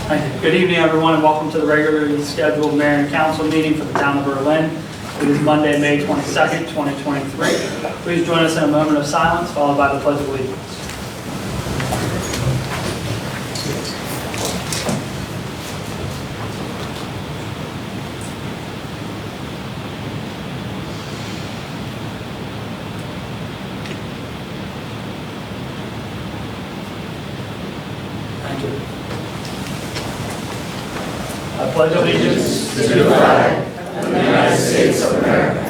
Thank you. Good evening, everyone, and welcome to the regularly scheduled Mayor and Council meeting for the town of Berlin. It is Monday, May 22nd, 2023. Please join us in a moment of silence, followed by the Pledge of Allegiance. Thank you. I pledge allegiance to the flag of the United States of America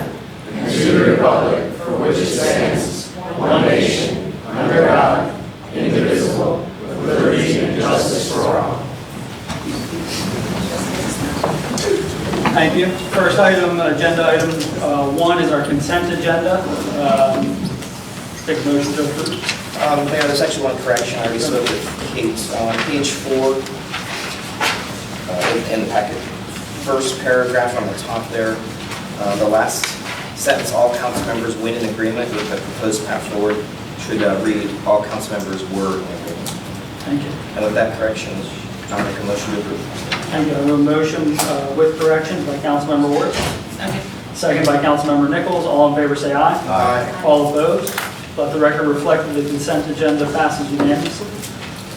and to the republic for which it stands, one nation, under God, indivisible, with liberty and justice for all. Thank you. First item, agenda item 1 is our consent agenda. Take a motion to approve. Mayor, there's actually one correction. I already spoke with Kate. On page 4 in the packet, first paragraph on the top there, the last sentence, all council members win in agreement with the proposed path forward, should read, all council members were in agreement. Thank you. And with that correction, I'll make a motion to approve. Thank you. I have a motion with corrections by Councilmember Ward. Second by Councilmember Nichols. All in favor say aye. Aye. All opposed? Let the record reflect that the consent agenda passes unanimously.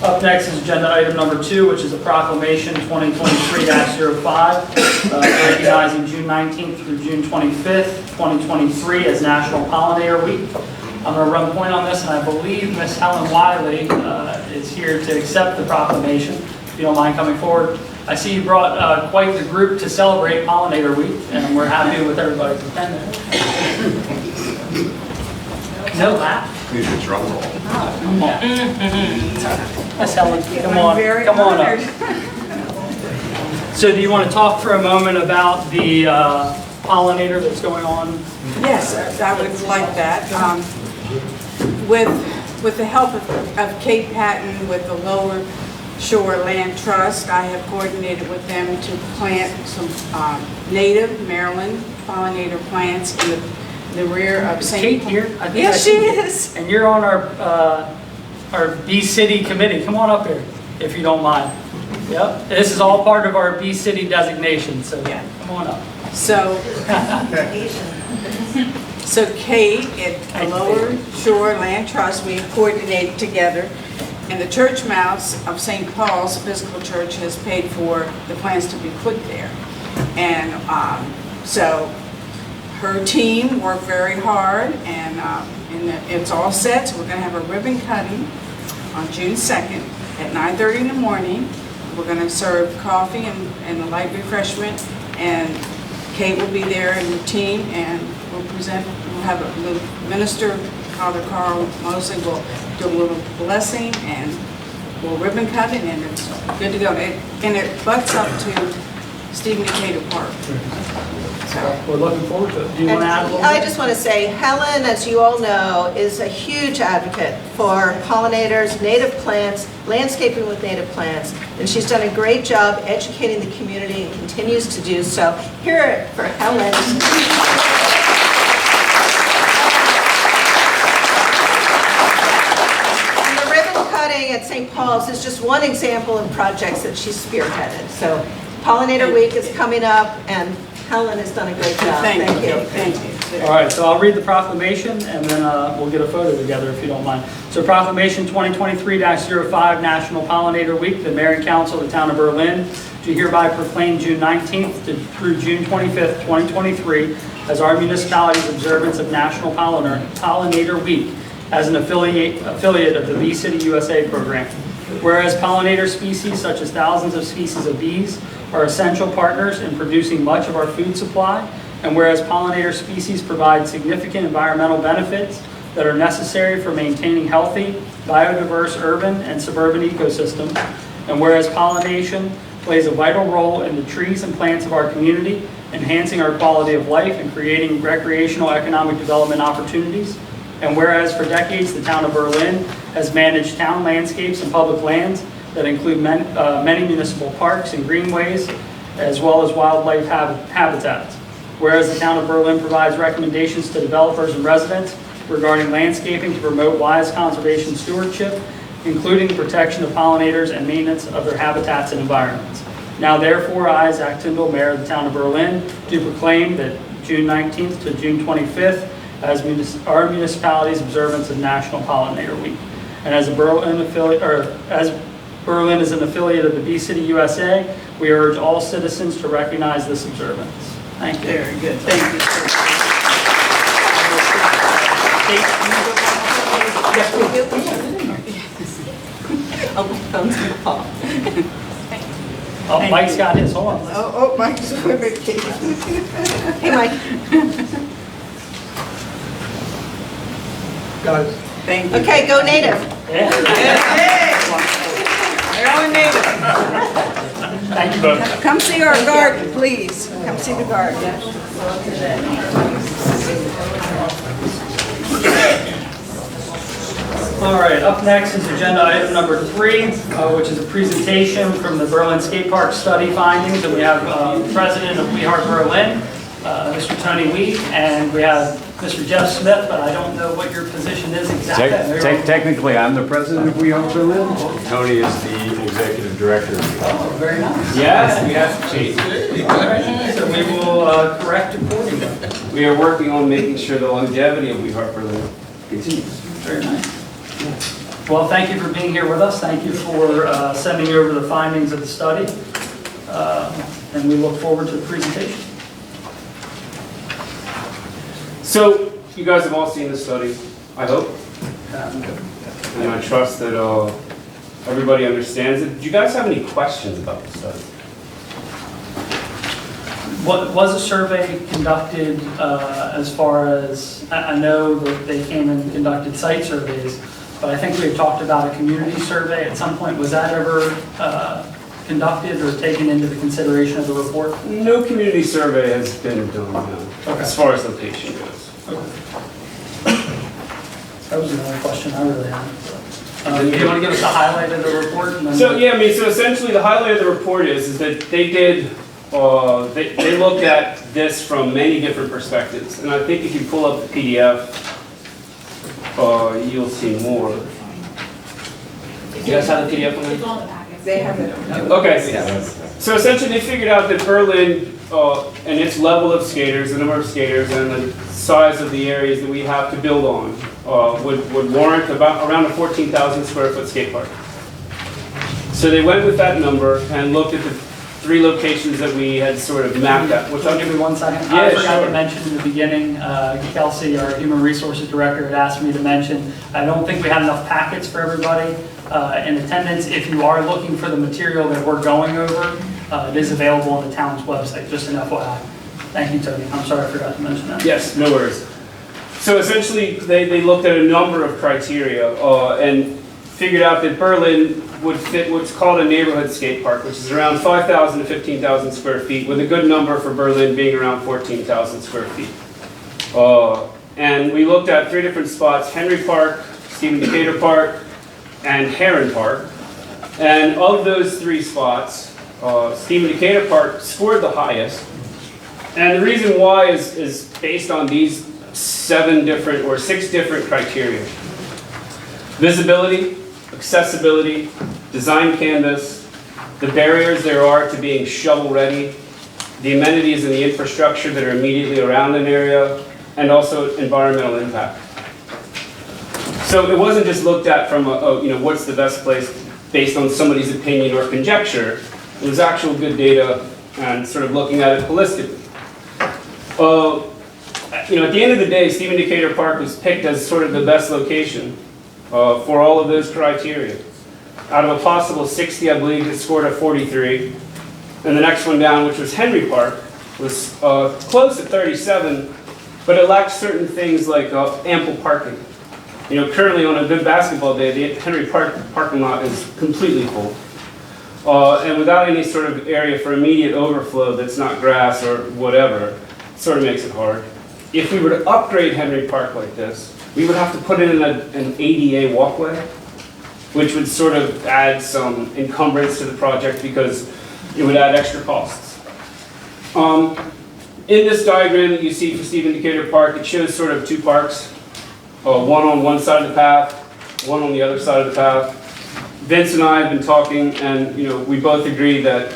Up next is agenda item number 2, which is a proclamation 2023-05, recognizing June 19th through June 25th, 2023 as National Pollinator Week. I'm going to run point on this, and I believe Ms. Helen Wiley is here to accept the proclamation. If you don't mind coming forward. I see you brought quite the group to celebrate Pollinator Week, and we're happy with everybody's attendance. No laugh. Need a drum roll. Come on. Miss Helen, come on up. So do you want to talk for a moment about the pollinator that's going on? Yes, I would like that. With the help of Kate Patton with the Lower Shore Land Trust, I have coordinated with them to plant some native Maryland pollinator plants in the rear of St. Kate Paul. here? I think Yes, she is. And you're on our B City committee. Come on up here, if you don't mind. Yep. This is all part of our B City designation, so Yeah. come on up. So Kate at the Lower Shore Land Trust, we have coordinated together, and the Church Mouse of St. Paul's Episcopal Church has paid for the plants to be put there. And so her team worked very hard, and it's all set. So we're going to have a ribbon cutting on June 2nd at 9:30 in the morning. We're going to serve coffee and a light refreshment, and Kate will be there and the team, and we'll have a little minister, Father Carl Mosley, will do a little blessing, and we'll ribbon cut it, and it's good to go. And it butts up to Stephen Decatur Park. So We're looking forward to it. Do you want to add a little I bit? just want to say, Helen, as you all know, is a huge advocate for pollinators, native plants, landscaping with native plants, and she's done a great job educating the community and continues to do so. Hear it for Helen. And the ribbon cutting at St. Paul's is just one example of projects that she's spearheaded. So Pollinator Week is coming up, and Helen has done a great job. thank you. Thank you. All right, so I'll read the proclamation, and then we'll get a photo together if you don't mind. So Proclamation 2023-05, National Pollinator Week. The Mayor and Council of the Town of Berlin do hereby proclaim June 19th through June 25th, 2023 as our municipality's observance of National Pollinator Week as an affiliate of the Bee City USA program. Whereas pollinator species such as thousands of species of bees are essential partners in producing much of our food supply, and whereas pollinator species provide significant environmental benefits that are necessary for maintaining healthy, biodiverse urban and suburban ecosystems, and whereas pollination plays a vital role in the trees and plants of our community, enhancing our quality of life and creating recreational economic development opportunities, and whereas for decades the Town of Berlin has managed town landscapes and public lands that include many municipal parks and greenways, as well as wildlife habitats. Whereas the Town of Berlin provides recommendations to developers and residents regarding landscaping to promote wise conservation stewardship including protection of pollinators and maintenance of their habitats and environments. Now therefore, I, Zach Tyndall, Mayor of the Town of Berlin, do proclaim that June 19th to June 25th as our municipality's observance of National Pollinator Week. And as Berlin is an affiliate of the Bee City USA, we urge all citizens to recognize this observance. Thank you. Very good, thank you, sir. Oh, my phone's gonna fall. Oh, Mike's got his, hold on. Oh, Mike's with Hey, Mike. Guys, Thank you. Okay, go native. Yeah. They're all native. Thank you both. Come see our garden, please. Come see the garden. All right, up next is agenda item number 3, which is a presentation from the Berlin Skate Park study findings. And we have the president of We Heart Berlin, Mr. Tony Weed, and we have Mr. Jeff Smith, but I don't know what your position is exactly. Technically, I'm the president of We Heart Berlin. Tony is the executive director. Oh, very nice. Yes, we have to change. All right, so we will correct accordingly. We are working on making sure the longevity of We Heart Berlin continues. Very nice. Well, thank you for being here with us. Thank you for sending over the findings of the study. And we look forward to the presentation. So, you guys have all seen the study, I hope, and I trust that everybody understands it. Do you guys have any questions about the study? What was a survey conducted as far as, I know that they came and conducted site surveys, but I think we had talked about a community survey at some point. Was that ever conducted or taken into the consideration of the report? No community survey has been done, no, Okay. as far as location goes. That was the only question I really had. Do you want to give us a highlight of the report? And then So yeah, I mean, so essentially the highlight of the report is that they did, they looked at this from many different perspectives. And I think if you pull up the PDF, you'll see more. You guys have the PDF on there? They have it. Okay. So essentially they figured out that Berlin and its level of skaters, the number of skaters, and the size of the areas that we have to build on would warrant around a 14,000 square foot skate park. So they went with that number and looked at the 3 locations that we had sort of mapped out. Will you give me 1 second? Yeah, I forgot sure. to mention in the beginning, Kelsey, our Human Resources Director, had asked me to mention, I don't think we had enough packets for everybody in attendance. If you are looking for the material that we're going over, it is available on the town's website, just an FYI. Thank you, Tony. I'm sorry I forgot to mention that. Yes, no worries. So essentially, they looked at a number of criteria and figured out that Berlin would fit what's called a neighborhood skate park, which is around 5,000 to 15,000 square feet, with a good number for Berlin being around 14,000 square feet. And we looked at 3 different spots: Henry Park, Stephen Decatur Park, and Heron Park. And of those 3 spots, Stephen Decatur Park scored the highest. And the reason why is based on these 6 different criteria: visibility, accessibility, design canvas, the barriers there are to being shovel ready, the amenities and the infrastructure that are immediately around an area, and also environmental impact. So it wasn't just looked at from what's the best place based on somebody's opinion or conjecture. It was actual good data and sort of looking at it holistically. At the end of the day, Stephen Decatur Park was picked as sort of the best location for all of those criteria. Out of a possible 60, I believe it scored a 43. And the next one down, which was Henry Park, was close at 37, but it lacked certain things like ample parking. Currently on a good basketball day, the Henry Park parking lot is completely full. And without any sort of area for immediate overflow that's not grass or whatever, it sort of makes it hard. If we were to upgrade Henry Park like this, we would have to put in an ADA walkway, which would sort of add some encumbrance to the project because it would add extra costs. In this diagram that you see for Stephen Decatur Park, it shows sort of 2 parks, one on one side of the path, one on the other side of the path. Vince and I have been talking, and, you know, we both agree that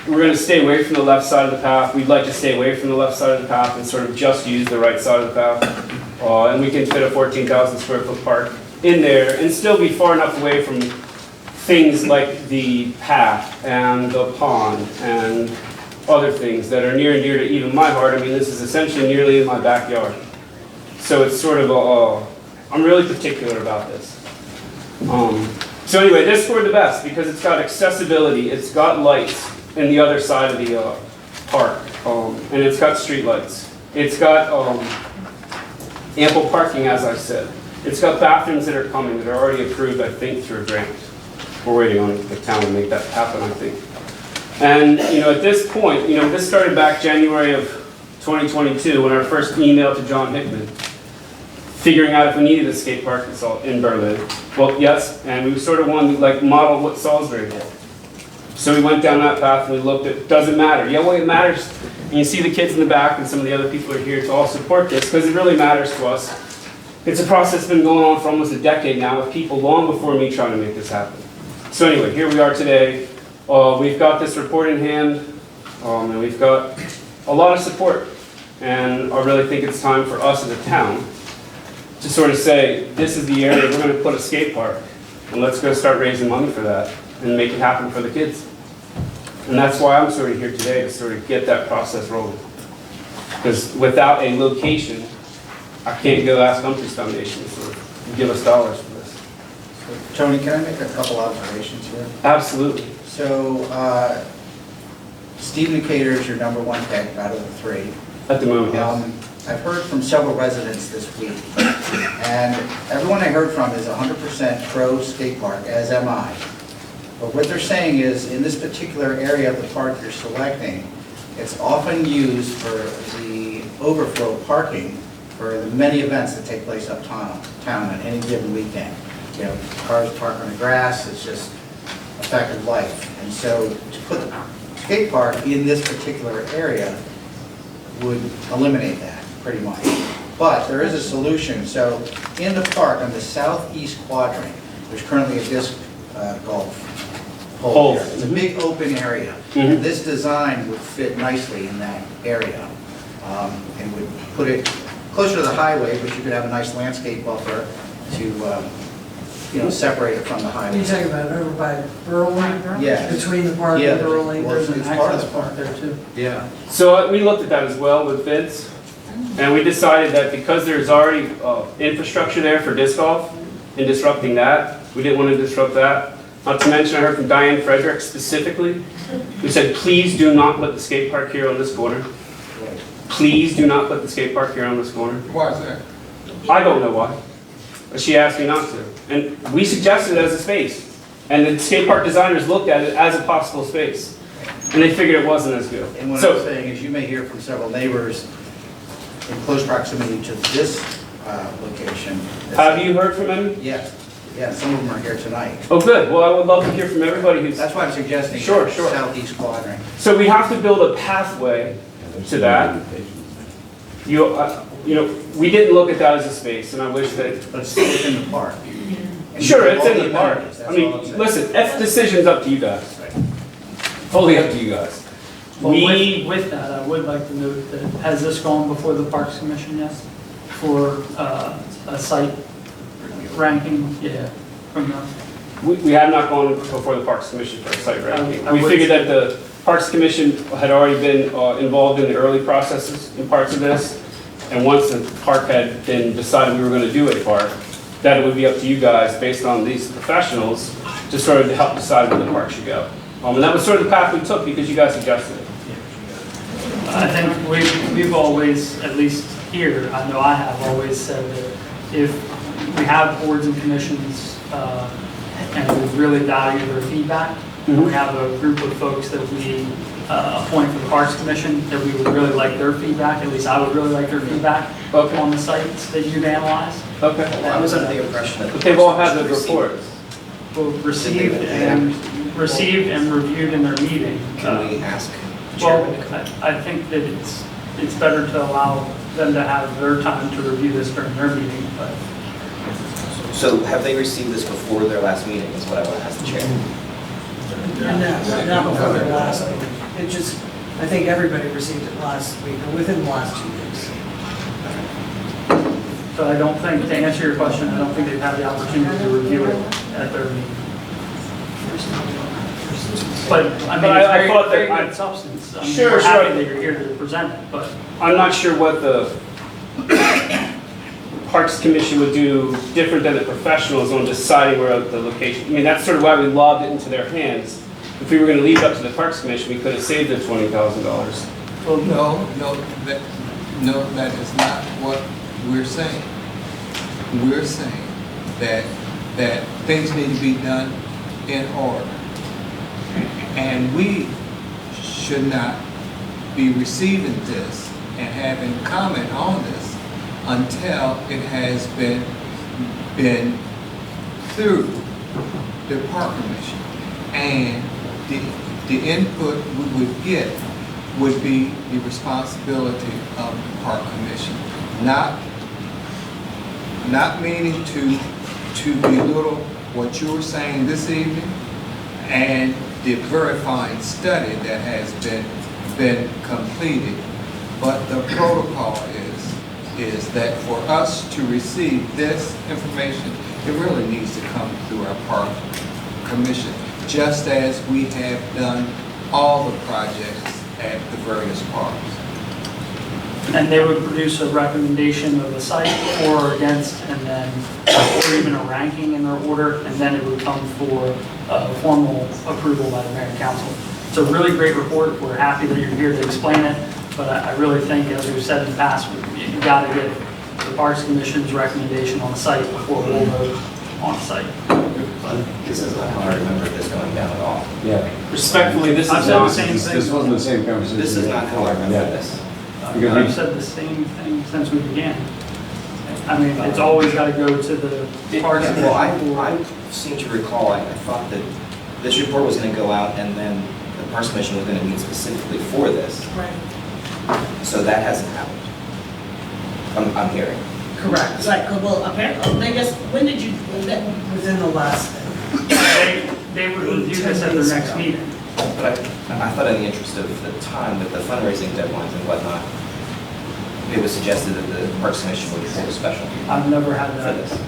we're gonna stay away from the left side of the path. We'd like to stay away from the left side of the path and sort of just use the right side of the path. And we can fit a 14,000 square foot park in there and still be far enough away from things like the path and the pond and other things that are near and dear to even my heart. I mean, this is essentially nearly in my backyard. So it's sort of I'm really particular about this. So anyway, this scored the best because it's got accessibility, it's got lights in the other side of the park, and it's got street lights. It's got ample parking, as I said. It's got bathrooms that are coming, that are already approved, I think, through a grant. We're waiting on the town to make that happen, I think. And, you know, at this point, you know, this started back January of 2022 when our first email to John Hickman, figuring out if we needed a skate park in Berlin. Well, yes, and we sort of wanted to like model what Salisbury did. So we went down that path and we looked at, doesn't matter. Yeah, well, it matters. And you see the kids in the back and some of the other people are here to all support this because it really matters to us. It's a process that's been going on for almost a decade now with people long before me trying to make this happen. So anyway, here we are today. We've got this report in hand, and we've got a lot of support. And I really think it's time for us as a town to sort of say, this is the area we're going to put a skate park, and let's go start raising money for that and make it happen for the kids. And that's why I'm sort of here today, to sort of get that process rolling. Because without a location, I can't go ask Humphreys Foundation to sort of give us dollars for this. Tony, can I make a couple observations here? Absolutely. So, Steve Decatur is your number one pick out of the three. At the moment, yes. I've heard from several residents this week, and everyone I heard from is 100% pro skate park, as am I. But what they're saying is, in this particular area of the park you're selecting, it's often used for the overflow parking for the many events that take place uptown on any given weekend. You know, cars park on the grass, it's just a fact of life. And so to put the skate park in this particular area would eliminate that, pretty much. But there is a solution. So in the park, on the southeast quadrant, there's currently a disc golf hole here. It's a big open area. Mhm. This design would fit nicely in that area, and would put it closer to the highway, but you could have a nice landscape buffer to, you know, separate it from the highway. You're talking about over by Berlin? Yeah. Between the park Yeah, and Berlin, well, there's an it's part of access the park there too. Yeah. So we looked at that as well with Vince, and we decided that because there's already infrastructure there for disc golf, and disrupting that, we didn't want to disrupt that. Not to mention, I heard from Diane Frederick specifically, who said, please do not put the skate park here on this corner. Please do not put the skate park here on this corner. Why is that? I don't know why, but she asked me not to. And we suggested it as a space, and the skate park designers looked at it as a possible space, and they figured it wasn't as good. And what I'm So, saying is you may hear from several neighbors in close proximity to this location. have you heard from any? Yes, yeah, some of them are here tonight. Oh, good. Well, I would love to hear from everybody who's. That's why I'm suggesting Sure, sure. southeast quadrant. So we have to build a pathway to that. You know, we didn't look at that as a space, and I wish that. But it's still within the park. And Sure, you have it's all in the park. amenities, that's I mean, all I'm saying. listen, that decision's up to you guys. Totally up to you guys. Well, We, with that, I would like to note that, has this gone before the Parks Commission, yes? For a site ranking, yeah, from the, we have not gone before the Parks Commission for a site ranking. I We would- figured that the Parks Commission had already been involved in the early processes in parts of this. And once the park had been decided we were going to do a park, that it would be up to you guys, based on these professionals, to sort of help decide where the park should go. And that was sort of the path we took because you guys suggested it. I think we've always, at least here, I know I have always said that if we have boards and commissions, and we really value their feedback, and we have a group of folks that we appoint for the Parks Commission, that we would really like their feedback, at least I would really like their feedback Okay. on the sites that you've analyzed. Okay. I was under the impression that. But they've all had the reports. Well, received and reviewed in their meeting. Can we ask the Well, chairman to come? I think that it's better to allow them to have their time to review this during their meeting, but So have they received this before their last meeting, is what I want to ask the chair. Not before their last meeting. It just, I think everybody received it last week, or within the last 2 weeks. So I don't think, to answer your question, I don't think they've had the opportunity to review it at their meeting. But, I mean, But it's I very, thought that very I- good substance. I mean, Sure, we're happy sure. that you're here to present it, but I'm not sure what the Parks Commission would do different than the professionals on deciding where the location. I mean, that's sort of why we lobbed it into their hands. If we were going to leave it up to the Parks Commission, we could have saved the $20,000. No, that is not what we're saying. We're saying that things need to be done in order. And we should not be receiving this and having comment on this until it has been through the Park Commission. And the input we would get would be the responsibility of the Park Commission. Not meaning to belittle what you were saying this evening and the very fine study that has been completed, but the protocol is that for us to receive this information, it really needs to come through our Park Commission, just as we have done all the projects at the various parks. and they would produce a recommendation of the site for or against, and then, or even a ranking in their order, and then it would come for formal approval by the mayor and council. It's a really great report. We're happy that you're here to explain it, but I really think, as we've said in the past, you got to get the Parks Commission's recommendation on the site before we'll vote on site. This is not how I remember this going down at all. Yeah, Respectfully, this I've is said the not. same thing. this wasn't the same conversation. This is not how I remember this. Because I've we- said the same thing since we began. I mean, it's always got to go to the Parks Yeah, Commission. well, I seem to recall, I thought that this report was going to go out and then the Parks Commission was going to meet specifically for this. Right. So that hasn't happened. I'm hearing. Correct. Right, well, apparently, I guess, when did you, Within the last, They would review this at their next meeting. But I thought in the interest of the time, with the fundraising deadlines and whatnot, it was suggested that the Parks Commission would hold a special meeting I've never had for that this.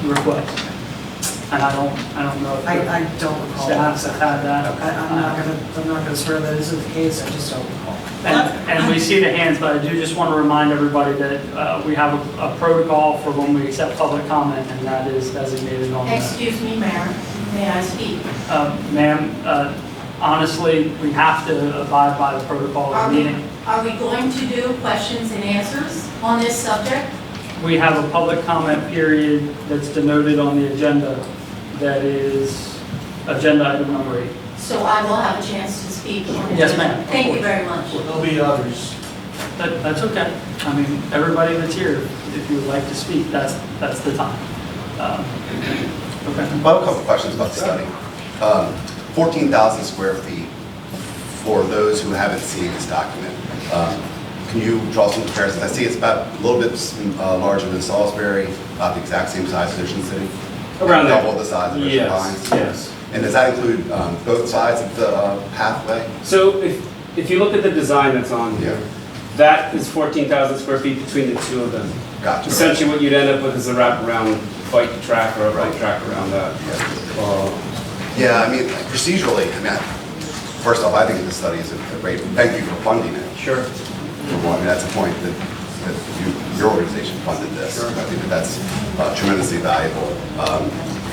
request. And I don't know if I the don't recall. staffs have had that. I'm not gonna swear that isn't the case, I just don't recall. And we see the hands, but I do just want to remind everybody that we have a protocol for when we accept public comment, and that is designated on the. excuse me, Mayor, may I speak? Ma'am, honestly, we have to abide by the protocol of the meeting. Are we going to do questions and answers on this subject? We have a public comment period that's denoted on the agenda that is agenda item number 8. So I will have a chance to speak on it. Yes, ma'am, of Thank you course. very much. There'll be others. That's okay. I mean, everybody that's here, if you would like to speak, that's the time. Okay. I have a couple of questions about the study. 14,000 square feet for those who haven't seen this document. Can you draw some comparisons? I see it's about a little bit larger than Salisbury, about the exact same size as Ocean City. Around there. Double the size of Ocean Yes, Pines. yes. And does that include both sides of the pathway? So if you look at the design that's on here, Yeah. that is 14,000 square feet between the two of them. Gotcha. Essentially, what you'd end up with is a wraparound bike track or a bike Right. track around that. Yeah, I mean, procedurally, first off, I think this study is a great, thank you for funding it. Sure. Well, I mean, that's a point that your organization funded this. I think that's tremendously valuable.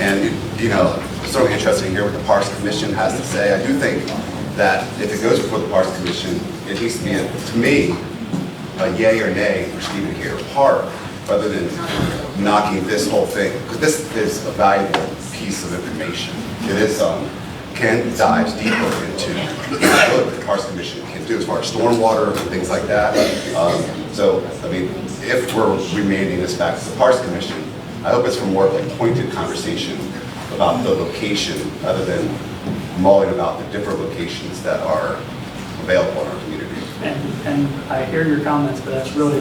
And, certainly interested to hear what the Parks Commission has to say. I do think that if it goes before the Parks Commission, it needs to be, to me, a yay or nay for Stephen Keller Park, rather than knocking this whole thing, because this is a valuable piece of information. It is, dives deeper into what the Parks Commission can do as far as stormwater and things like that. So, I mean, if we're remanding this back to the Parks Commission, I hope it's for more of a pointed conversation about the location, rather than mulling about the different locations that are available in our community. And I hear your comments, but that's really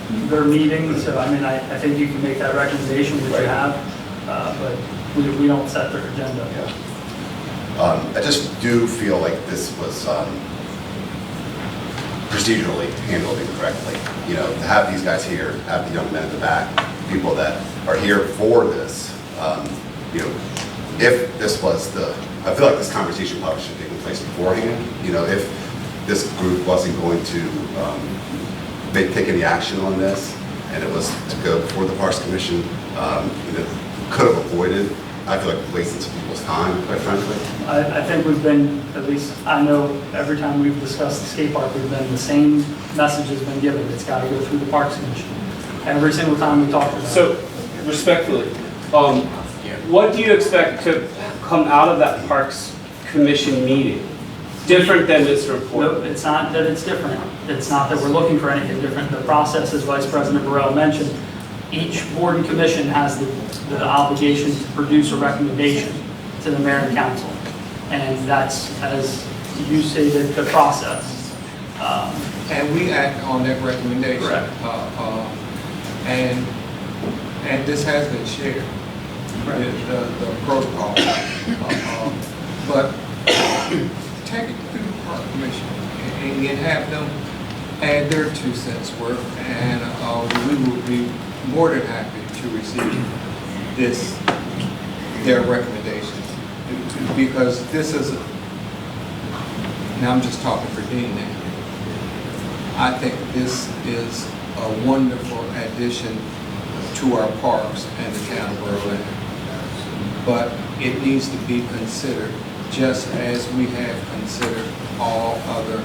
their meeting, so I mean, I think you can make that recommendation, which you have, but we don't set their agenda. I just do feel like this was procedurally handled incorrectly. You know, to have these guys here, have the young men in the back, people that are here for this, you know, if this was I feel like this conversation probably should have taken place beforehand. You know, if this group wasn't going to take any action on this, and it was to go before the Parks Commission, you know, could have avoided, I feel like, wasting some people's time, quite frankly. I think we've been, at least I know every time we've discussed the skate park, we've been, the same message has been given. It's got to go through the Parks Commission. Every single time we talk about it. So, respectfully, what do you expect to come out of that Parks Commission meeting? Different than this report? Nope, it's not that it's different. It's not that we're looking for anything different. The process, as Vice President Burrell mentioned, each board and commission has the obligation to produce a recommendation to the mayor and council. And that's, as you stated, the process. And we act on that recommendation. Correct. And this has been shared, the protocol. But take it to the Park Commission and have them add their 2 cents worth, and we will be more than happy to receive their recommendations. Because this is, now I'm just talking for Dean now, I think this is a wonderful addition to our parks and the town of Berlin. But it needs to be considered just as we have considered all other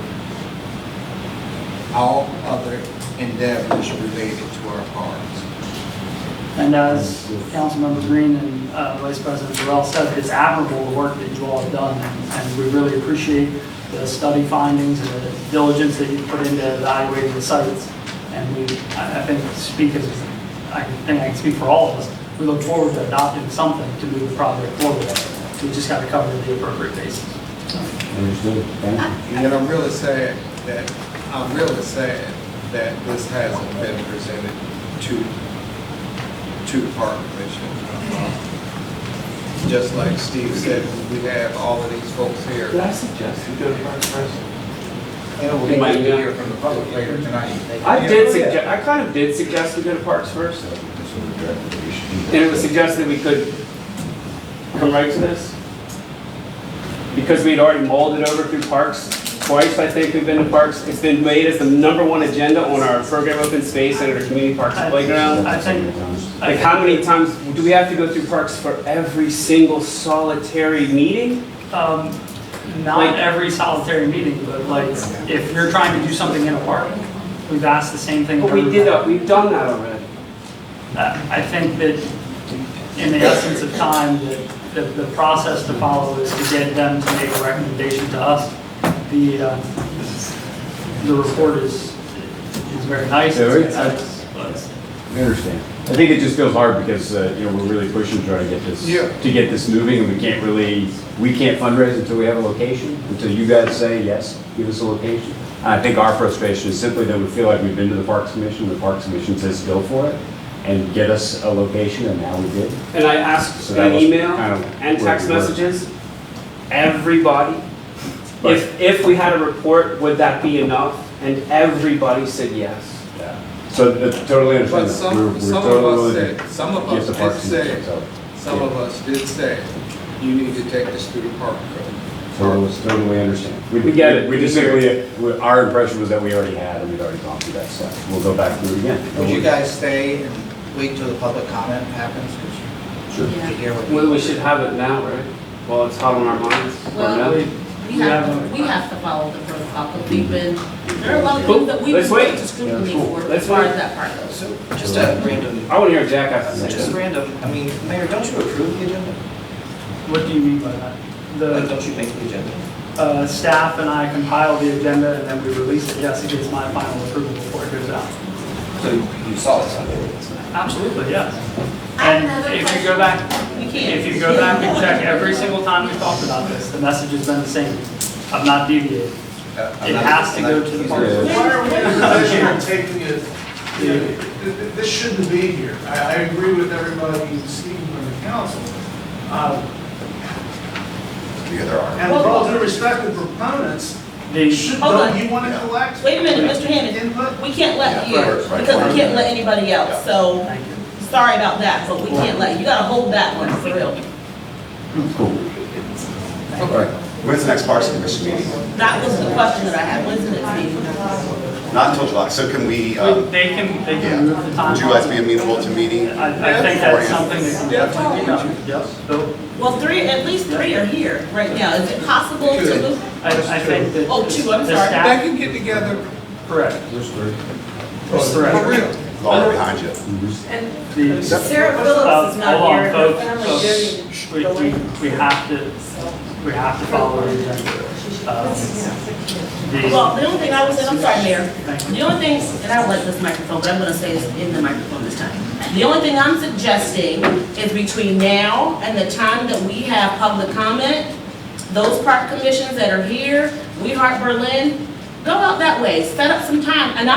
endeavors related to our parks. And as Councilmember Green and Vice President Burrell said, it's admirable the work that you all have done, and we really appreciate the study findings and the diligence that you put into evaluating the sites. And I think I can speak for all of us. We look forward to adopting something to move the project forward. We just got to cover the appropriate bases. Understood. Thank you. And I'm really sad that this hasn't been presented to the Park Commission. Just like Steve said, we have all of these folks here. Did I suggest we go to Parks first? And we might hear from the public later tonight. I kind of did suggest we go to Parks first. And it was suggested we could come right to this. Because we had already mulled it over through Parks. Twice, I think, we've been to Parks. It's been made as the #1 agenda on our program open space and our community parks and playground. I think, Like, how many times do we have to go through Parks for every single solitary meeting? not Like- every solitary meeting, but like, if you're trying to do something in a park, we've asked the same thing. But for we've everybody. done that already. I think that in the essence of time, that the process to follow is to get them to make a recommendation to us. The report is very nice. Yeah, It's I- concise, but- I understand. I think it just feels hard because, you know, we're really pushing to try to get this, Yeah. to get this moving, and we can't fundraise until we have a location, until you guys say, yes, give us a location. I think our frustration is simply that we feel like we've been to the Parks Commission, the Parks Commission says go for it, and get us a location, and now we did. And I asked So that in was email kind of and where text we were. messages, everybody, Right. if we had a report, would that be enough? And everybody said yes. Yeah. So, totally understand But that. some We're of totally us willing said, to some of get us the did Parks say, Commission, so. some of us did say, you need to take this through the park. Totally understand. We get it. We just simply, our impression was that we already had, and we'd already gone through that step. We'll go back through it again. Would you guys stay and wait till the public comment happens? 'Cause Sure. you hear what Well, we should have it now, right? Well, it's hot on our minds. Or Well, no? we have to follow the protocol, because we've been, there are a lot of things that we've Let's been wait. going to scrutiny Yeah, cool. for, Let's as far wait. as that part goes. So just a random, I want to hear Jack have to say just that. random, I mean, Mayor, don't you approve the agenda? What do you mean by that? Like, The don't you make the agenda? staff and I compile the agenda and then we release it. Yes, it gets my final approval before it goes out. So you saw this on there? Absolutely, yes. I have And another if you go back, We can't. if you go back and check every single time we've talked about this, the message has been the same. I've not deviated. It has to go to the park. Yeah. Why are we in a position of taking it This shouldn't be here. I agree with everybody speaking from the council. Yeah, there are. And with all due respect to proponents, Hold on. don't you want to collect? Wait a minute, Mr. Hammond, Input? we can't let you, Right, right. because we can't let anybody else, so, sorry about that, but we can't let, you gotta hold that one for real. Cool. All right. When's the next Parks Commission meeting? That was the question that I had, when's the next meeting? Not until July, so can we, They can move the time. would you guys be amenable to meeting? I think that's something that can definitely be done. Yep. Bill? Well, at least three are here right now, is it possible to move? I think that. Oh, two, I'm the sorry. staff- They can get together Correct. For Correct. real. Laura behind you. The- Sarah Phillips is not hold on, here, folks, her family folks. donated. We have to follow the agenda. Well, the only thing I was saying, I'm sorry, Mayor, Thank you. the only thing, and I don't like this microphone, but I'm gonna say this in the microphone this time. The only thing I'm suggesting is between now and the time that we have public comment, those park commissions that are here, We Heart Berlin, go out that way, set up some time, and I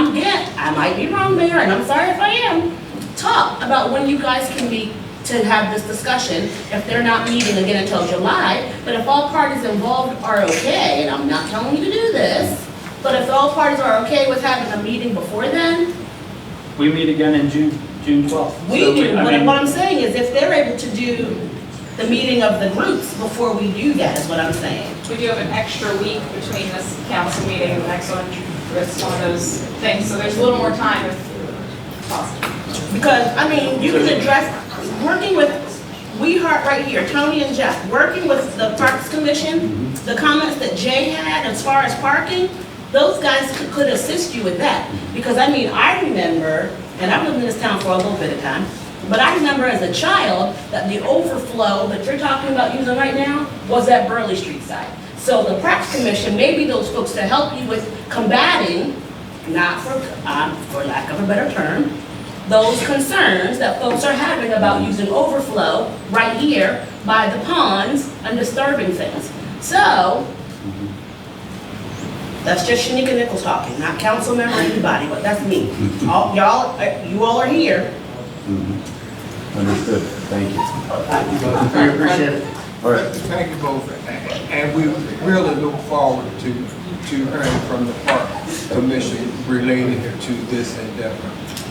might be wrong, Mayor, and I'm sorry if I am, talk about when you guys can be to have this discussion, if they're not meeting again until July, but if all parties involved are okay, and I'm not telling you to do this, but if all parties are okay with having a meeting before then, We meet again in June 12th. we So do, I but mean, what I'm saying is if they're able to do the meeting of the groups before we do that, is what I'm saying. We do have an extra week between this council meeting and the next one. It's one of those things, so there's a little more time if possible. Because, I mean, you can address, working with We Heart right here, Tony and Jeff, working with the Parks Commission, the comments that Jay had as far as parking, those guys could assist you with that. Because, I mean, I remember, and I've lived in this town for a little bit of time, but I remember as a child that the overflow that you're talking about using right now was at Burley Street side. So the Parks Commission, maybe those folks to help you with combating, not for lack of a better term, those concerns that folks are having about using overflow right here by the ponds and disturbing things. So, that's just Shanika Nichols talking, not council member or anybody, but that's me. You all are here. Understood, thank you. We appreciate it. All right. Thank you both, and we really look forward to hearing from the Park Commission related to this endeavor.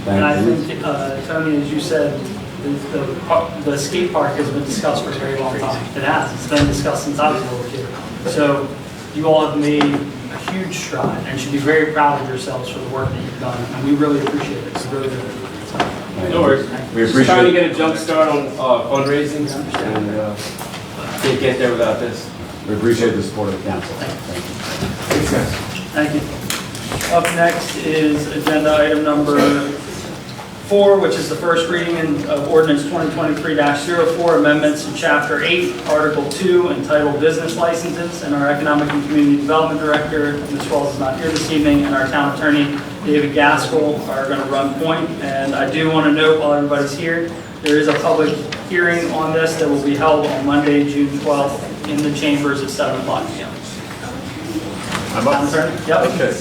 And I Thank you. think, Tony, as you said, the skate park has been discussed for a very long time. It has, it's been discussed since I was over here. So you all have made a huge stride and should be very proud of yourselves for the work that you've done. And we really appreciate it. It's really good. No worries. We Just appreciate trying to it. get a jump start on fundraising, and can't get there without this. We appreciate the support of the council. Thank you. Thank you. Up next is agenda item number 4, which is the first reading of ordinance 2023-04, amendments to Chapter 8, Article 2, entitled Business Licenses. And our Economic and Community Development Director, Ms. Wells, is not here this evening, and our Town Attorney, David Gaskell, are going to run point. And I do want to note, while everybody's here, there is a public hearing on this that will be held on Monday, June 12th, in the chambers at 7 o'clock p.m. I'm up. Town Attorney? Yep. Okay.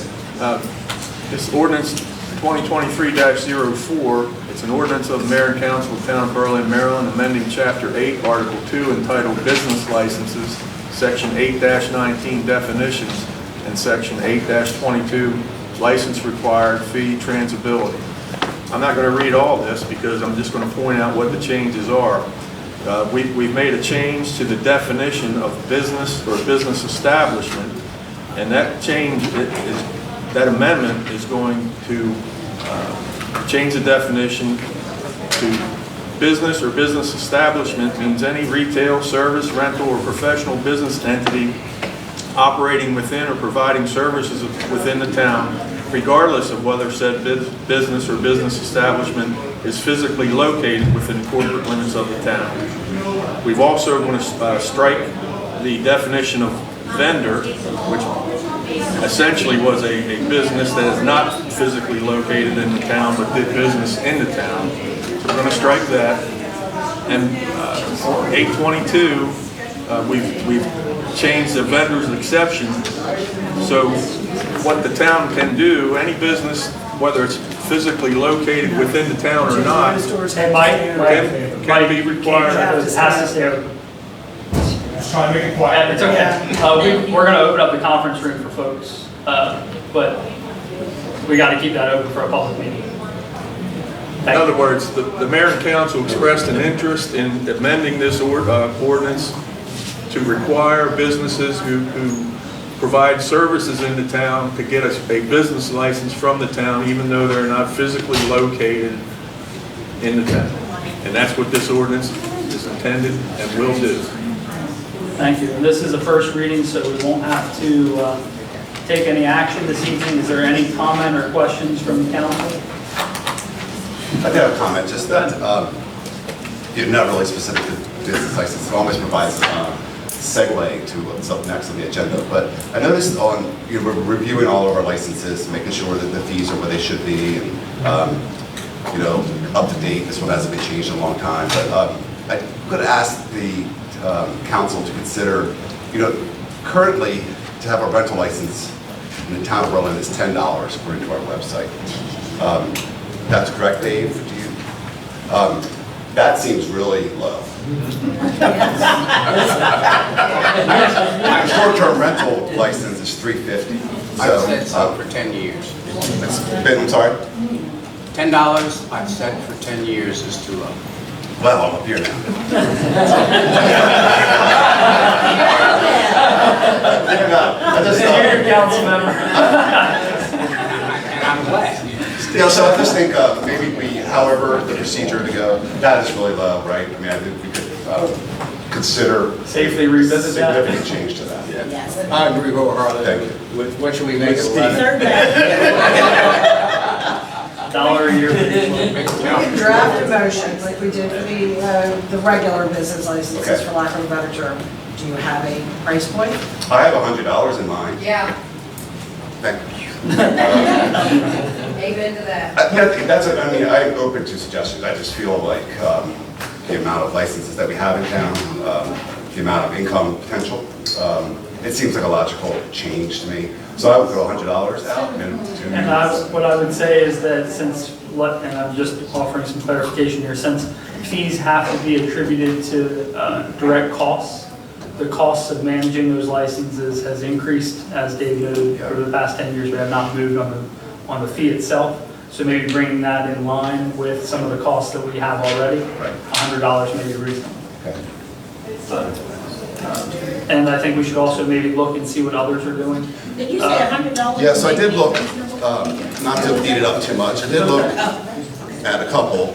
This ordinance 2023-04, it's an ordinance of the Mayor and Council of Town of Berlin, Maryland, amending Chapter 8, Article 2, entitled Business Licenses, Section 8-19 Definitions, and Section 8-22 License Required Fee Transability. I'm not going to read all this because I'm just going to point out what the changes are. We've made a change to the definition of business or business establishment, and that change that amendment is going to change the definition to business or business establishment means any retail, service, rental, or professional business entity operating within or providing services within the town, regardless of whether said business or business establishment is physically located within the corporate limits of the town. We've also going to strike the definition of vendor, which essentially was a business that is not physically located in the town but did business in the town. So we're going to strike that. And 822, we've changed the vendor's exception. So what the town can do, any business, whether it's physically located within the town or not, Stores It have might, to can be required. It has to stay open. Just trying to make it quiet. It's okay. We're going to open up the conference room for folks, but we got to keep that open for a public meeting. In other words, the mayor and council expressed an interest in amending this ordinance to require businesses who provide services in the town to get a business license from the town, even though they're not physically located in the town. And that's what this ordinance is intended and will do. Thank you. And this is a first reading, so we won't have to take any action this evening. Is there any comment or questions from the council? I do have a comment, just that you're not really specific to business license. It almost provides a segue to what's up next on the agenda. But I noticed we're reviewing all of our licenses, making sure that the fees are where they should be, and up to date. This one hasn't been changed in a long time. But I could ask the council to consider, currently to have a rental license in the town of Berlin is $10 according to our website. That's correct, Dave? Do you? That seems really low. A short-term rental license is $350. I've said so for 10 years. It's been, I'm sorry? $10, I've said for 10 years is too low. Well, I'm up here now. You're a council member. And I'm glad. So I just think maybe however the procedure to go, that is really low, right? I mean, I think we could consider Safely revisit that. significant change to that. Yes. I agree wholeheartedly. Thank you. What should we make it? Steve. 11? Third that. $1 a year. Draft a motion, like we did for the regular business licenses, Okay. for lack of a better term. Do you have a price point? I have $100 in mind. Yeah, Thank you. amen to that. I'm open to suggestions. I just feel like the amount of licenses that we have in town, the amount of income potential, it seems like a logical change to me. So I would throw $100 out and do. And what I would say is that and I'm just offering some clarification here, since fees have to be attributed to direct costs, the costs of managing those licenses has increased, as Dave noted, over the past 10 years. We have not moved on the fee itself. So maybe bringing that in line with some of the costs that we have already, Right. $100 may be reasonable. Okay. And I think we should also maybe look and see what others are doing. Did you say $100? Yeah, so I did look, not to beat it up too much, I did look at a couple.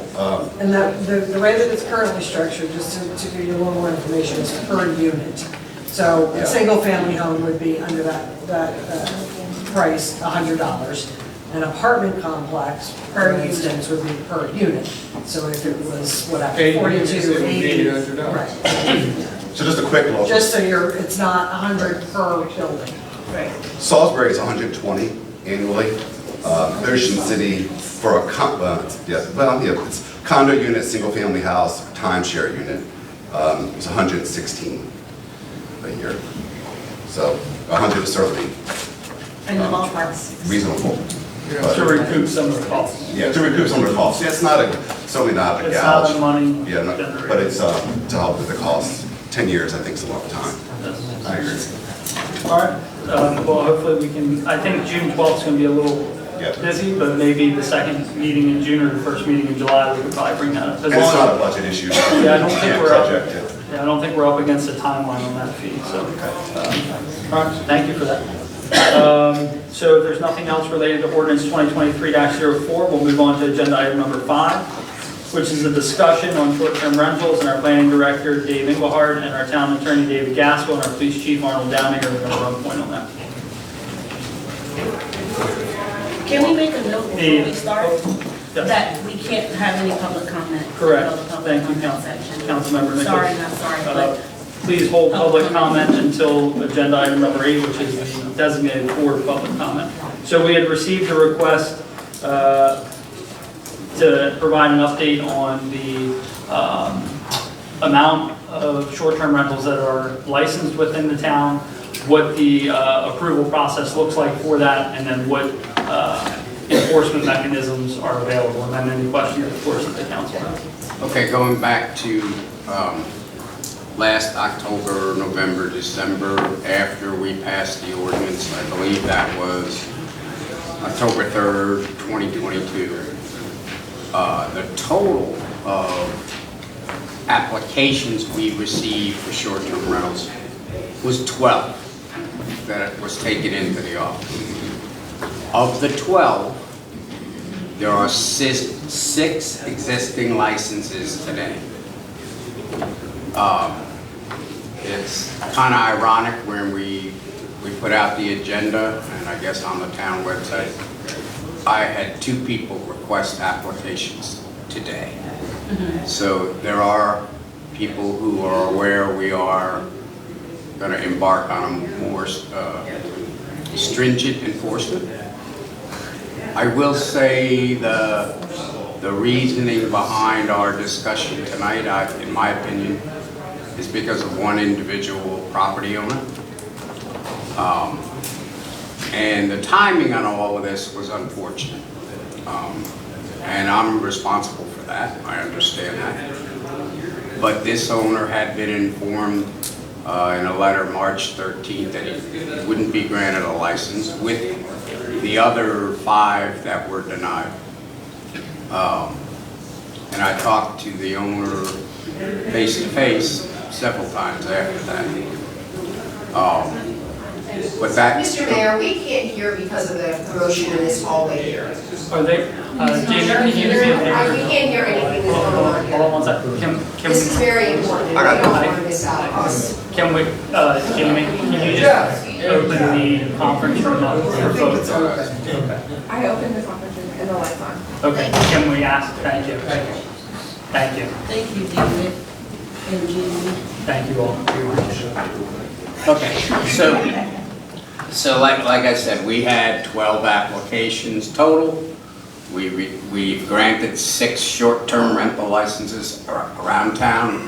And the way that it's currently structured, just to give you a little more information, is per unit. So Yeah. a single-family home would be under that price, $100. An apartment complex, per units would be per unit. So if it was, whatever, 42, 80. Right. So just a quick look. Just so it's not 100 per building. Right. Salisbury is 120 annually. Ocean City for a it's condo unit, single family house, timeshare unit, it's 116 a year. So 100 is certainly In the ballpark. reasonable. To recoup some of the costs. Yeah, to recoup some of the costs. Yeah, it's not certainly not a It's not gouge. the money. Yeah, but it's to help with the costs. 10 years, I think, is a long time. I agree. All right, well, hopefully we can, I think June 12th is going to be a little Yeah. busy, but maybe the second meeting in June or the first meeting in July, we could probably bring that up. As And it's long not a as- budget issue. Yeah, I don't think Can't we're up. project it. Yeah, I don't think we're up against a timeline on that fee, so. All right, thank you for that. So if there's nothing else related to ordinance 2023-04, we'll move on to agenda item number 5, which is a discussion on short-term rentals, and our planning director, Dave Engelhardt, and our town attorney, David Gaskell, and our police chief, Arnold Downing, are going to run point on that. Can we make a note before we start Yes. that we can't have any public comment? Correct. Until the public Thank you, comment section. Councilmember Nichols. Sorry, not sorry, but Please hold public comment until agenda item number 8, which is the designated for public comment. So we had received a request to provide an update on the amount of short-term rentals that are licensed within the town, what the approval process looks like for that, and then what enforcement mechanisms are available. And then any questions, of course, that the council has. Okay, going back to last October, November, December, after we passed the ordinance, I believe that was October 3rd, 2022. The total of applications we received for short-term rentals was 12 that was taken into the office. Of the 12, there are six existing licenses today. It's kind of ironic when we put out the agenda, and I guess on the town website, I had 2 people request applications today. So there are people who are aware we are going to embark on a more stringent enforcement. I will say the reasoning behind our discussion tonight, in my opinion, is because of one individual property owner. And the timing on all of this was unfortunate. And I'm responsible for that, I understand that. But this owner had been informed in a letter March 13th that he wouldn't be granted a license with the other 5 that were denied. And I talked to the owner face to face several times after that. But that... Mr. Mayor, we can't hear because of the commotion in this hallway here. Are they, Jamie, can you give me a We can't hear anything that's going on here. Hold on one second. Can This is very important, and we don't want this out of us. Can we, Jamie, can you just open the conference room up for folks? Okay. I opened the conference room and the light's on. Okay, can we ask, thank you. Thank you. Thank you, David and Jamie. Thank you all for your attention. Okay, so like I said, we had 12 applications total. We've granted 6 short-term rental licenses around town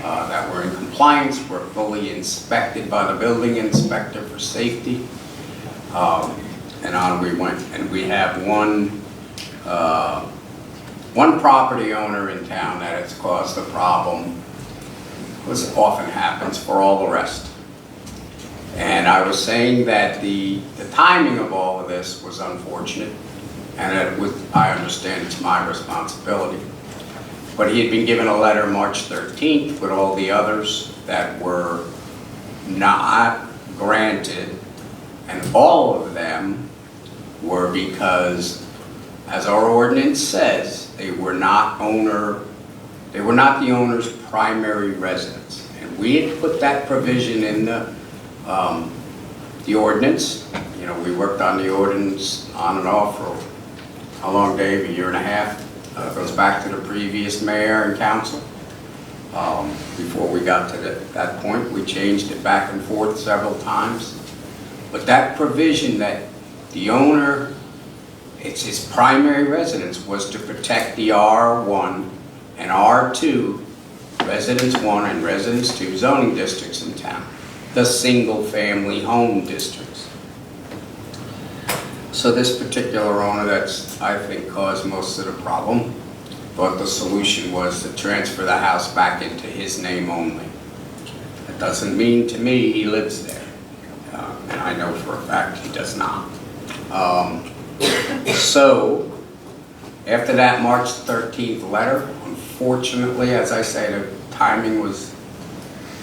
that were in compliance, were fully inspected by the building inspector for safety. And on we went, and we have one property owner in town that has caused a problem, as often happens for all the rest. And I was saying that the timing of all of this was unfortunate, and I understand it's my responsibility. But he had been given a letter March 13th with all the others that were not granted, and all of them were because, as our ordinance says, they were not the owner's primary residence. And we had put that provision in the ordinance. You know, we worked on the ordinance on and off for how long, Dave? A year and a half. It goes back to the previous mayor and council. Before we got to that point, we changed it back and forth several times. But that provision that the owner, it's his primary residence, was to protect the R1 and R2, Residence 1 and Residence 2 zoning districts in town, the single-family home districts. So this particular owner that's, I think, caused most of the problem, thought the solution was to transfer the house back into his name only. It doesn't mean to me he lives there, and I know for a fact he does not. So, after that March 13th letter, unfortunately, as I say, the timing was,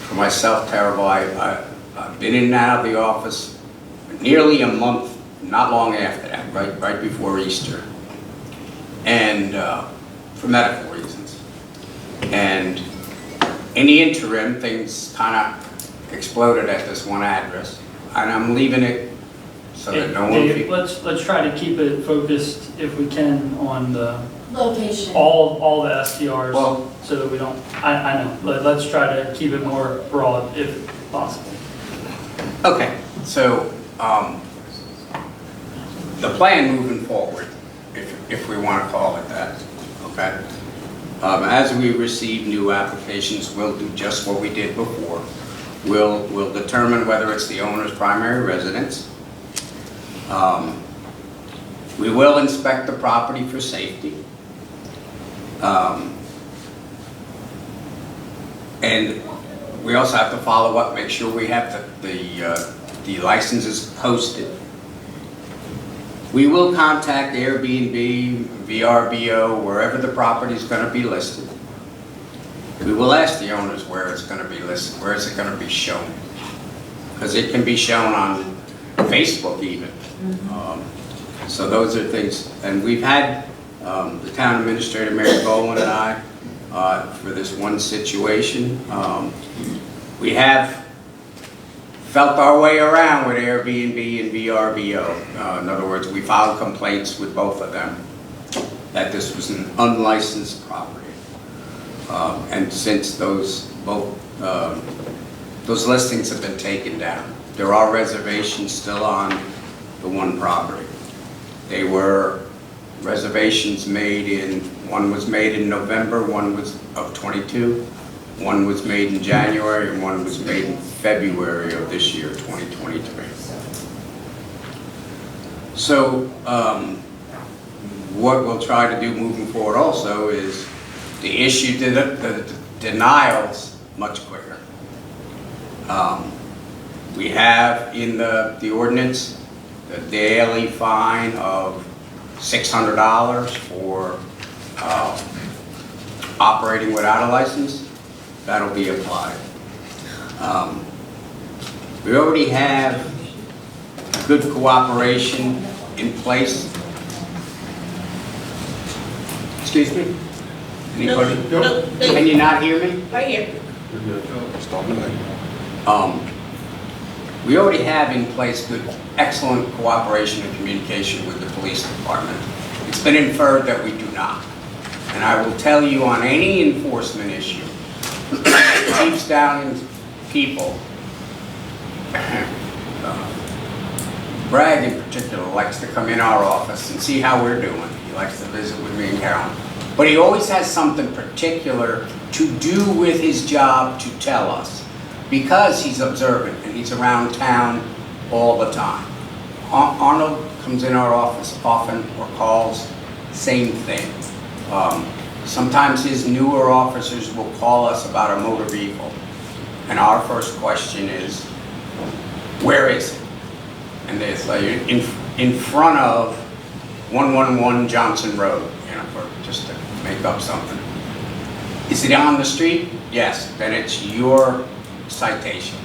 for myself, terrible. I've been in and out of the office nearly a month, not long after that, right before Easter, and for medical reasons. And in the interim, things kind of exploded at this one address, and I'm leaving it so that no one... Dave, let's try to keep it focused, if we can, on the Location. all the STRs, Well, so that we don't, I know, let's try to keep it more broad if possible. Okay, so the plan moving forward, if we want to call it that, okay? As we receive new applications, we'll do just what we did before. We'll determine whether it's the owner's primary residence. We will inspect the property for safety. And we also have to follow up, make sure we have the licenses posted. We will contact Airbnb, VRBO, wherever the property is going to be listed. We will ask the owners where it's going to be listed, where is it going to be shown. Because it can be shown on Facebook even. So those are things, and we've had the town administrator, Mary Bowen, and I, for this one situation. We have felt our way around with Airbnb and VRBO. In other words, we filed complaints with both of them that this was an unlicensed property. And since those listings have been taken down, there are reservations still on the one property. They were reservations made one was made in November, one was of 22, one was made in January, and one was made in February of this year, 2023. So what we'll try to do moving forward also is to issue the denials much quicker. We have in the ordinance the daily fine of $600 for operating without a license. That'll be applied. We already have good cooperation in place. Excuse me? Anybody? No, Can you not hear me? Right here. We already have in place good, excellent cooperation and communication with the police department. It's been inferred that we do not. And I will tell you on any enforcement issue, Chief Downing's people, Bragg in particular, likes to come in our office and see how we're doing. He likes to visit with me and Carolyn. But he always has something particular to do with his job to tell us, because he's observant and he's around town all the time. Arnold comes in our office often or calls, same thing. Sometimes his newer officers will call us about a motor vehicle, and our first question is, where is it? And they say, in front of 111 Johnson Road, you know, just to make up something. Is it on the street? Yes, then it's your citation.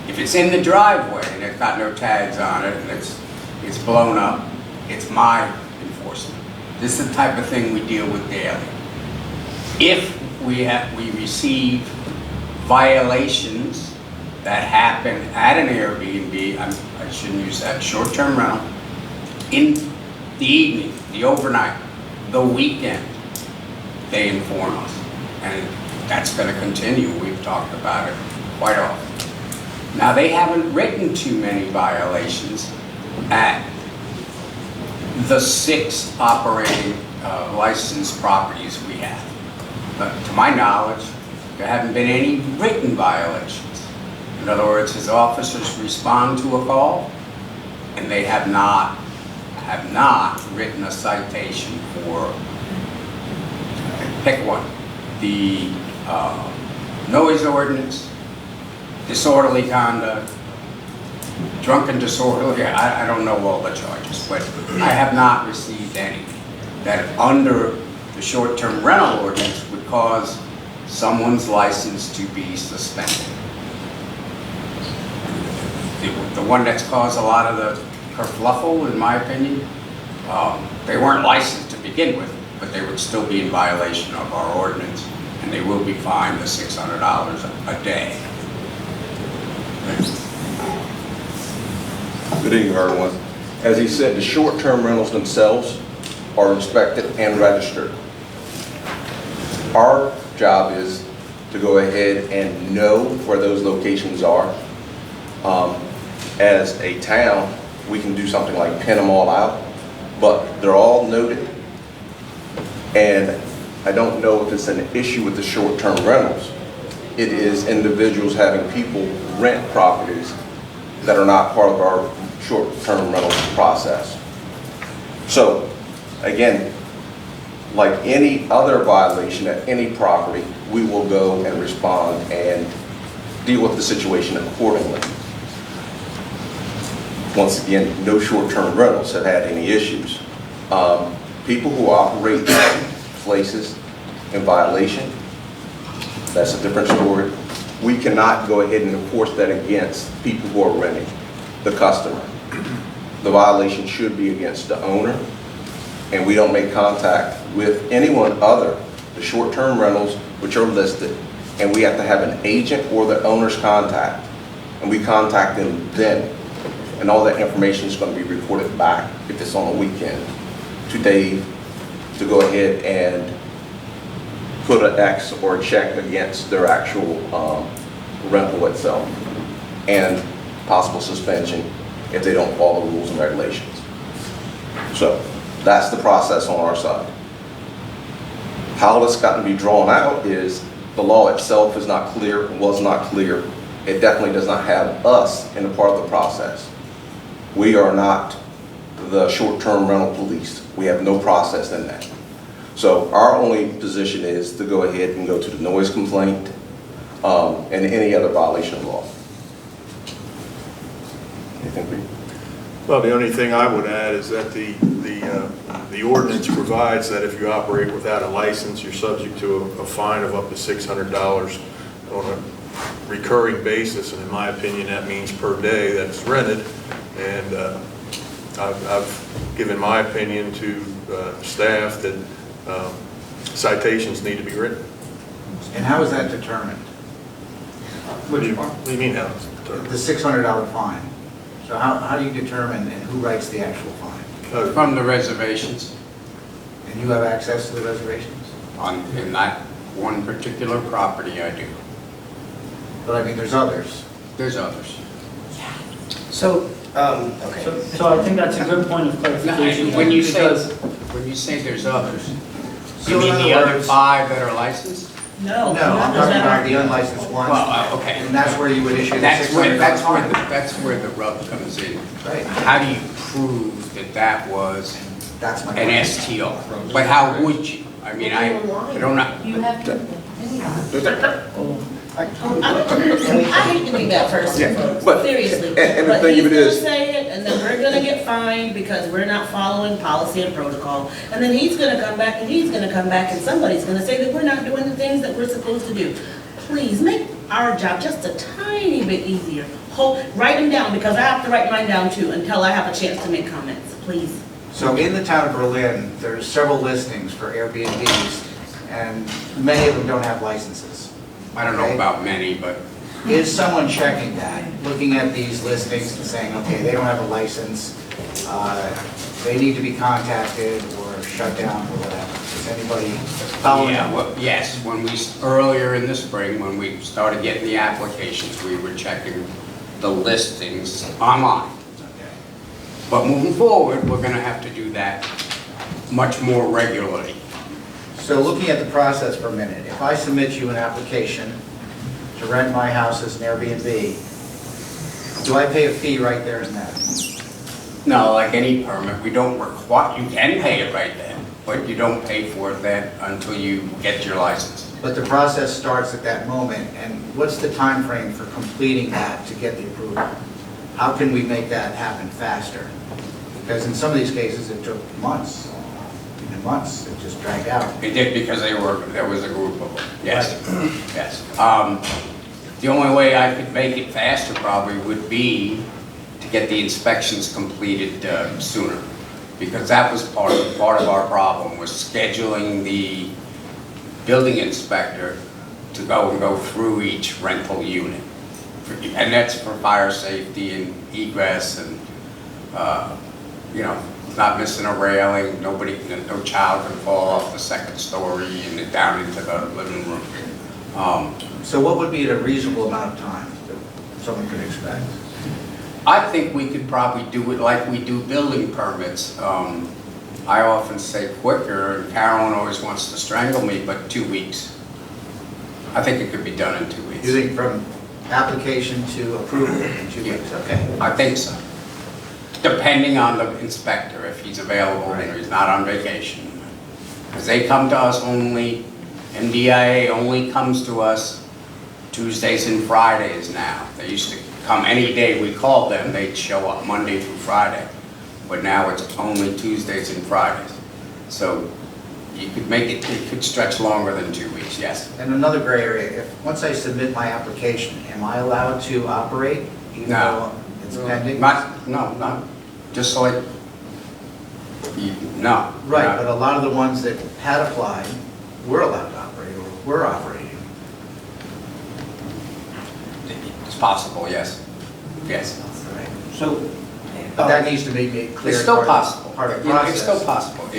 If it's in the driveway and it's got no tags on it and it's blown up, it's my enforcement. This is the type of thing we deal with daily. If we receive violations that happen at an Airbnb, I shouldn't use that, short-term rental, in the evening, the overnight, the weekend, they inform us. And that's going to continue. We've talked about it quite often. Now, they haven't written too many violations at the 6 operating licensed properties we have. But to my knowledge, there haven't been any written violations. In other words, his officers respond to a call, and they have not written a citation for, pick one, the noise ordinance, disorderly conduct, drunken disorderly, I don't know all the charges, but I have not received any that under the short-term rental ordinance would cause someone's license to be suspended. The one that's caused a lot of the kerfluffle, in my opinion, they weren't licensed to begin with, but they would still be in violation of our ordinance, and they will be fined the $600 a day. Good evening, everyone. As he said, the short-term rentals themselves are inspected and registered. Our job is to go ahead and know where those locations are. As a town, we can do something like pin them all out, but they're all noted. And I don't know if it's an issue with the short-term rentals. It is individuals having people rent properties that are not part of our short-term rental process. So, again, like any other violation at any property, we will go and respond and deal with the situation accordingly. Once again, no short-term rentals have had any issues. People who operate places in violation, that's a different story. We cannot go ahead and enforce that against people who are renting, the customer. The violation should be against the owner, and we don't make contact with anyone other, the short-term rentals which are listed, and we have to have an agent or the owner's contact, and we contact them then, and all that information is going to be reported back if it's on a weekend to Dave to go ahead and put an X or a check against their actual rental itself, and possible suspension if they don't follow rules and regulations. So that's the process on our side. How it's gotten to be drawn out is the law itself is not clear, was not clear. It definitely does not have us in a part of the process. We are not the short-term rental police. We have no process in that. So our only position is to go ahead and go to the noise complaint and any other violation of law. Anything for you? Well, the only thing I would add is that the ordinance provides that if you operate without a license, you're subject to a fine of up to $600 on a recurring basis, and in my opinion, that means per day that's rented. And I've given my opinion to staff that citations need to be written. And how is that determined? What do you mean how it's determined? The $600 fine. So how do you determine and who writes the actual fine? From the reservations. And you have access to the reservations? In that one particular property, I do. But I mean, there's others. There's others. So, Okay. so I think that's a good point of clarification. When you say, because- when you say there's others, So you in mean other the other words- 5 that are licensed? No. No, I'm talking about the unlicensed ones. Well, okay. And that's where you would issue the That's $600 fine. that's where the rub comes in. Right. How do you prove that that was That's my an question. STO? But how would you? I mean, I don't know. You have to. I hate to be that person, folks, but- seriously. and the But thing he's of it gonna is- say it, and then we're gonna get fined because we're not following policy and protocol. And then he's gonna come back, and he's gonna come back, and somebody's gonna say that we're not doing the things that we're supposed to do. Please, make our job just a tiny bit easier. Write them down, because I have to write mine down too, until I have a chance to make comments, please. So in the town of Berlin, there's several listings for Airbnbs, and many of them don't have licenses. I don't know about many, but Is someone checking that, looking at these listings and saying, okay, they don't have a license, they need to be contacted or shut down or whatever? Is anybody following yeah, up? well, yes, when earlier in the spring, when we started getting the applications, we were checking the listings online. Okay. But moving forward, we're gonna have to do that much more regularly. So looking at the process for a minute, if I submit you an application to rent my house as an Airbnb, do I pay a fee right there and then? No, like any permit, we don't require, you can pay it right then, but you don't pay for it then until you get your license. But the process starts at that moment, and what's the time frame for completing that to get the approval? How can we make that happen faster? Because in some of these cases, it took months, even months, it just dragged out. It did because there was a group of them, yes, yes. The only way I could make it faster probably would be to get the inspections completed sooner. Because that was part of our problem, was scheduling the building inspector to go through each rental unit. And that's for fire safety and egress and, not missing a railing, no child can fall off the second story and down into the living room. So what would be a reasonable amount of time that someone could expect? I think we could probably do it like we do building permits. I often say quicker, and Carolyn always wants to strangle me, but 2 weeks. I think it could be done in 2 weeks. You think from application to approval in 2 weeks? Okay. I think so. depending on the inspector, if he's available or he's not on vacation. Because they come to us only, MDIA only comes to us Tuesdays and Fridays now. They used to come any day we called them, they'd show up Monday through Friday. But now it's only Tuesdays and Fridays. So you could make it, it could stretch longer than 2 weeks, yes. And another gray area, if, once I submit my application, am I allowed to operate even No. though it's pending? Not, just like, no. Right, but a lot of the ones that had applied were allowed to operate or were operating. It's possible, yes. Yes. So, but that needs to be made clear. It's still part of- possible. Part of the You know, process. It's still possible.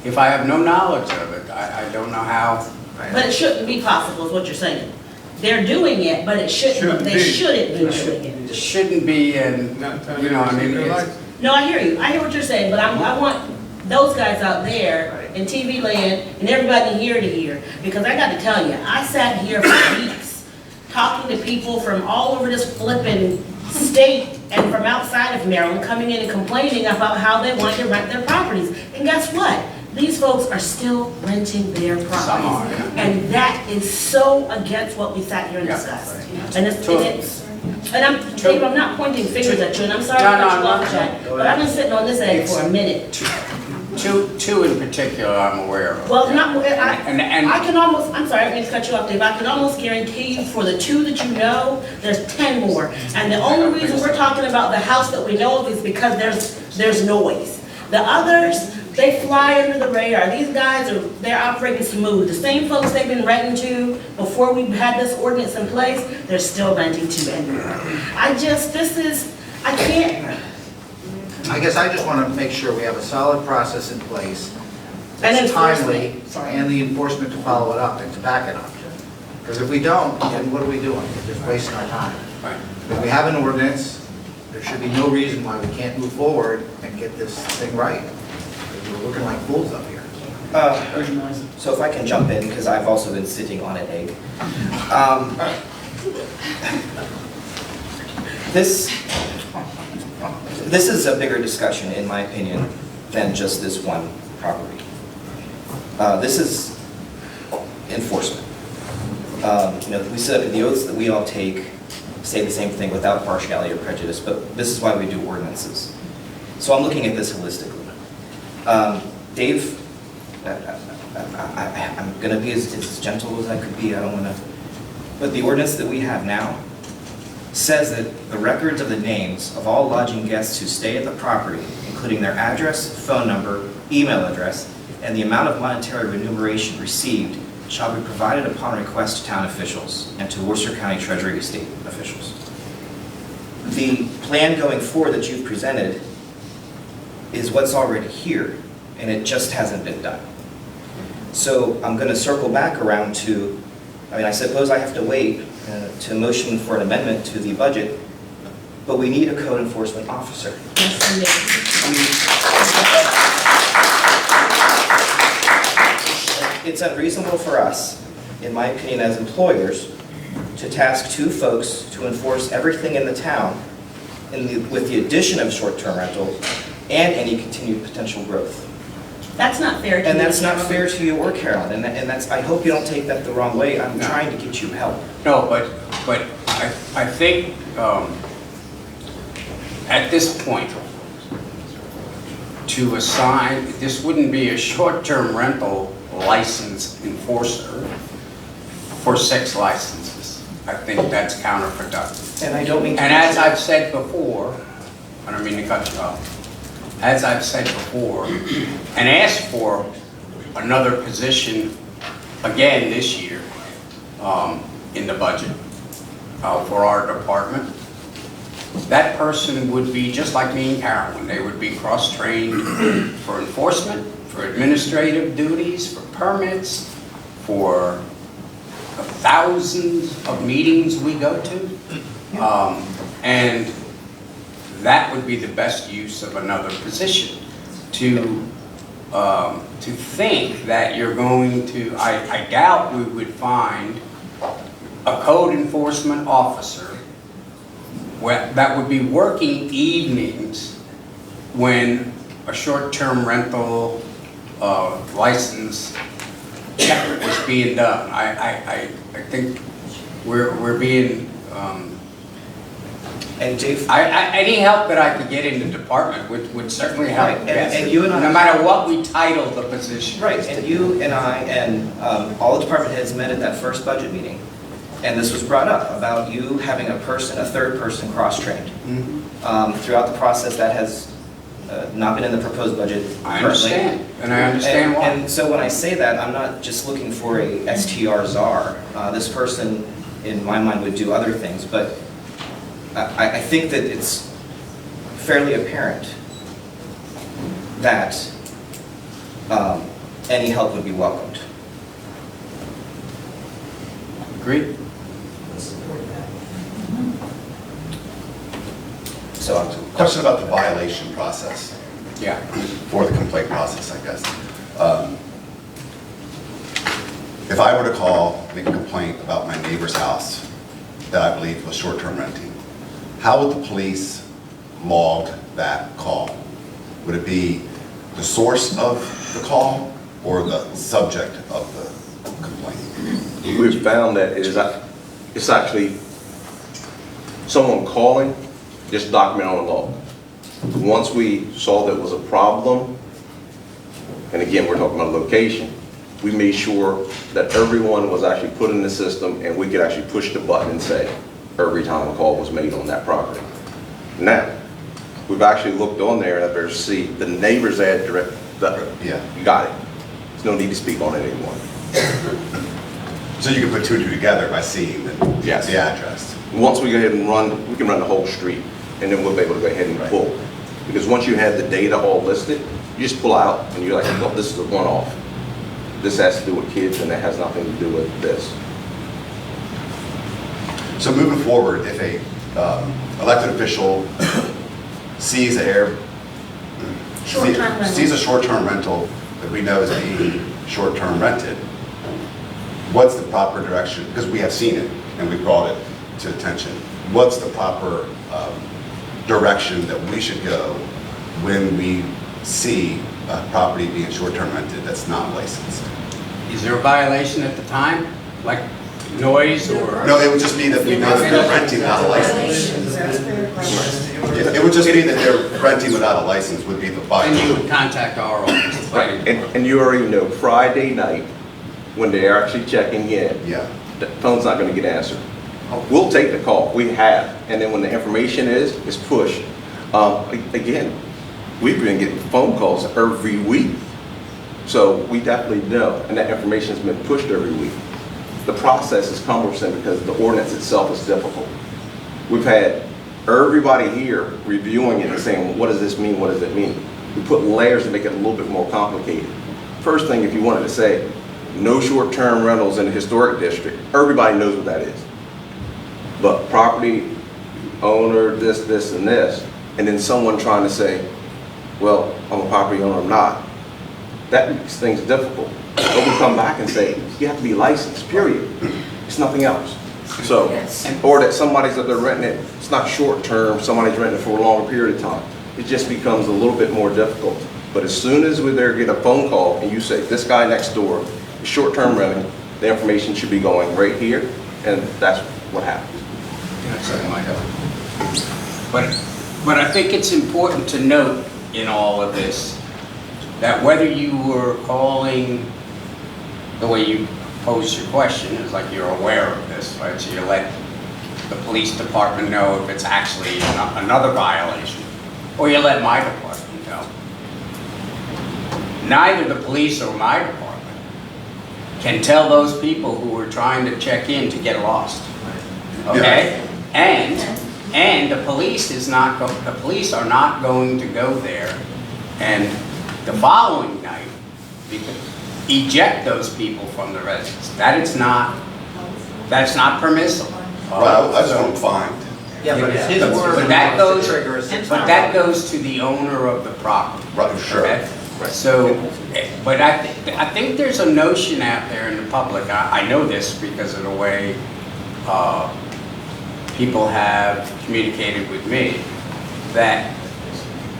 If I have no knowledge of it, I don't know how. But it shouldn't be possible, is what you're saying. They're doing it, but it shouldn't, they shouldn't be doing it. It shouldn't be, and, you know, I mean, it's, No, I hear you, I hear what you're saying, but I want those guys out there in TV land and everybody here to hear, because I got to tell you, I sat here for weeks talking to people from all over this flippin' state and from outside of Maryland, coming in and complaining about how they want to rent their properties. And guess what? These folks are still renting their Some are, properties. yeah. And that is so against what we sat here and Yeah. discussed. And Dave, I'm not pointing fingers at you, and I'm sorry to No, cut you no, off, no. Jack, but I've been sitting on this egg for a minute. two in particular I'm aware of. Well, not, And- I can almost, I'm sorry, I didn't mean to cut you off, Dave, I can almost guarantee you for the 2 that you know, there's 10 more. And the only reason we're talking about the house that we know of is because there's noise. The others, they fly under the radar. These guys they're operating smooth. The same folks they've been renting to before we had this ordinance in place, they're still renting to anymore. I can't. I guess I just want to make sure we have a solid process in place And that's timely, enforcement. Sorry. and the enforcement to follow it up and to back it up. Because if we don't, then what are we doing? We're just wasting our time. Right. If we have an ordinance, there should be no reason why we can't move forward and get this thing right. Because we're looking like fools up here. So if I can jump in, because I've also been sitting on an egg. This is a bigger discussion, in my opinion, than just this one property. This is enforcement. You know, we sit up in the oaths that we all take, say the same thing without partiality or prejudice, but this is why we do ordinances. So I'm looking at this holistically. Dave, I'm going to be as gentle as I could be. I don't want to. But the ordinance that we have now says that the records of the names of all lodging guests who stay at the property, including their address, phone number, email address, and the amount of monetary remuneration received, shall be provided upon request to town officials and to Worcester County Treasury Estate officials. The plan going forward that you've presented is what's already here, and it just hasn't been done. So I'm going to circle back around to, I suppose I have to wait to motion for an amendment to the budget, but we need a code enforcement officer. It's unreasonable for us, in my opinion, as employers, to task 2 folks to enforce everything in the town with the addition of short-term rentals and any continued potential growth. That's not fair to you. And that's not fair to you or Carolyn, and that's, I hope you don't take that the wrong way. I'm trying to get you help. No, but I think at this point, to assign, this wouldn't be a short-term rental license enforcer for 6 licenses. I think that's counterproductive. And I don't mean to. And as I've said before, I don't mean to cut you off, as I've said before, and asked for another position again this year in the budget for our department, that person would be just like me and Carolyn. They would be cross-trained for enforcement, for administrative duties, for permits, for the thousands of meetings we go to. And that would be the best use of another position. To think that you're going to, I doubt we would find a code enforcement officer that would be working evenings when a short-term rental license check was being done. I think we're being, And Dave, any help that I could get in the department would certainly help. Right, yes. and you and I- No matter what we title the position. right, and you and I and all the department heads met at that first budget meeting, and this was brought up about you having a third person cross-trained. Throughout the process, that has not been in the proposed budget I currently. understand, and I understand why. And so when I say that, I'm not just looking for a STR czar. This person, in my mind, would do other things, but I think that it's fairly apparent that any help would be welcomed. Agreed. So, Question about the violation process, Yeah. or the complaint process, I guess. If I were to call, make a complaint about my neighbor's house that I believe was short-term renting, how would the police log that call? Would it be the source of the call or the subject of the complaint? We've found that it's actually someone calling, just document on a log. Once we saw that was a problem, and again, we're talking about location, we made sure that everyone was actually put in the system and we could actually push the button and say, every time a call was made on that property. Now, we've actually looked on there and there's, see, the neighbor's address, Yeah. you got it. There's no need to speak on it anymore. So you can put two and two together by seeing the address. Once we go ahead and run, we can run the whole street, and then we'll be able to go ahead and pull. Because once you have the data all listed, you just pull out, and you're like, well, this is a one-off. This has to do with kids, and that has nothing to do with this. So moving forward, if a elected official sees sees a short-term rental that we know is being short-term rented, what's the proper direction? Because we have seen it and we brought it to attention. What's the proper direction that we should go when we see a property being short-term rented that's not licensed? Is there a violation at the time, like noise or? No, it would just be that we know that they're renting without a license. Yeah, it would just be that they're renting without a license would be the And violation. you would contact our office. And you already know, Friday night, when they're actually checking in, Yeah. the phone's not gonna get answered. We'll take the call, we have, and then when the information is pushed. Again, we've been getting phone calls every week. So we definitely know, and that information's been pushed every week. The process is cumbersome because the ordinance itself is difficult. We've had everybody here reviewing it and saying, what does this mean, what does it mean? We put layers to make it a little bit more complicated. First thing, if you wanted to say, no short-term rentals in the historic district, everybody knows what that is. But property owner, this, and this, and then someone trying to say, well, I'm a property owner, I'm not. That makes things difficult. But we come back and say, you have to be licensed, period. It's nothing else. So, or that somebody's that they're renting it, it's not short-term, somebody's renting it for a longer period of time. It just becomes a little bit more difficult. But as soon as we there get a phone call and you say, this guy next door is short-term renting, the information should be going right here, and that's what happens. That's what might help. But I think it's important to note in all of this that whether you were calling, the way you posed your question is like you're aware of this, right? So you let the police department know if it's actually another violation, or you let my department know. Neither the police or my department can tell those people who are trying to check in to get lost. Okay? And the police are not going to go there and the following night eject those people from the residence. That's not permissible. Well, I just want them fined. Yeah, but it's his word. But that goes to the owner of the property. Right, sure. Okay? So, but I think there's a notion out there in the public, I know this because of the way people have communicated with me, that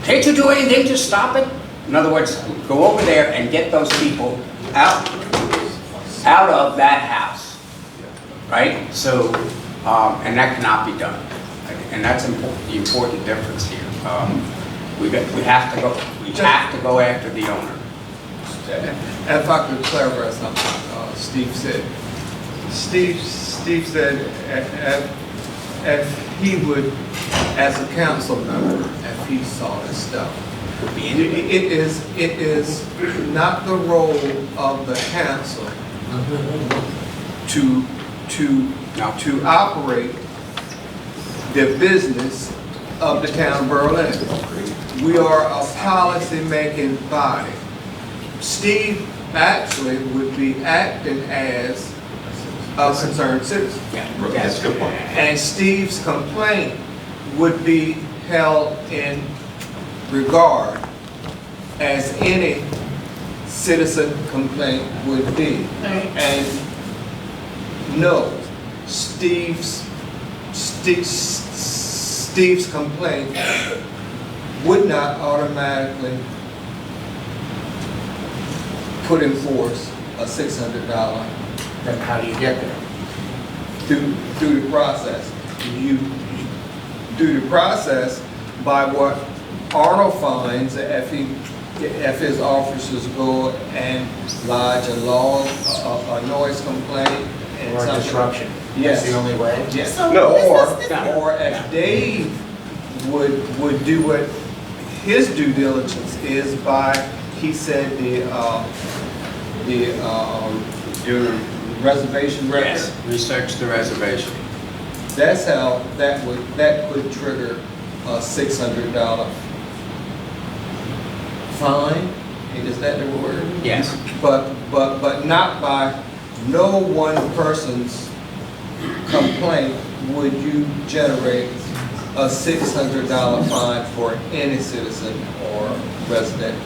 Can't you do anything to stop it? In other words, go over there and get those people out of that house, right? So, and that cannot be done. And that's the important difference here. We have to go after the owner. And if I could clarify something, Steve said. Steve said if he would, as a council member, if he saw this stuff, it is not the role of the council to operate the business of the town of Berlin. We are a policy-making body. Steve actually would be acting as a concerned citizen. That's a good point. And Steve's complaint would be held in regard as any citizen complaint would be. And no, Steve's complaint would not automatically put in force a $600. Then how do you get there? Through the process. You do the process by what Arnold finds if his officers go and lodge a noise complaint and Or something. disruption? Yes. That's the only way? Yes. No. Or if Dave would do what his due diligence is by, he said the reservation record. Yes, research the reservation. That's how that could trigger a $600 fine. Is that the word? Yes. But not by no one person's complaint would you generate a $600 fine for any citizen or resident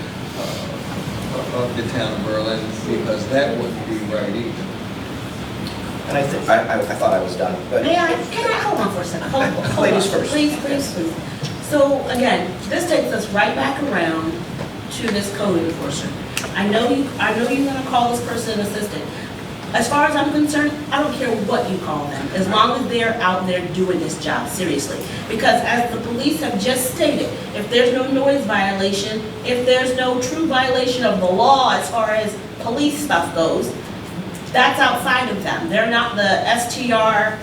of the town of Berlin, because that wouldn't be right either. And I thought I was done, but Can I hold on for a second? Hold on. Ladies first. Please. So again, this takes us right back around to this code enforcer. I know you're gonna call this person an assistant. As far as I'm concerned, I don't care what you call them, as long as they're out there doing this job, seriously. Because as the police have just stated, if there's no noise violation, if there's no true violation of the law as far as police stuff goes, that's outside of them. They're not the STR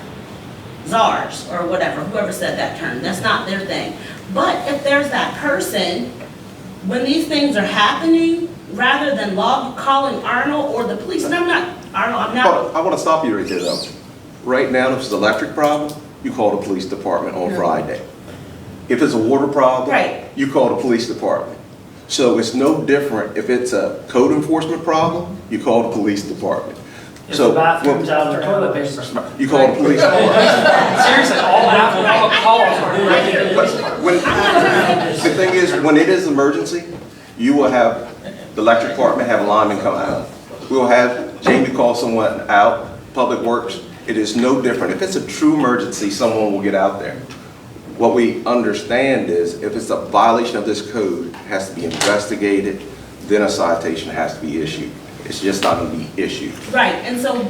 czars or whatever, whoever said that term. That's not their thing. But if there's that person, when these things are happening, rather than calling Arnold or the police, and I'm not. I want to stop you right there though. Right now, if it's an electric problem, you call the police department on Friday. If it's a water problem, you call the police department. So it's no different if it's a code enforcement problem, you call the police department. If the bathroom's out of toilet paper. You call the police department. Seriously, all bathroom calls are regulated. The thing is, when it is emergency, you will have the electric department have a lineman come out. We'll have Jamie call someone out, Public Works. It is no different. If it's a true emergency, someone will get out there. What we understand is if it's a violation of this code, it has to be investigated, then a citation has to be issued. It's just not going to be issued. Right, and so,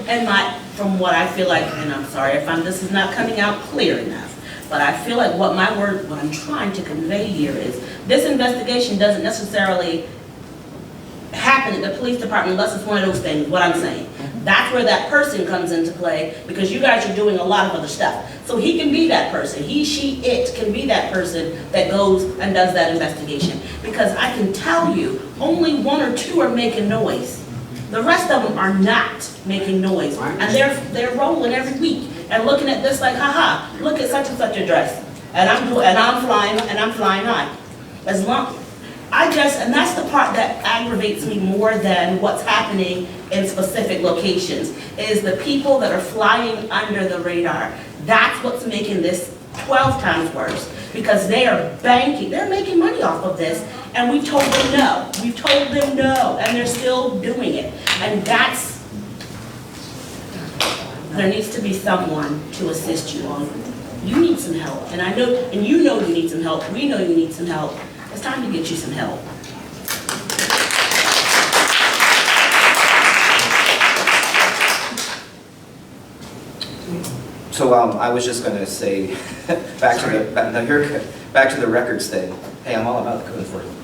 from what I feel like, and I'm sorry if this is not coming out clear enough, but I feel like what I'm trying to convey here is this investigation doesn't necessarily happen at the police department unless it's one of those things, what I'm saying. That's where that person comes into play, because you guys are doing a lot of other stuff. So he can be that person. He, she, it can be that person that goes and does that investigation. Because I can tell you, only one or two are making noise. The rest of them are not making noise. And they're rolling every week and looking at this like, haha, look at such and such a dress. And I'm flying high. And that's the part that aggravates me more than what's happening in specific locations, is the people that are flying under the radar. That's what's making this 12 times worse, because they are they're making money off of this, and we told them no. We told them no, and they're still doing it. And there needs to be someone to assist you on. You need some help, and I know, and you know you need some help. We know you need some help. It's time to get you some help. So I was just going to say, back to the records thing. Hey, I'm all about the code enforcement.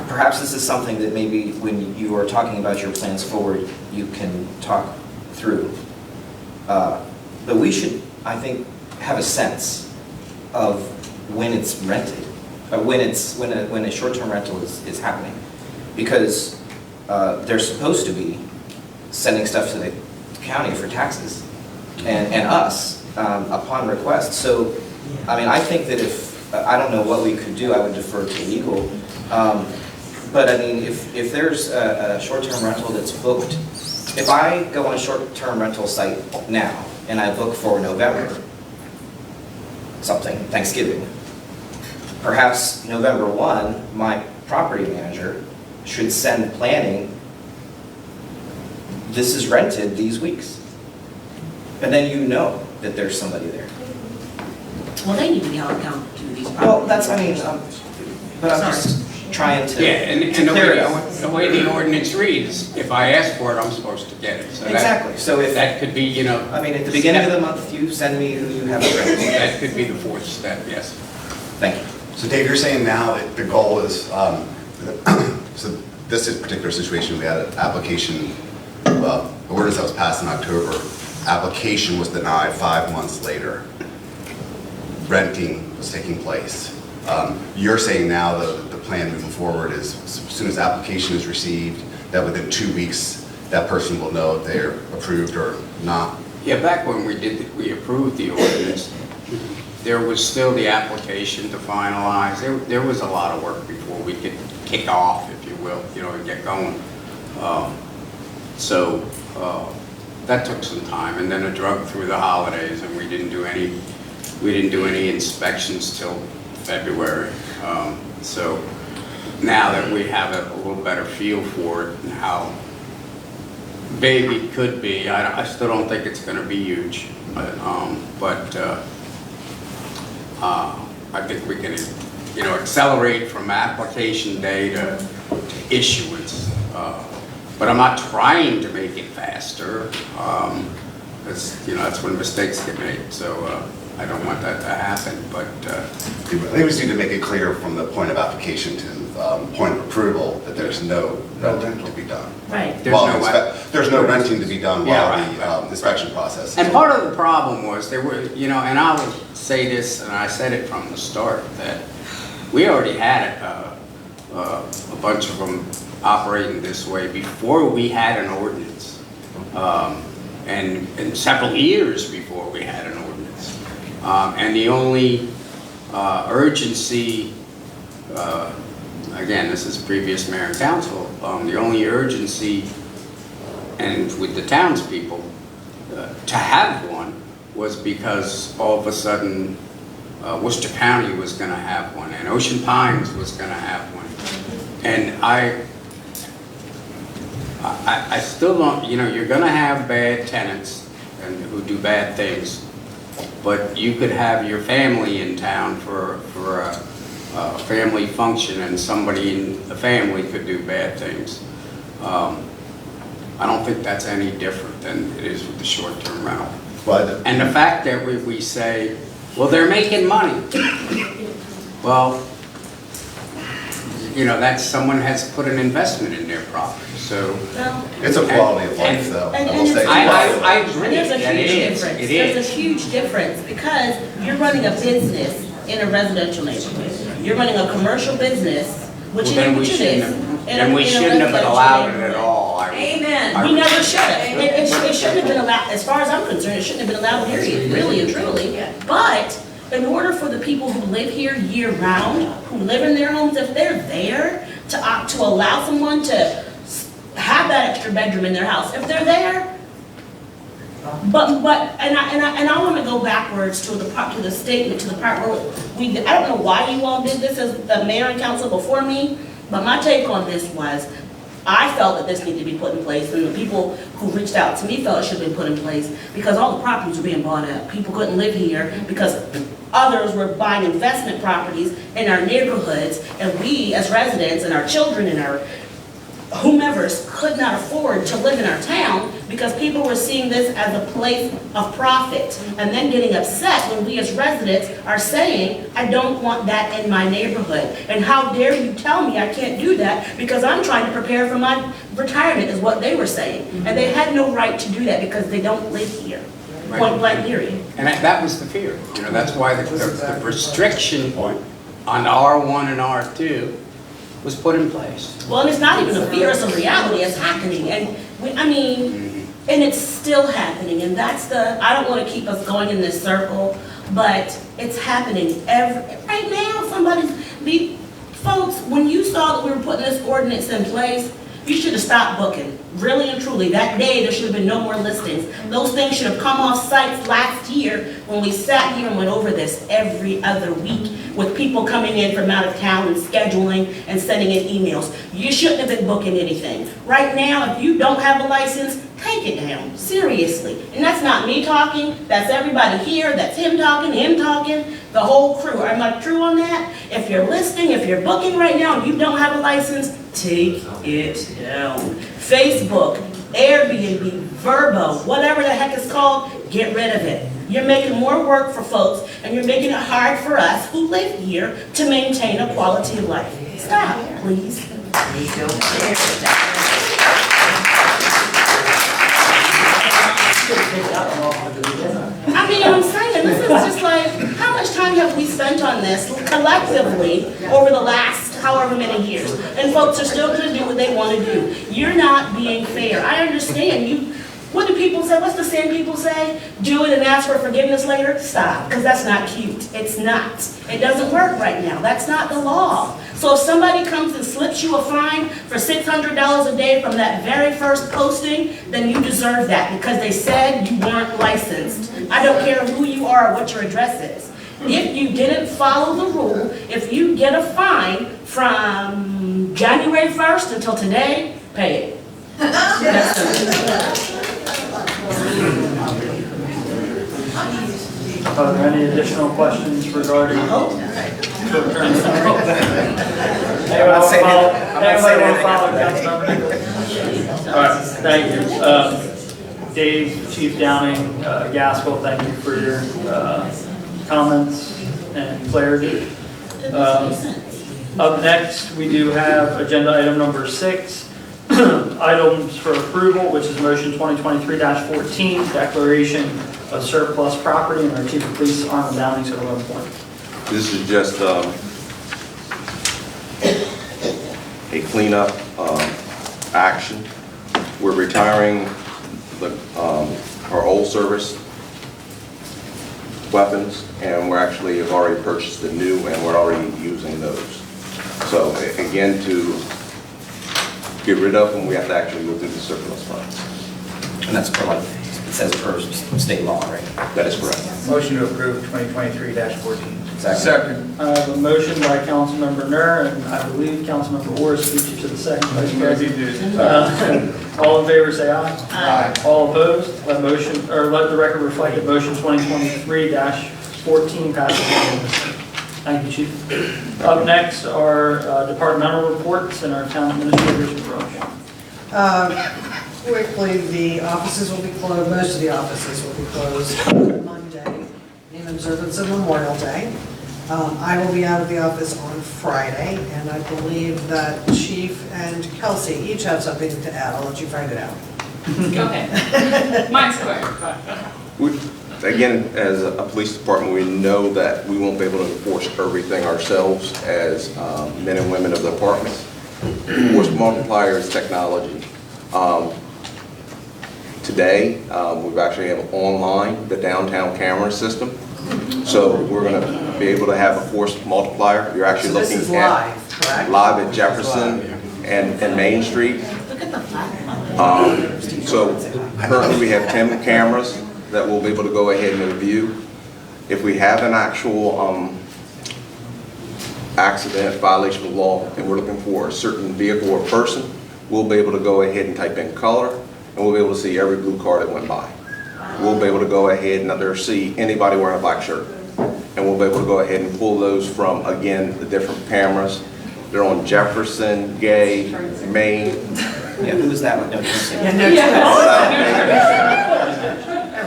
Perhaps this is something that maybe when you are talking about your plans forward, you can talk through. But we should, I think, have a sense of when it's rented, when a short-term rental is happening, because they're supposed to be sending stuff to the county for taxes and us upon request. So, I mean, I think that if, I don't know what we could do, I would defer to legal. But I mean, if there's a short-term rental that's booked, if I go on a short-term rental site now and I book for November, something, Thanksgiving, perhaps November 1, my property manager should send planning, this is rented these weeks. And then you know that there's somebody there. Well, they need to be held accountable to these properties. Well, that's, I mean, but I'm just trying to Yeah, and clear it up. the way the ordinance reads, if I ask for it, I'm supposed to get it. So that- Exactly, so if, That could be, you know. I mean, at the beginning of the month, you send me who you have rented. That could be the fourth step, yes. Thank you. So Dave, you're saying now that the goal is, so this particular situation, we had an application, well, the ordinance that was passed in October, application was denied 5 months later. Renting was taking place. You're saying now the plan moving forward is as soon as application is received, that within 2 weeks, that person will know if they're approved or not? Yeah, back when we approved the ordinance, there was still the application to finalize. There was a lot of work before we could kick off, if you will, you know, and get going. So that took some time, and then it drug through the holidays, and we didn't do any inspections till February. So now that we have a little better feel for it and how big it could be, I still don't think it's going to be huge, but I think we can, you know, accelerate from application day to issuance. But I'm not trying to make it faster, because, you know, that's when mistakes get made. So I don't want that to happen, but... I think we just need to make it clear from the point of application to point of approval that there's no renting to be done. Right. There's no renting to be done while the inspection process is And part of the problem was there were, you know, and I will say this, and I said it from the start, that we already had a bunch of them operating this way before we had an ordinance, and several years before we had an ordinance. And the only urgency, again, this is previous mayor and council, the only urgency, and with the townspeople, to have one was because all of a sudden Worcester County was going to have one, and Ocean Pines was going to have one. And I still don't, you know, you're going to have bad tenants and who do bad things, but you could have your family in town for a family function, and somebody in the family could do bad things. I don't think that's any different than it is with the short-term rental. And the fact that we say, well, they're making money. Well, you know, that's someone has put an investment in their property, so. It's a quality of life, though. I will say. I agree. There's a that it huge is. difference. It There's is. a huge difference because you're running a business in a residential neighborhood. You're running a commercial business, which Well, is then what we it shouldn't is. have, then we shouldn't have been allowed it at all. Amen. We never should have. It shouldn't have been allowed, as far as I'm concerned, it shouldn't have been allowed, period, really and truly. But in order for the people who live here year-round, who live in their homes, if they're there, to allow someone to have that extra bedroom in their house, if they're there, and I want to go backwards to the statement, to the part where I don't know why you all did this as the mayor and council before me, but my take on this was, I felt that this needed to be put in place, and the people who reached out to me felt it should have been put in place, because all the properties were being bought up. People couldn't live here because others were buying investment properties in our neighborhoods, and we as residents and our children and our whomevers could not afford to live in our town because people were seeing this as a place of profit and then getting upset when we as residents are saying, I don't want that in my neighborhood. And how dare you tell me I can't do that because I'm trying to prepare for my retirement is what they were saying. And they had no right to do that because they don't live here. Point blank period. And that was the fear. You know, that's why the restriction on R1 and R2 was put in place. Well, and it's not even a fear, it's a reality, it's happening. And and it's still happening. And that's I don't want to keep us going in this circle, but it's happening right now. Folks, when you saw that we were putting this ordinance in place, you should have stopped booking. Really and truly, that day there should have been no more listings. Those things should have come off sites last year when we sat here and went over this every other week with people coming in from out of town and scheduling and sending in emails. You shouldn't have been booking anything. Right now, if you don't have a license, take it down, seriously. And that's not me talking, that's everybody here, that's him talking, the whole crew. Am I true on that? If you're listing, if you're booking right now and you don't have a license, take it down. Facebook, Airbnb, Verbo, whatever the heck it's called, get rid of it. You're making more work for folks and you're making it hard for us who live here to maintain a quality of life. Stop, please. I'm saying, this is just like, how much time have we spent on this collectively over the last however many years? And folks are still going to do what they want to do. You're not being fair. I understand. What do people say? What's the same people say? Do it and ask for forgiveness later? Stop, because that's not cute. It's not. It doesn't work right now. That's not the law. So if somebody comes and slips you a fine for $600 a day from that very first posting, then you deserve that because they said you weren't licensed. I don't care who you are or what your address is. If you didn't follow the rule, if you get a fine from January 1st until today, pay it. Are there any additional questions regarding short-term rental? Anybody want to follow Councilmember Nichols? All right, thank you. Dave, Chief Downing, Gaskell, thank you for your comments and clarity. Up next, we do have agenda item number 6. Items for approval, which is motion 2023-14, declaration of surplus property, and our Chief of Police, Arnold Downing, so 11 point. This is just a cleanup action. We're retiring our old service weapons, and we're actually have already purchased the new, and we're already using those. So again, to get rid of them, we have to actually go through the surplus funds. And that's per, it says per state law, right? That is correct. Motion to approve 2023-14. Second. I have a motion by Councilmember Nur, and I believe Councilmember Orris beat you to the second. Vice President. All in favor, say aye. Aye. All opposed? Let the record reflect that motion 2023-14 passes unanimously. Thank you, Chief. Up next are departmental reports and our town administrator's approach. Quickly, the offices will be closed, most of the offices will be closed on Monday in observance of Memorial Day. I will be out of the office on Friday, and I believe that Chief and Kelsey each have something to add. I'll let you find it out. Okay. Mine's quick. Again, as a police department, we know that we won't be able to enforce everything ourselves as men and women of the department. Force multiplier is technology. Today, we've actually have online the downtown camera system. So we're going to be able to have a force multiplier. You're actually So looking this is at live, correct? live at Jefferson and Main Street. So currently we have 10 cameras that we'll be able to go ahead and review. If we have an actual accident, violation of law, and we're looking for a certain vehicle or person, we'll be able to go ahead and type in color, and we'll be able to see every blue car that went by. We'll be able to go ahead and see anybody wearing a black shirt. And we'll be able to go ahead and pull those from, again, the different cameras. They're on Jefferson, Gay, Maine. Yeah, who is that one? No, don't say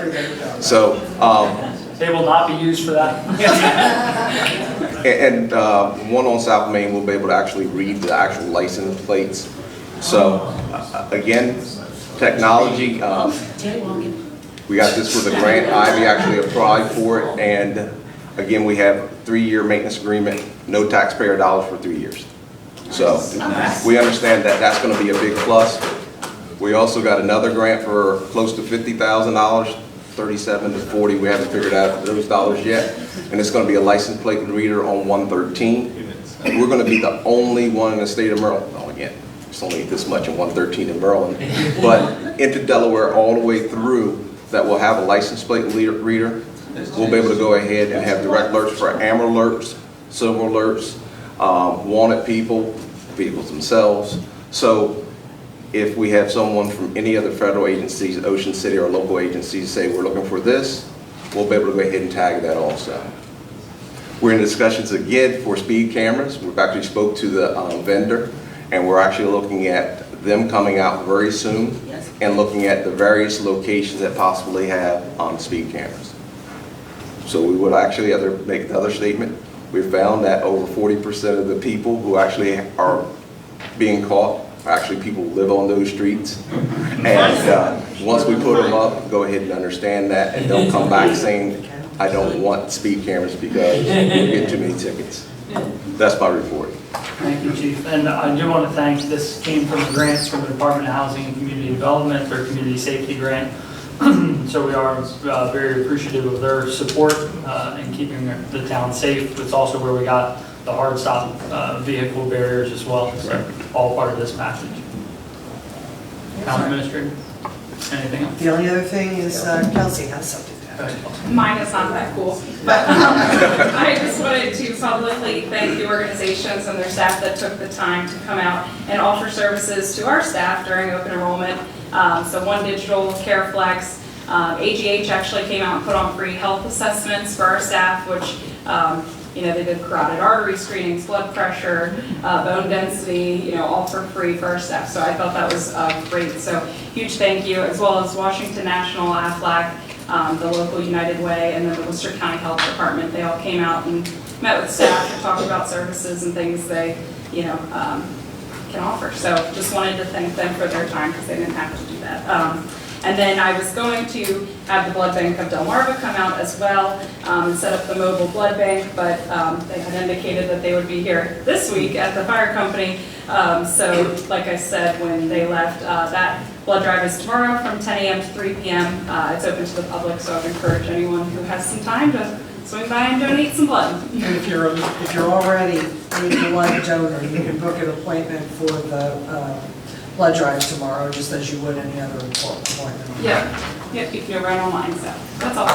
that. So, They will not be used for that. and one on South Main, we'll be able to actually read the actual license plates. So, again, technology, we got this with a grant. Ivy actually applied for it, and again, we have a 3-year maintenance agreement, no taxpayer dollars for 3 years. So we understand that that's going to be a big plus. We also got another grant for close to $50,000, 37 to 40. We haven't figured out those dollars yet, and it's going to be a license plate reader on 113. We're going to be the only one in the state of Maryland. Well, again, it's only this much in 113 in Maryland, but into Delaware all the way through that will have a license plate reader. We'll be able to go ahead and have direct alerts for amber alerts, silver alerts, wanted people, vehicles themselves. So if we have someone from any other federal agencies, Ocean City or local agencies say we're looking for this, we'll be able to go ahead and tag that also. We're in discussions again for speed cameras. We've actually spoke to the vendor, and we're actually looking at them coming out very soon and looking at the various locations that possibly have speed cameras. So we would actually make the other statement. We found that over 40% of the people who actually are being caught are actually people who live on those streets. And once we put them up, go ahead and understand that, and don't come back saying, I don't want speed cameras because we get too many tickets. That's my report. Thank you, Chief. And I do want to thank, this came from grants from the Department of Housing and Community Development, their community safety grant. So we are very appreciative of their support in keeping the town safe. It's also where we got the hard stop vehicle barriers as well. So all part of this package. Town Administrator, anything else? The only other thing is Kelsey has something. Mine is not that cool, but I just wanted to publicly thank the organizations and their staff that took the time to come out and offer services to our staff during open enrollment. So One Digital, CareFlex, AGH actually came out and put on free health assessments for our staff, which they did carotid artery screenings, blood pressure, bone density, all for free for our staff. So I thought that was great. So huge thank you, as well as Washington National, AFLAC, the local United Way, and then the Worcester County Health Department. They all came out and met with staff to talk about services and things they, can offer. So just wanted to thank them for their time because they didn't have to do that. And then I was going to have the Blood Bank of Delmarva come out as well and set up the mobile blood bank, but they had indicated that they would be here this week at the fire company. So like I said, when they left, that blood drive is tomorrow from 10 a.m. to 3 p.m. It's open to the public, so I'd encourage anyone who has some time to swing by and donate some blood. And if you're already a blood donor, you can book an appointment for the blood drive tomorrow, just as you would any other appointment. Yep, you can go right online, so that's all.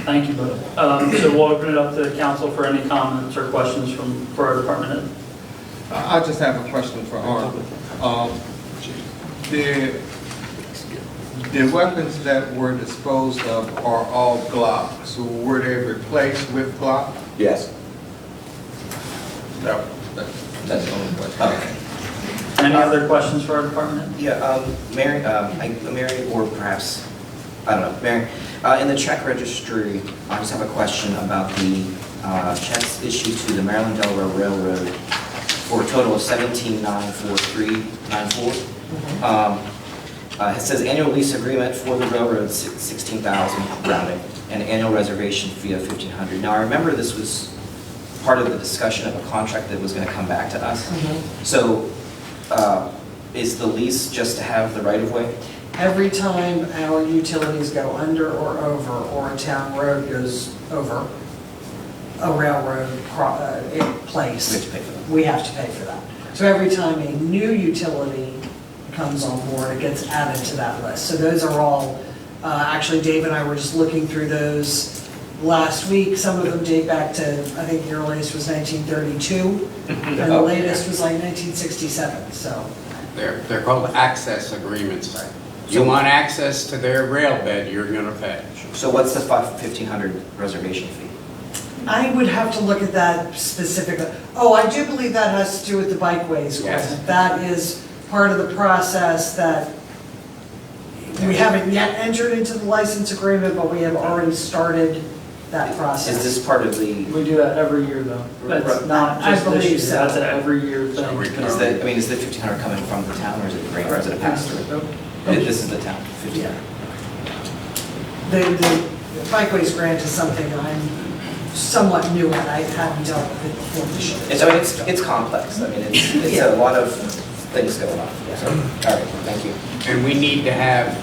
Thank you both. So we'll open it up to the council for any comments or questions for our department head. I just have a question for Art. The weapons that were disposed of are all Glocks. So were they replaced with Glock? Yes. That's the only question. Okay. Any other questions for our department head? Yeah, Mary, or perhaps, I don't know, Mary, in the check registry, I just have a question about the checks issued to the Maryland Delaware Railroad for a total of $17,943.94. It says annual lease agreement for the railroad, $16,000 rounding, and annual reservation fee of $1,500. Now, I remember this was part of the discussion of a contract that was going to come back to us. So, is the lease just to have the right-of-way? Every time our utilities go under or over, or a town road goes over a railroad place, we have to pay for that. So every time a new utility comes on board, it gets added to that list. So those are all, actually Dave and I were just looking through those last week. Some of them date back to, I think the earliest was 1932, and the latest was like 1967. So They're called access agreements. You want access to their rail bed, you're gonna pay. So what's the $1,500 reservation fee? I would have to look at that specifically. Oh, I do believe that has to do with the bikeways. Yes. That is part of the process that we haven't yet entered into the license agreement, but we have already started that process. Is this part of the, We do that every year, though. That's not I just this believe year, so. that's an every year thing. is the $1,500 coming from the town, or is it the grant, or is it a pass-through? This is the town, Yeah. 1,500. The bikeways grant is something I'm somewhat new at. I haven't dealt with it before this year. It's complex, I mean, it's a lot of things going on, so, all right, thank you. And we need to have,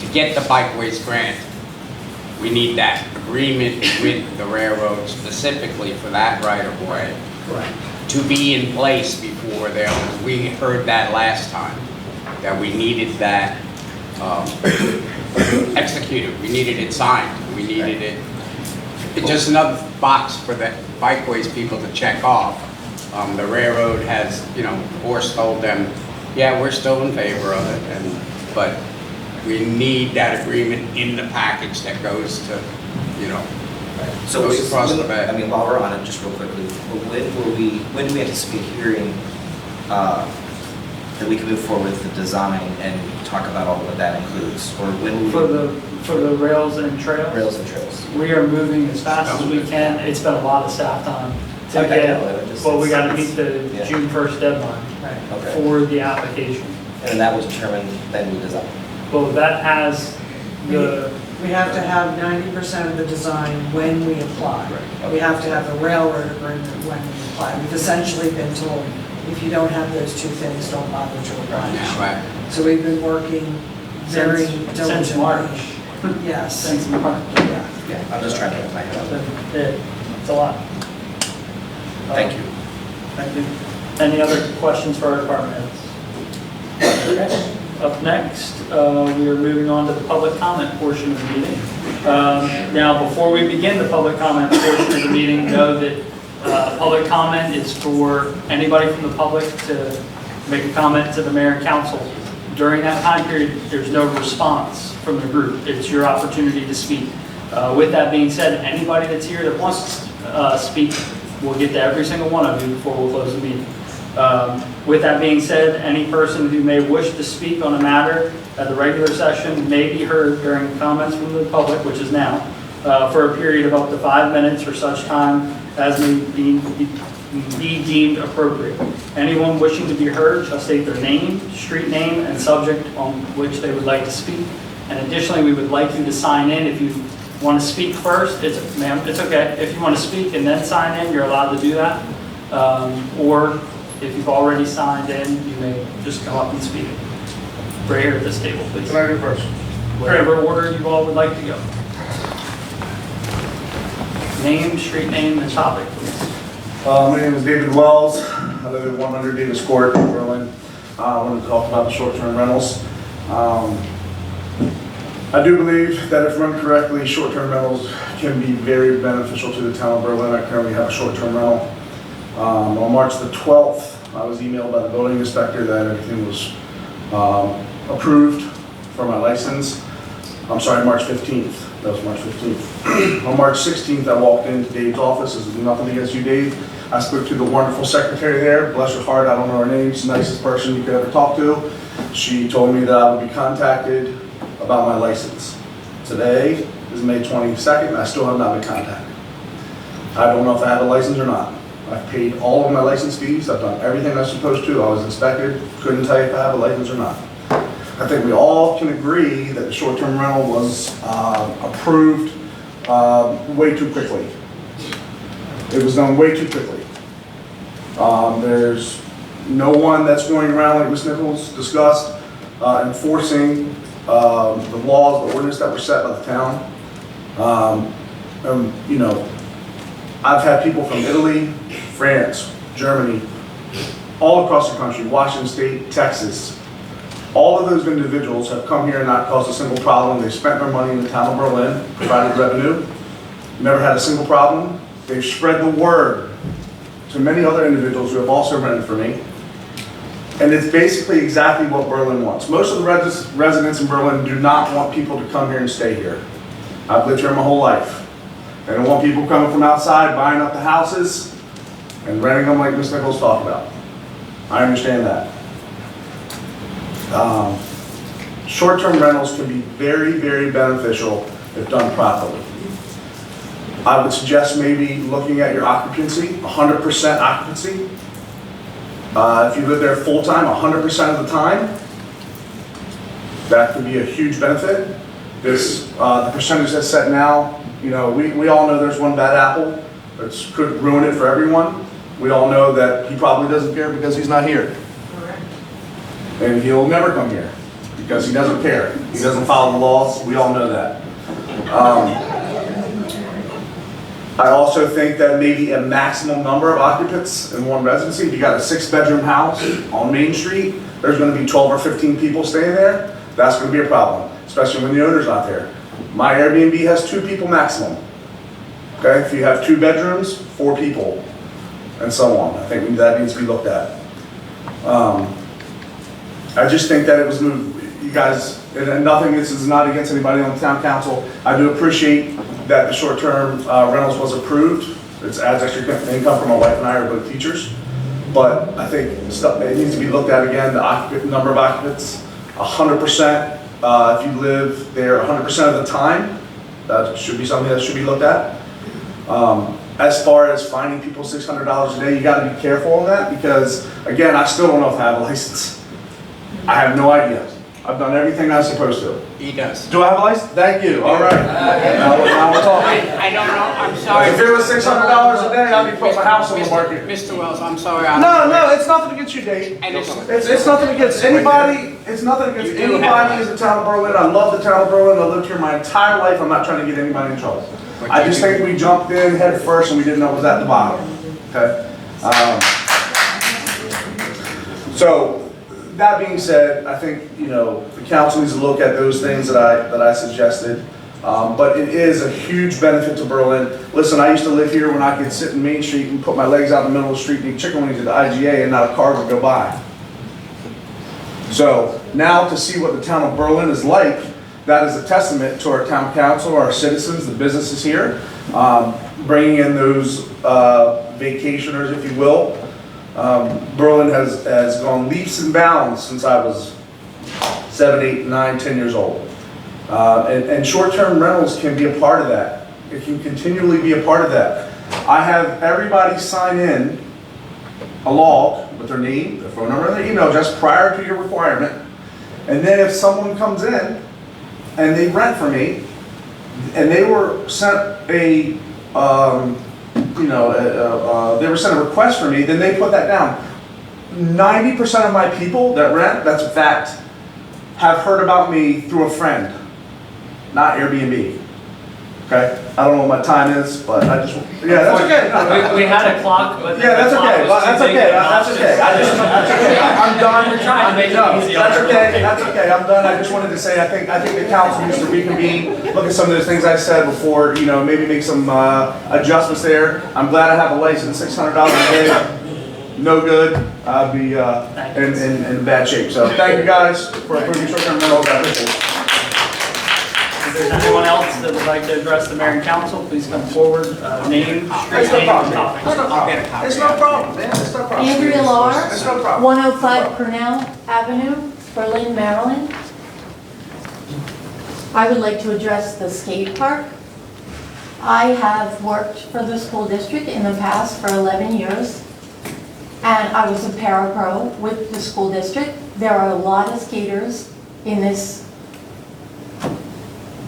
to get the bikeways grant, we need that agreement with the railroad specifically for that right of way to be in place before we heard that last time, that we needed that executed, we needed it signed, we needed it. It's just another box for the bikeways people to check off. The railroad has, Horst told them, yeah, we're still in favor of it, but we need that agreement in the package that goes to, So goes across the bed. I mean, while we're on it, just real quickly, when do we anticipate hearing that we can move forward with the design and talk about all what that includes? Or when will we? For the rails and trails? Rails and trails. We are moving as fast as we can. It's been a lot of staff time to Okay, get, well, we got to meet the Yeah. June 1st deadline Okay. for the application. And then that was determined, then we design. Well, that has the, We have to have 90% of the design when we apply. We have to have the railroad agreement when we apply. We've essentially been told, if you don't have those two things, don't bother to apply. Right. So we've been working very diligently. since March. Yes. Since March. Yeah. Yeah, I'm just trying to get my head up. It's a lot. Thank you. Thank you. Any other questions for our department heads? Okay. Up next, we are moving on to the public comment portion of the meeting. Now, before we begin the public comment portion of the meeting, know that public comment is for anybody from the public to make a comment to the mayor and council. During that time period, there's no response from the group. It's your opportunity to speak. With that being said, anybody that's here that wants to speak, we'll get to every single one of you before we'll close the meeting. With that being said, any person who may wish to speak on a matter at the regular session may be heard during comments from the public, which is now, for a period of up to 5 minutes or such time as may be deemed appropriate. Anyone wishing to be heard shall state their name, street name, and subject on which they would like to speak. And additionally, we would like you to sign in if you want to speak first. Ma'am, it's okay. If you want to speak and then sign in, you're allowed to do that. Or if you've already signed in, you may just come up and speak. Right here at this table, please. Can I go first? Whatever order you all would like to go. Name, street name, and topic, please. My name is David Wells. I live at 100 Davis Court in Berlin. I want to talk about the short-term rentals. I do believe that if run correctly, short-term rentals can be very beneficial to the town of Berlin. I currently have a short-term rental. On March the 12th, I was emailed by the building inspector that everything was approved for my license. I'm sorry, March 15th. That was March 15th. On March 16th, I walked into Dave's office. This is nothing against you, Dave. I spoke to the wonderful secretary there. Bless her heart, I don't know her name. She's the nicest person you could ever talk to. She told me that I would be contacted about my license. Today is May 22nd, and I still have not been contacted. I don't know if I have a license or not. I've paid all of my license fees. I've done everything I'm supposed to. I was inspected. Couldn't tell you if I have a license or not. I think we all can agree that the short-term rental was approved way too quickly. It was done way too quickly. There's no one that's going around, like Ms. Nichols discussed, enforcing the laws, the ordinance that were set by the town. You know, I've had people from Italy, France, Germany, all across the country, Washington State, Texas. All of those individuals have come here and not caused a single problem. They've spent their money in the town of Berlin, provided revenue, never had a single problem. They've spread the word to many other individuals who have also rented for me. And it's basically exactly what Berlin wants. Most of the residents in Berlin do not want people to come here and stay here. I've lived here my whole life. They don't want people coming from outside, buying up the houses, and renting them like Ms. Nichols talked about. I understand that. Short-term rentals can be very, very beneficial if done properly. I would suggest maybe looking at your occupancy, 100% occupancy. If you live there full-time, 100% of the time, that could be a huge benefit. The percentage that's set now, you know, we all know there's one bad apple that could ruin it for everyone. We all know that he probably doesn't care because he's not here. And he'll never come here because he doesn't care. He doesn't follow the laws. We all know that. I also think that maybe a maximum number of occupants in one residency. If you got a 6-bedroom house on Main Street, there's going to be 12 or 15 people staying there. That's going to be a problem, especially when the owner's not there. My Airbnb has 2 people maximum. Okay, if you have 2 bedrooms, 4 people, and so on. I think that needs to be looked at. I just think that it was you guys, and nothing, this is not against anybody on the town council. I do appreciate that the short-term rentals was approved. It adds extra income for my wife and I are both teachers. But I think it needs to be looked at again, the number of occupants, 100%. If you live there 100% of the time, that should be something that should be looked at. As far as finding people $600 a day, you got to be careful on that because, again, I still don't know if I have a license. I have no idea. I've done everything I was supposed to. He does. Do I have a license? Thank you. All right. Now we're talking. I don't know, I'm sorry. If it was $600 a day, I'd be putting my house on the market. Mr. Wells, I'm sorry. No, it's nothing against you, Dave. It's nothing against anybody. It's nothing against anybody in the town of Berlin. I love the town of Berlin. I lived here my entire life. I'm not trying to get anybody in trouble. I just think we jumped in head first and we didn't know what was at the bottom. Okay. So that being said, I think the council needs to look at those things that I suggested. But it is a huge benefit to Berlin. Listen, I used to live here when I could sit in Main Street and put my legs out in the middle of the street and eat chicken wings at the IGA and not a car would go by. So now to see what the town of Berlin is like, that is a testament to our town council, our citizens, the businesses here, bringing in those vacationers, if you will. Berlin has gone leaps and bounds since I was 7, 8, 9, 10 years old. And short-term rentals can be a part of that. It can continually be a part of that. I have everybody sign in a log with their name, their phone number, and their email address prior to your requirement. And then if someone comes in and they rent for me, and they were sent they were sent a request for me, then they put that down. 90% of my people that rent, that's a fact, have heard about me through a friend, not Airbnb. Okay? I don't know what my time is, but I just, yeah, that's okay. We had a clock, but yeah, that's okay. That's okay. That's okay. That's okay. I'm done. We're trying to make it easy. That's okay. That's okay. I'm done. I just wanted to say I think the council needs to reconvene, look at some of those things I said before, maybe make some adjustments there. I'm glad I have a license, $600 a day. No good. I'd be in bad shape. So thank you guys for approving short-term rentals. I appreciate it. If there's anyone else that would like to address the mayor and council, please come forward. Name, street name, and topic. It's no problem, man. It's no problem. Andrea Lahr, It's no problem. 105 Cornell Avenue, Berlin, Maryland. I would like to address the skate park. I have worked for the school district in the past for 11 years, and I was a parapro with the school district. There are a lot of skaters in this,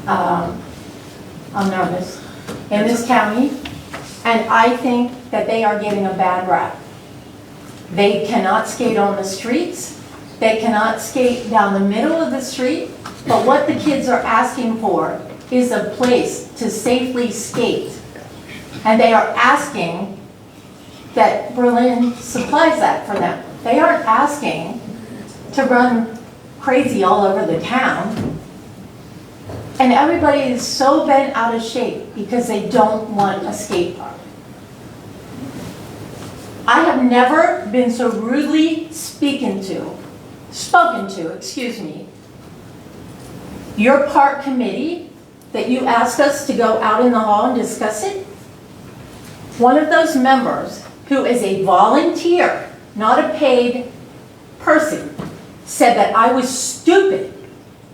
I'm nervous, in this county, and I think that they are getting a bad rap. They cannot skate on the streets, they cannot skate down the middle of the street, but what the kids are asking for is a place to safely skate. And they are asking that Berlin supplies that for them. They aren't asking to run crazy all over the town. And everybody is so bent out of shape because they don't want a skate park. I have never been so rudely spoken to, excuse me. Your park committee that you asked us to go out in the hall and discuss it, one of those members who is a volunteer, not a paid person, said that I was stupid.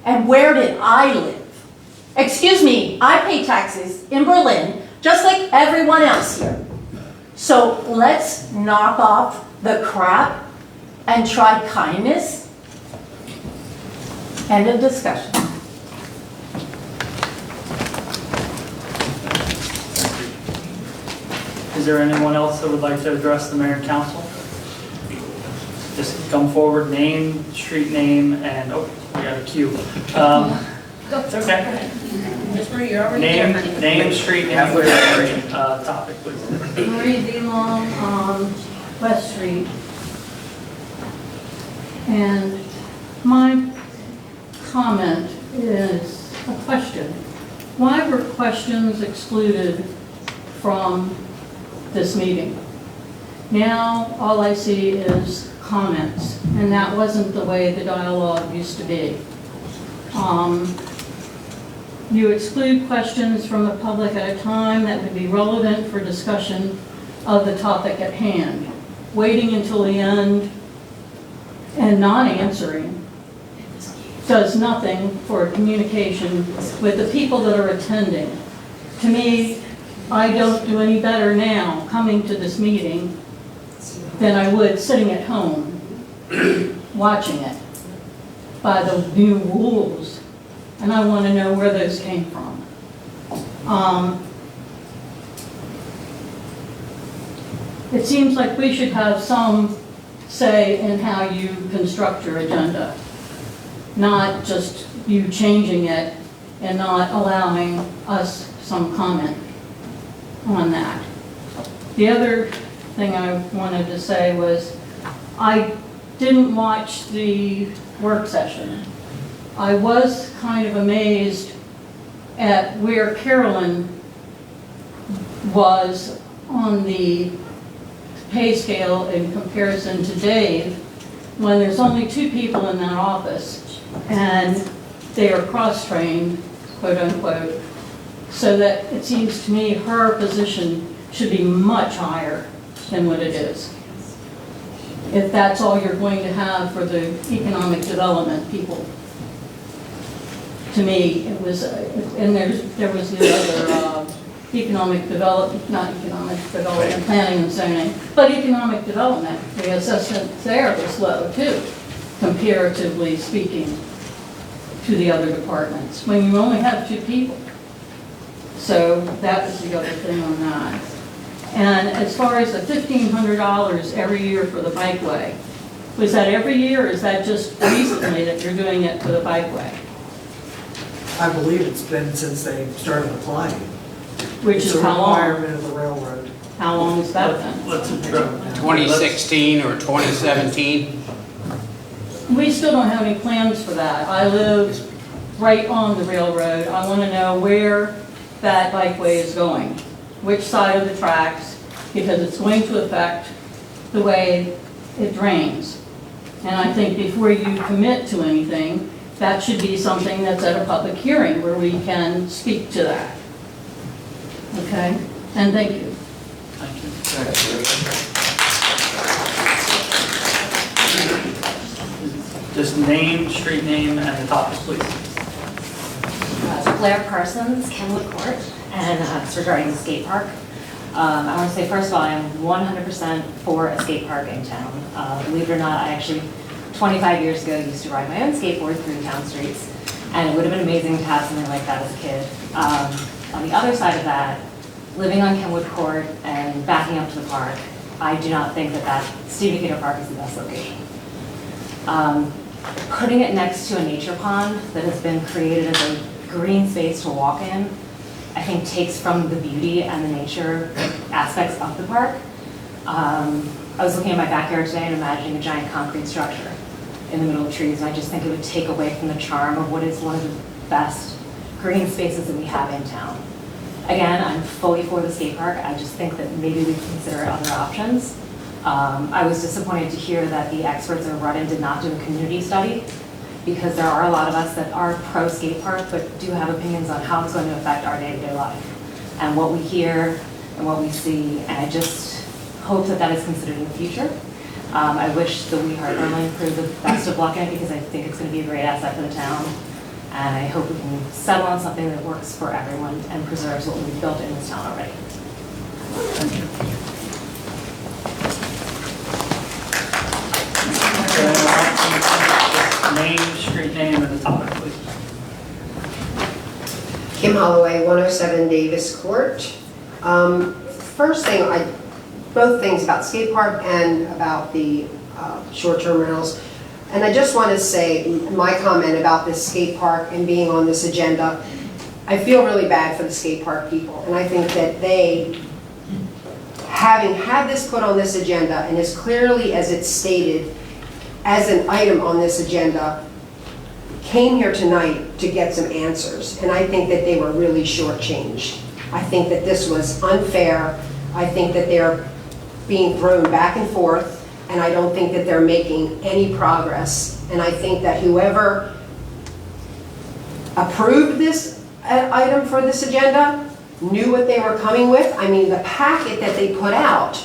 And where did I live? Excuse me, I pay taxes in Berlin, just like everyone else here. So let's knock off the crap and try kindness. End of discussion. Is there anyone else that would like to address the mayor and council? Just come forward, name, street name, and, oh, we got a queue. It's okay. Name, street name, for your topic, please. Marie DeLong on West Street. And my comment is a question. Why were questions excluded from this meeting? Now, all I see is comments, and that wasn't the way the dialogue used to be. You exclude questions from the public at a time that would be relevant for discussion of the topic at hand. Waiting until the end and not answering does nothing for communication with the people that are attending. To me, I don't do any better now coming to this meeting than I would sitting at home watching it by the new rules. And I want to know where those came from. It seems like we should have some say in how you construct your agenda, not just you changing it and not allowing us some comment on that. The other thing I wanted to say was I didn't watch the work session. I was kind of amazed at where Carolyn was on the pay scale in comparison to Dave, when there's only 2 people in that office and they are cross-trained, quote unquote, so that it seems to me her position should be much higher than what it is. If that's all you're going to have for the economic development people. To me, it was, and there was the other economic development, not economic development, planning and zoning, but economic development, the assessment there was low too, comparatively speaking to the other departments, when you only have 2 people. So that was the other thing on that. And as far as the $1,500 every year for the bikeway, was that every year, or is that just recently that you're doing it for the bikeway? I believe it's been since they started applying. Which is is how long? a requirement of the railroad. How long is that then? 2016 or 2017? We still don't have any plans for that. I live right on the railroad. I want to know where that bikeway is going, which side of the tracks, because it's going to affect the way it drains. And I think before you commit to anything, that should be something that's at a public hearing where we can speak to that. Okay? And thank you. Just name, street name, and the topic, please. Claire Carson's, Kenwood Court, and it's regarding the skate park. I want to say, first of all, I am 100% for a skate park in town. Believe it or not, I actually, 25 years ago, used to ride my own skateboard through town streets, and it would have been amazing to have something like that as a kid. On the other side of that, living on Kenwood Court and backing up to the park, I do not think that Steve Decatur Park is the best location. Putting it next to a nature pond that has been created as a green space to walk in, I think takes from the beauty and the nature aspects of the park. I was looking at my backyard today and imagining a giant concrete structure in the middle of trees, and I just think it would take away from the charm of what is one of the best green spaces that we have in town. Again, I'm fully for the skate park. I just think that maybe we consider other options. I was disappointed to hear that the experts at Rudin did not do a community study, because there are a lot of us that are pro skate park, but do have opinions on how it's going to affect our day-to-day life, and what we hear and what we see, and I just hope that that is considered in the future. I wish the We Heart Berlin crew the best of luck in it, because I think it's going to be a great asset for the town, and I hope we can settle on something that works for everyone and preserves what we've built in this town already. Thank you. Name, street name, and the topic, please. Kim Holloway, 107 Davis Court. First thing, both things about skate park and about the short-term rentals. And I just want to say my comment about this skate park and being on this agenda. I feel really bad for the skate park people, and I think that they, having had this put on this agenda, and as clearly as it's stated as an item on this agenda, came here tonight to get some answers, and I think that they were really shortchanged. I think that this was unfair. I think that they're being thrown back and forth, and I don't think that they're making any progress. And I think that whoever approved this item for this agenda knew what they were coming with. I mean, the packet that they put out,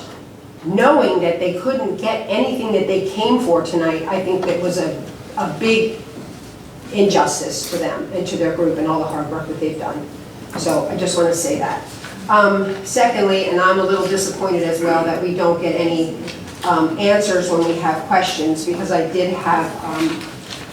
knowing that they couldn't get anything that they came for tonight, I think that was a big injustice for them and to their group and all the hard work that they've done. So I just want to say that. Secondly, and I'm a little disappointed as well that we don't get any answers when we have questions, because I did have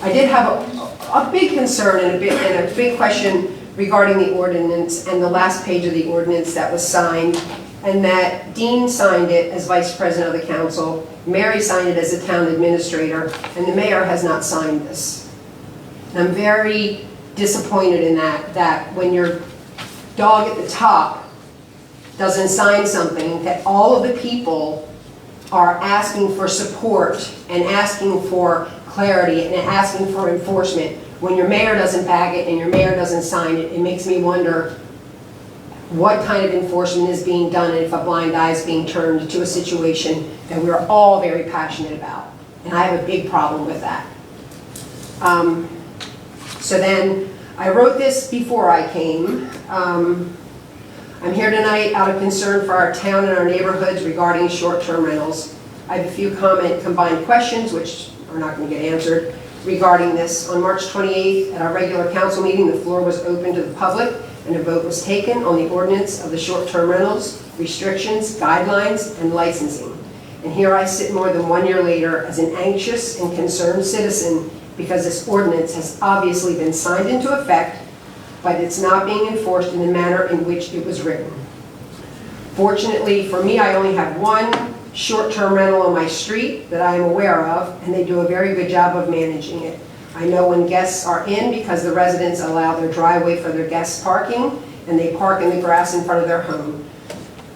a big concern and a big question regarding the ordinance and the last page of the ordinance that was signed, and that Dean signed it as vice president of the council, Mary signed it as a town administrator, and the mayor has not signed this. And I'm very disappointed in that when your dog at the top doesn't sign something, that all of the people are asking for support and asking for clarity and asking for enforcement. When your mayor doesn't bag it and your mayor doesn't sign it, it makes me wonder what kind of enforcement is being done and if a blind eye is being turned to a situation that we're all very passionate about. And I have a big problem with that. So then, I wrote this before I came. I'm here tonight out of concern for our town and our neighborhoods regarding short-term rentals. I have a few combined questions, which are not going to get answered, regarding this. On March 28th, at our regular council meeting, the floor was open to the public, and a vote was taken on the ordinance of the short-term rentals, restrictions, guidelines, and licensing. And here I sit more than 1 year later as an anxious and concerned citizen, because this ordinance has obviously been signed into effect, but it's not being enforced in the manner in which it was written. Fortunately for me, I only have one short-term rental on my street that I am aware of, and they do a very good job of managing it. I know when guests are in, because the residents allow their driveway for their guests parking, and they park in the grass in front of their home.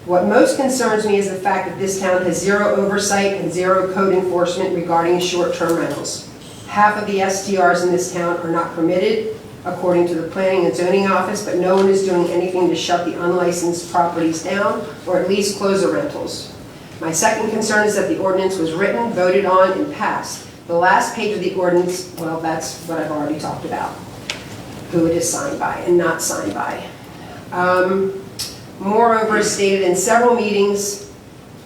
What most concerns me is the fact that this town has zero oversight and zero code enforcement regarding short-term rentals. Half of the STRs in this town are not permitted, according to the Planning and Zoning Office, but no one is doing anything to shut the unlicensed properties down, or at least close the rentals. My second concern is that the ordinance was written, voted on, and passed. The last page of the ordinance, well, that's what I've already talked about, who it is signed by and not signed by. Moreover, as stated in several meetings,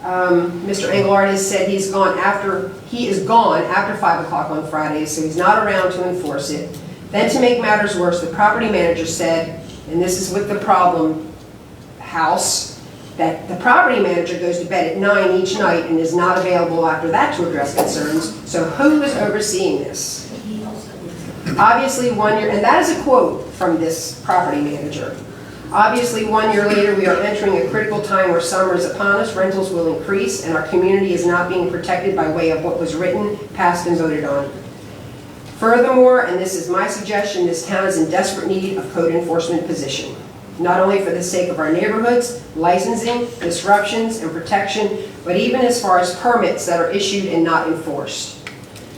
Mr. Engelhardt has said he is gone after 5 o'clock on Fridays, so he's not around to enforce it. Then, to make matters worse, the property manager said, and this is with the problem house, that the property manager goes to bed at 9 each night and is not available after that to address concerns. So who is overseeing this? Obviously 1 year, and that is a quote from this property manager. Obviously 1 year later, we are entering a critical time where summer is upon us, rentals will increase, and our community is not being protected by way of what was written, passed, and voted on. Furthermore, and this is my suggestion, this town is in desperate need of code enforcement position. Not only for the sake of our neighborhoods, licensing, disruptions, and protection, but even as far as permits that are issued and not enforced.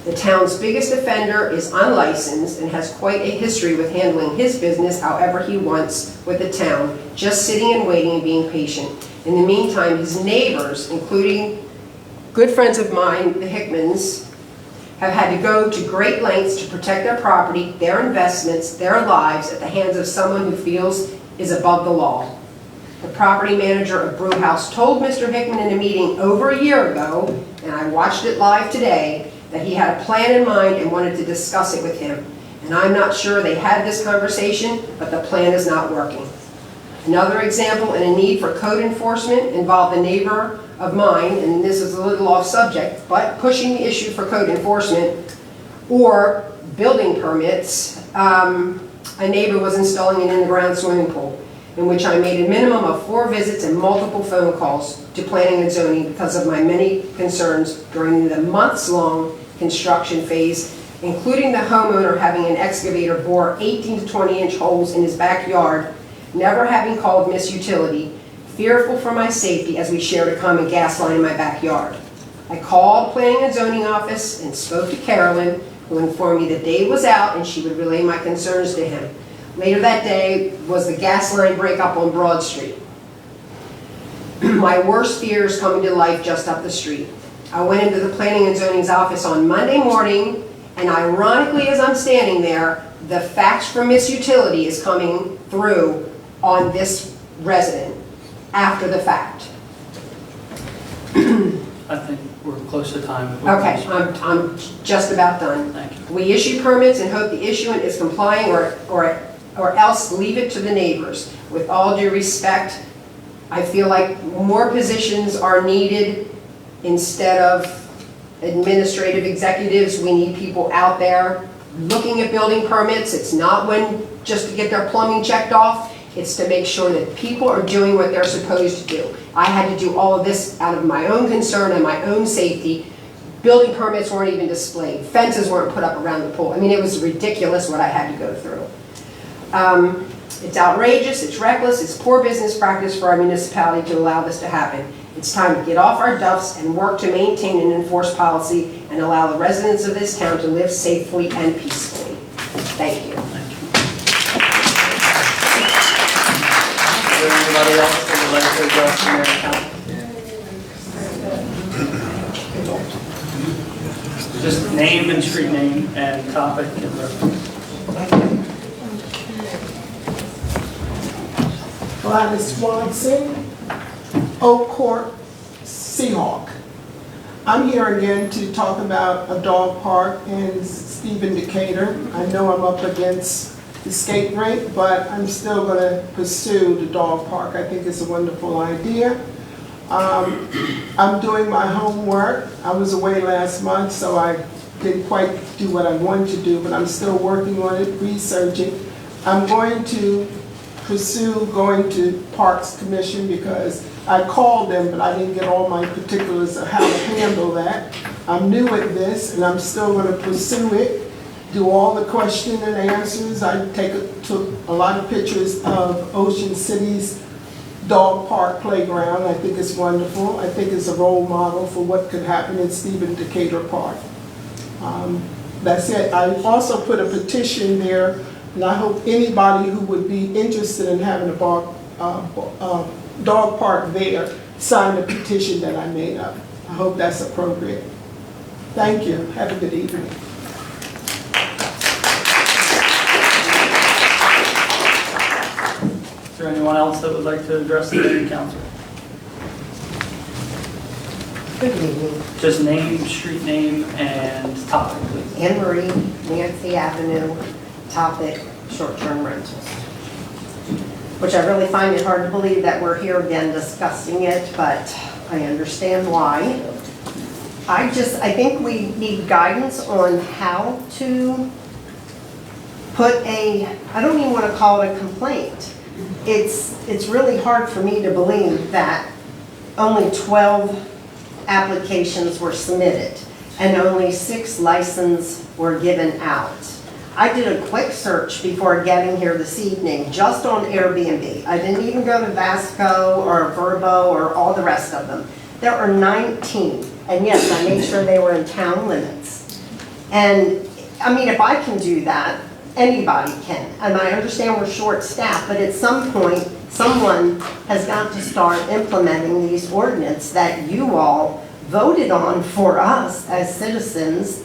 The town's biggest offender is unlicensed and has quite a history with handling his business however he wants with the town, just sitting and waiting and being patient. In the meantime, his neighbors, including good friends of mine, the Hickmans, have had to go to great lengths to protect their property, their investments, their lives at the hands of someone who feels is above the law. The property manager of Brew House told Mr. Hickman in a meeting over a year ago, and I watched it live today, that he had a plan in mind and wanted to discuss it with him. And I'm not sure they had this conversation, but the plan is not working. Another example and a need for code enforcement involved a neighbor of mine, and this is a little off subject, but pushing the issue for code enforcement or building permits. A neighbor was installing an in-the-ground swimming pool, in which I made a minimum of 4 visits and multiple phone calls to planning and zoning because of my many concerns during the months-long construction phase, including the homeowner having an excavator bore 18 to 20-inch holes in his backyard, never having called Miss Utility, fearful for my safety as we shared a common gas line in my backyard. I called planning and zoning office and spoke to Carolyn, who informed me that Dave was out and she would relay my concerns to him. Later that day was the gas line breakup on Broad Street. My worst fears coming to life just up the street. I went into the planning and zoning's office on Monday morning, and ironically as I'm standing there, the fax from Miss Utility is coming through on this resident after the fact. I think we're close to time. Okay, I'm just about done. Thank you. We issue permits and hope the issuant is complying or else leave it to the neighbors. With all due respect, I feel like more positions are needed instead of administrative executives. We need people out there looking at building permits. It's not just to get their plumbing checked off. It's to make sure that people are doing what they're supposed to do. I had to do all of this out of my own concern and my own safety. Building permits weren't even displayed. Fences weren't put up around the pool. I mean, it was ridiculous what I had to go through. It's outrageous, it's reckless, it's poor business practice for our municipality to allow this to happen. It's time to get off our duffs and work to maintain and enforce policy and allow the residents of this town to live safely and peacefully. Thank you. Is there anybody else that would like to address the mayor and council? Just name and street name and topic and reference. Gladys Swanson, Oak Court, Seahawk. I'm here again to talk about a dog park in Stephen Decatur. I know I'm up against the skate rink, but I'm still going to pursue the dog park. I think it's a wonderful idea. I'm doing my homework. I was away last month, so I didn't quite do what I wanted to do, but I'm still working on it, researching. I'm going to pursue going to Parks Commission because I called them, but I didn't get all my particulars of how to handle that. I'm new at this, and I'm still going to pursue it, do all the question and answers. I took a lot of pictures of Ocean City's dog park playground. I think it's wonderful. I think it's a role model for what could happen in Stephen Decatur Park. That's it. I also put a petition there, and I hope anybody who would be interested in having a dog park there sign the petition that I made up. I hope that's appropriate. Thank you. Have a good evening. Is there anyone else that would like to address the mayor and council? Good evening. Just name, street name, and topic, please. Anne Marie, Nancy Avenue, topic, short-term rentals. Which I really find it hard to believe that we're here again discussing it, but I understand why. I think we need guidance on how to put I don't even want to call it a complaint. It's really hard for me to believe that only 12 applications were submitted and only 6 licenses were given out. I did a quick search before getting here this evening just on Airbnb. I didn't even go to Vasco or Verbo or all the rest of them. There are 19, and yes, I made sure they were in town limits. And I mean, if I can do that, anybody can. And I understand we're short-staffed, but at some point, someone has got to start implementing these ordinances that you all voted on for us as citizens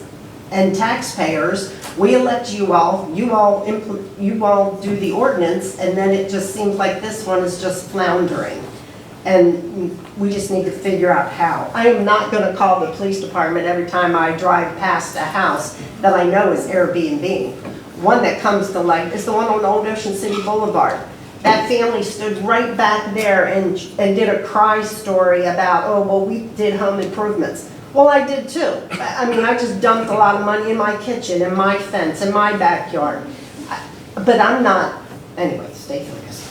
and taxpayers. We elect you all do the ordinance, and then it just seems like this one is just floundering. And we just need to figure out how. I am not gonna call the police department every time I drive past a house that I know is Airbnb. One that comes to light is the one on Old Ocean City Boulevard. That family stood right back there and did a cry story about, oh, well, we did home improvements. Well, I did too. I mean, I just dumped a lot of money in my kitchen, in my fence, in my backyard. But I'm not, anyway, stay focused.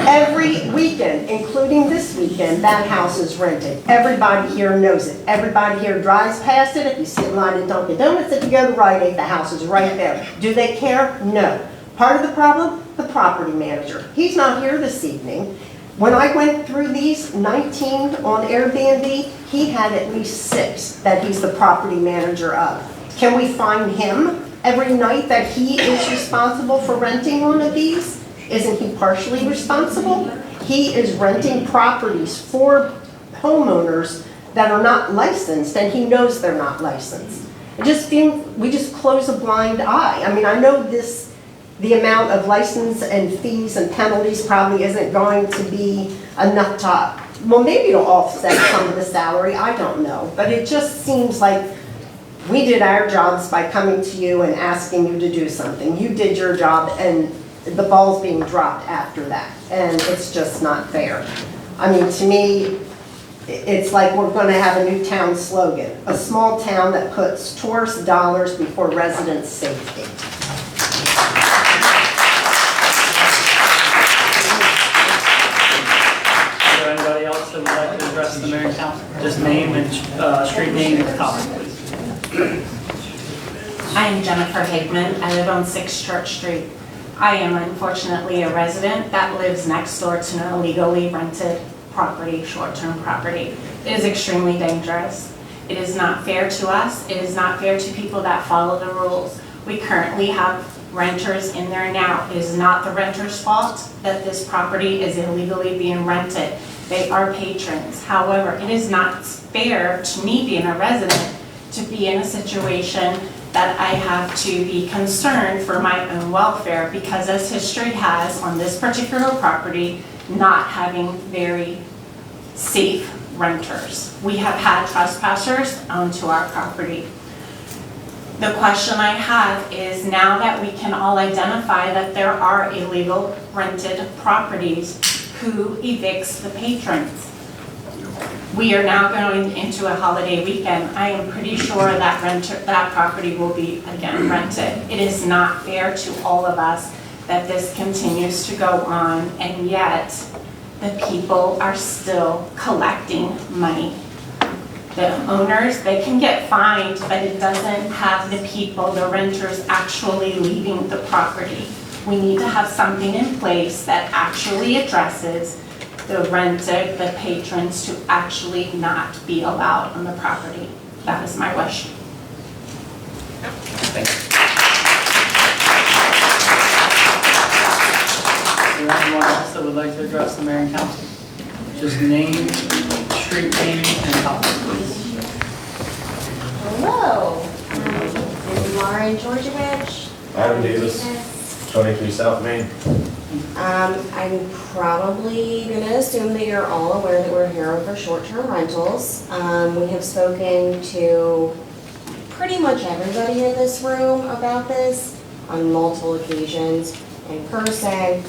Every weekend, including this weekend, that house is rented. Everybody here knows it. Everybody here drives past it. If you see a line at Dunkin' Donuts, if you go to Rite Aid, the house is right there. Do they care? No. Part of the problem, the property manager. He's not here this evening. When I went through these 19 on Airbnb, he had at least 6 that he's the property manager of. Can we find him every night that he is responsible for renting one of these? Isn't he partially responsible? He is renting properties for homeowners that are not licensed, and he knows they're not licensed. It just feels we just close a blind eye. I mean, I know the amount of license and fees and penalties probably isn't going to be enough to, well, maybe it'll offset some of the salary, I don't know. But it just seems like we did our jobs by coming to you and asking you to do something. You did your job, and the ball's being dropped after that. And it's just not fair. I mean, to me, it's like we're going to have a new town slogan. A small town that puts tourist dollars before residents' safety. Anybody else that would like to address the mayor and council? Just name and street name and comment, please. I am Jennifer Higman. I live on 6 Church Street. I am unfortunately a resident that lives next door to an illegally rented property, short-term property. It is extremely dangerous. It is not fair to us. It is not fair to people that follow the rules. We currently have renters in there now. It is not the renter's fault that this property is illegally being rented. They are patrons. However, it is not fair to me being a resident to be in a situation that I have to be concerned for my own welfare because as history has on this particular property, not having very safe renters. We have had trespassers onto our property. The question I have is now that we can all identify that there are illegal rented properties, who evicts the patrons? We are now going into a holiday weekend. I am pretty sure that property will be again rented. It is not fair to all of us that this continues to go on, and yet the people are still collecting money. The owners, they can get fined, but it doesn't have the people, the renters, actually leaving the property. We need to have something in place that actually addresses the renter, the patrons, to actually not be allowed on the property. That is my wish. Thank you. Is there anyone else that would like to address the mayor and council? Just name, street name, and comment, please. Hello, I'm Lauren Georgievich. Adam Davis, 23 South Main. I'm probably going to assume that you're all aware that we're here for short-term rentals. We have spoken to pretty much everybody in this room about this on multiple occasions, in person,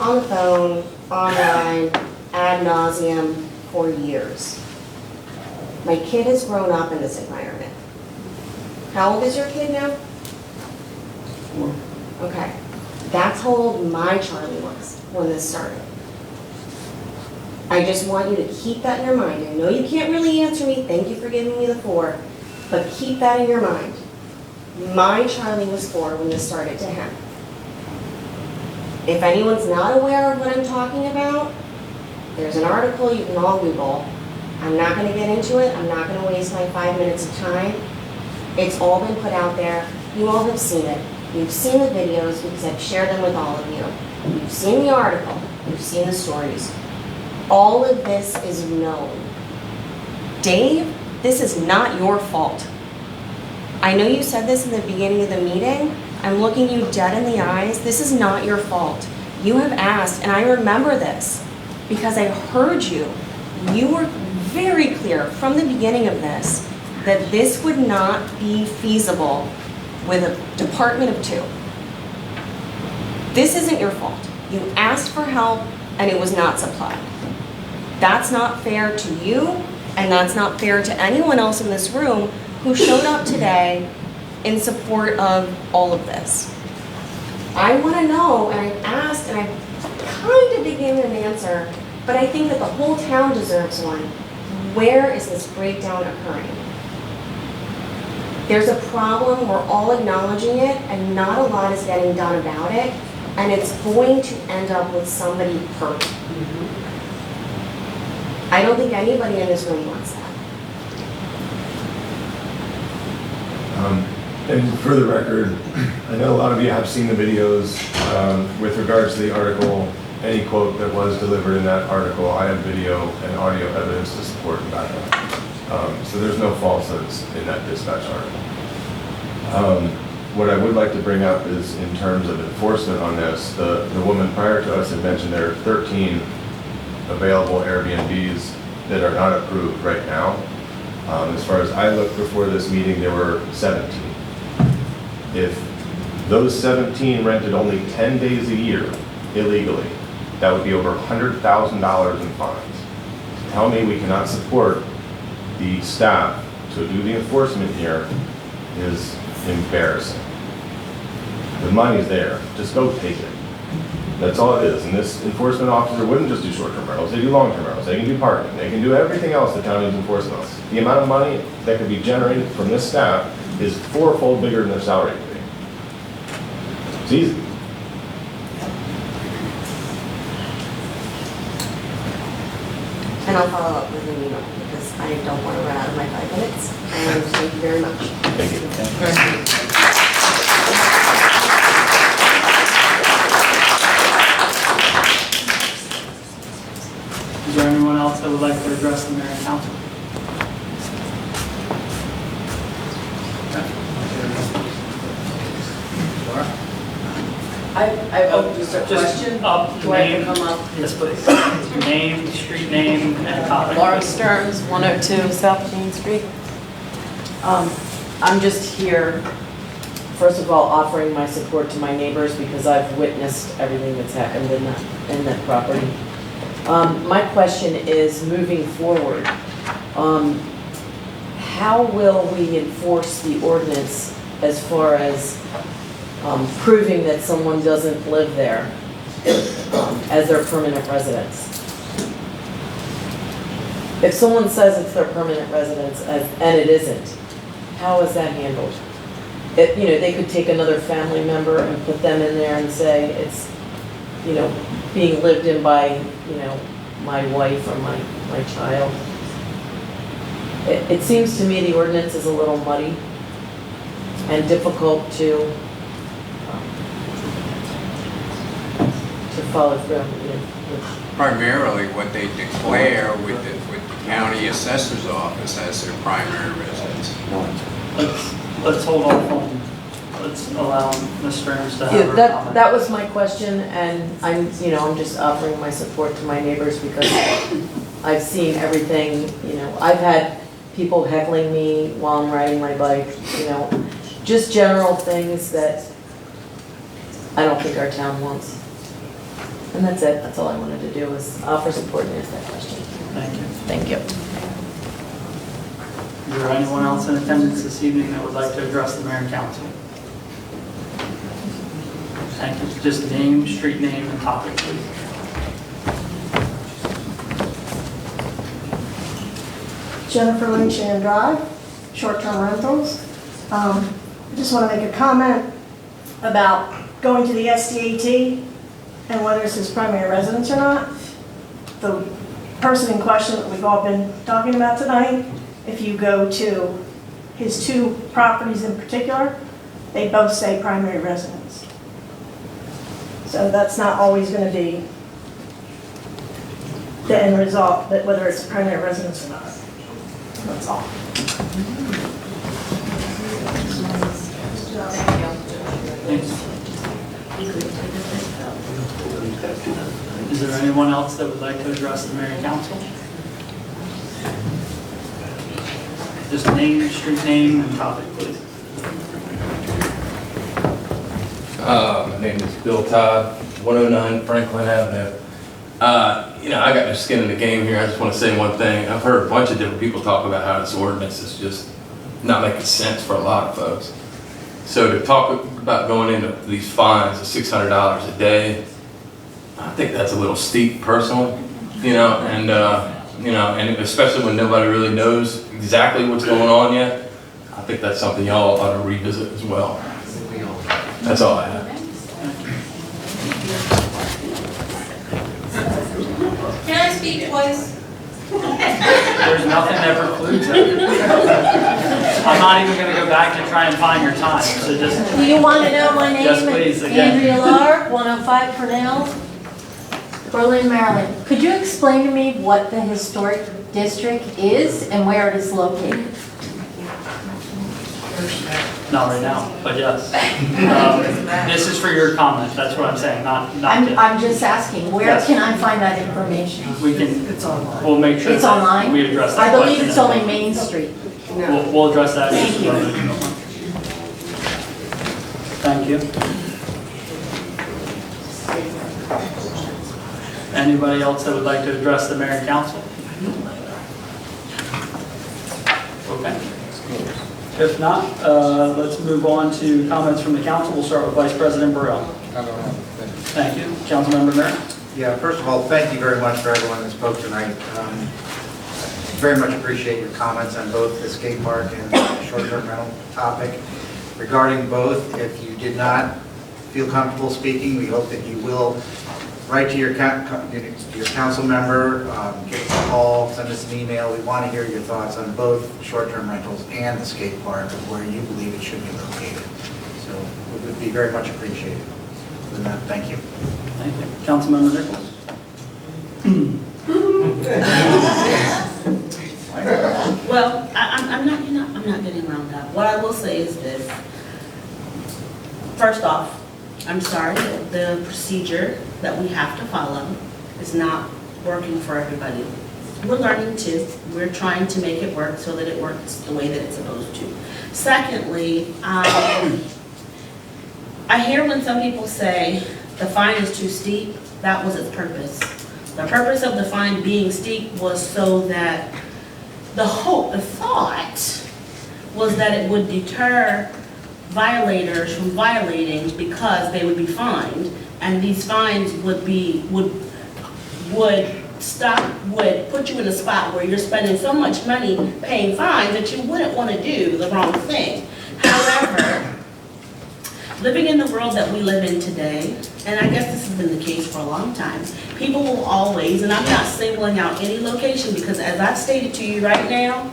on the phone, online, ad nauseum, for years. My kid has grown up in this environment. How old is your kid now? 4. Okay. That's how old my Charlie was when this started. I just want you to keep that in your mind. I know you can't really answer me. Thank you for giving me the 4. But keep that in your mind. My Charlie was 4 when this started to happen. If anyone's not aware of what I'm talking about, there's an article you can all Google. I'm not going to get into it. I'm not going to waste my 5 minutes of time. It's all been put out there. You all have seen it. You've seen the videos because I've shared them with all of you. You've seen the article. You've seen the stories. All of this is known. Dave, this is not your fault. I know you said this in the beginning of the meeting. I'm looking you dead in the eyes. This is not your fault. You have asked, and I remember this because I heard you. You were very clear from the beginning of this that this would not be feasible with a department of 2. This isn't your fault. You asked for help and it was not supplied. That's not fair to you, and that's not fair to anyone else in this room who showed up today in support of all of this. I want to know, and I've asked, and I've kind of been given an answer, but I think that the whole town deserves one. Where is this breakdown occurring? There's a problem, we're all acknowledging it, and not a lot is getting done about it, and it's going to end up with somebody hurt. I don't think anybody in this room wants that. And for the record, I know a lot of you have seen the videos with regards to the article. Any quote that was delivered in that article, I have video and audio evidence to support and back up. So there's no falsehoods in that dispatch article. What I would like to bring up is in terms of enforcement on this, the woman prior to us had mentioned there are 13 available Airbnbs that are not approved right now. As far as I looked before this meeting, there were 17. If those 17 rented only 10 days a year illegally, that would be over $100,000 in fines. To tell me we cannot support the staff to do the enforcement here is embarrassing. The money's there, just go take it. That's all it is. And this enforcement officer wouldn't just do short-term rentals, they do long-term rentals, they can do parking, they can do everything else the county is enforcing on. The amount of money that could be generated from this staff is 4-fold bigger than their salary could be. It's easy. And I'll follow up with an email because I don't want to run out of my 5 minutes. And thank you very much. Thank you. Thank you. Is there anyone else that would like to address the mayor and council? Just a question. Up, Do I have name, to come up? yes, please. Name, street name, and topic. Laura Stearns, 102 South Main Street. I'm just here, first of all, offering my support to my neighbors because I've witnessed everything that's happened in that property. My question is, moving forward, how will we enforce the ordinance as far as proving that someone doesn't live there as their permanent residence? If someone says it's their permanent residence and it isn't, how is that handled? They could take another family member and put them in there and say it's, being lived in by, my wife or my child. It seems to me the ordinance is a little muddy and difficult to follow through. Primarily what they declare with the county assessor's office as their primary residence. Let's hold off on, let's allow Ms. Stearns to have her comment. That was my question, and I'm just offering my support to my neighbors because I've seen everything, I've had people heckling me while I'm riding my bike, just general things that I don't think our town wants. And that's it. That's all I wanted to do was offer support and answer that question. Thank you. Thank you. Is there anyone else in attendance this evening that would like to address the mayor and council? Thank you. Just name, street name, and topic, please. Jennifer Lynch and Drive, short-term rentals. I just want to make a comment about going to the SDAT and whether it's his primary residence or not. The person in question that we've all been talking about tonight, if you go to his 2 properties in particular, they both say primary residence. So that's not always going to be the end result, but whether it's a primary residence or not. That's all. Is there anyone else that would like to address the mayor and council? Just name, street name, and topic, please. My name is Bill Todd, 109 Franklin Avenue. I got no skin in the game here. I just want to say one thing. I've heard a bunch of different people talk about how this ordinance is just not making sense for a lot of folks. So to talk about going into these fines of $600 a day, I think that's a little steep personally, and especially when nobody really knows exactly what's going on yet. I think that's something y'all ought to revisit as well. That's all I have. Can I speak twice? There's nothing that precludes that. I'm not even gonna go back to try and find your time, so just. Do you want to know my name? Yes, please, again. Andrea Lahr, 105 Cornell, Berlin, Maryland. Could you explain to me what the historic district is and where it is located? Not right now, but yes. This is for your comment, that's what I'm saying, not to. I'm just asking, where Yes. can I find that information? We can, It's online. we'll make sure. It's that online? We address that I believe question it's in a only moment. Main Street. We'll address that. Thank you. Thank you. Anybody else that would like to address the mayor and council? Okay. If not, let's move on to comments from the council. We'll start with Vice President Burrell. I don't know. Thank you. Councilmember Merritt. Yeah, first of all, thank you very much for everyone that spoke tonight. Very much appreciate your comments on both the skate park and the short-term rental topic. Regarding both, if you did not feel comfortable speaking, we hope that you will write to your council member, give us a call, send us an email. We want to hear your thoughts on both short-term rentals and the skate park, of where you believe it should be located. So it would be very much appreciated. Other than that, thank you. Thank you. Councilmember Nichols. Well, I'm not getting around that. What I will say is this. First off, I'm sorry that the procedure that we have to follow is not working for everybody. We're learning too. We're trying to make it work so that it works the way that it's supposed to. Secondly, I hear when some people say the fine is too steep. That was its purpose. The purpose of the fine being steep was so that the thought was that it would deter violators from violating because they would be fined, and these fines would put you in a spot where you're spending so much money paying fines that you wouldn't want to do the wrong thing. However, living in the world that we live in today, and I guess this has been the case for a long time, people will always, and I'm not singling out any location because as I've stated to you right now,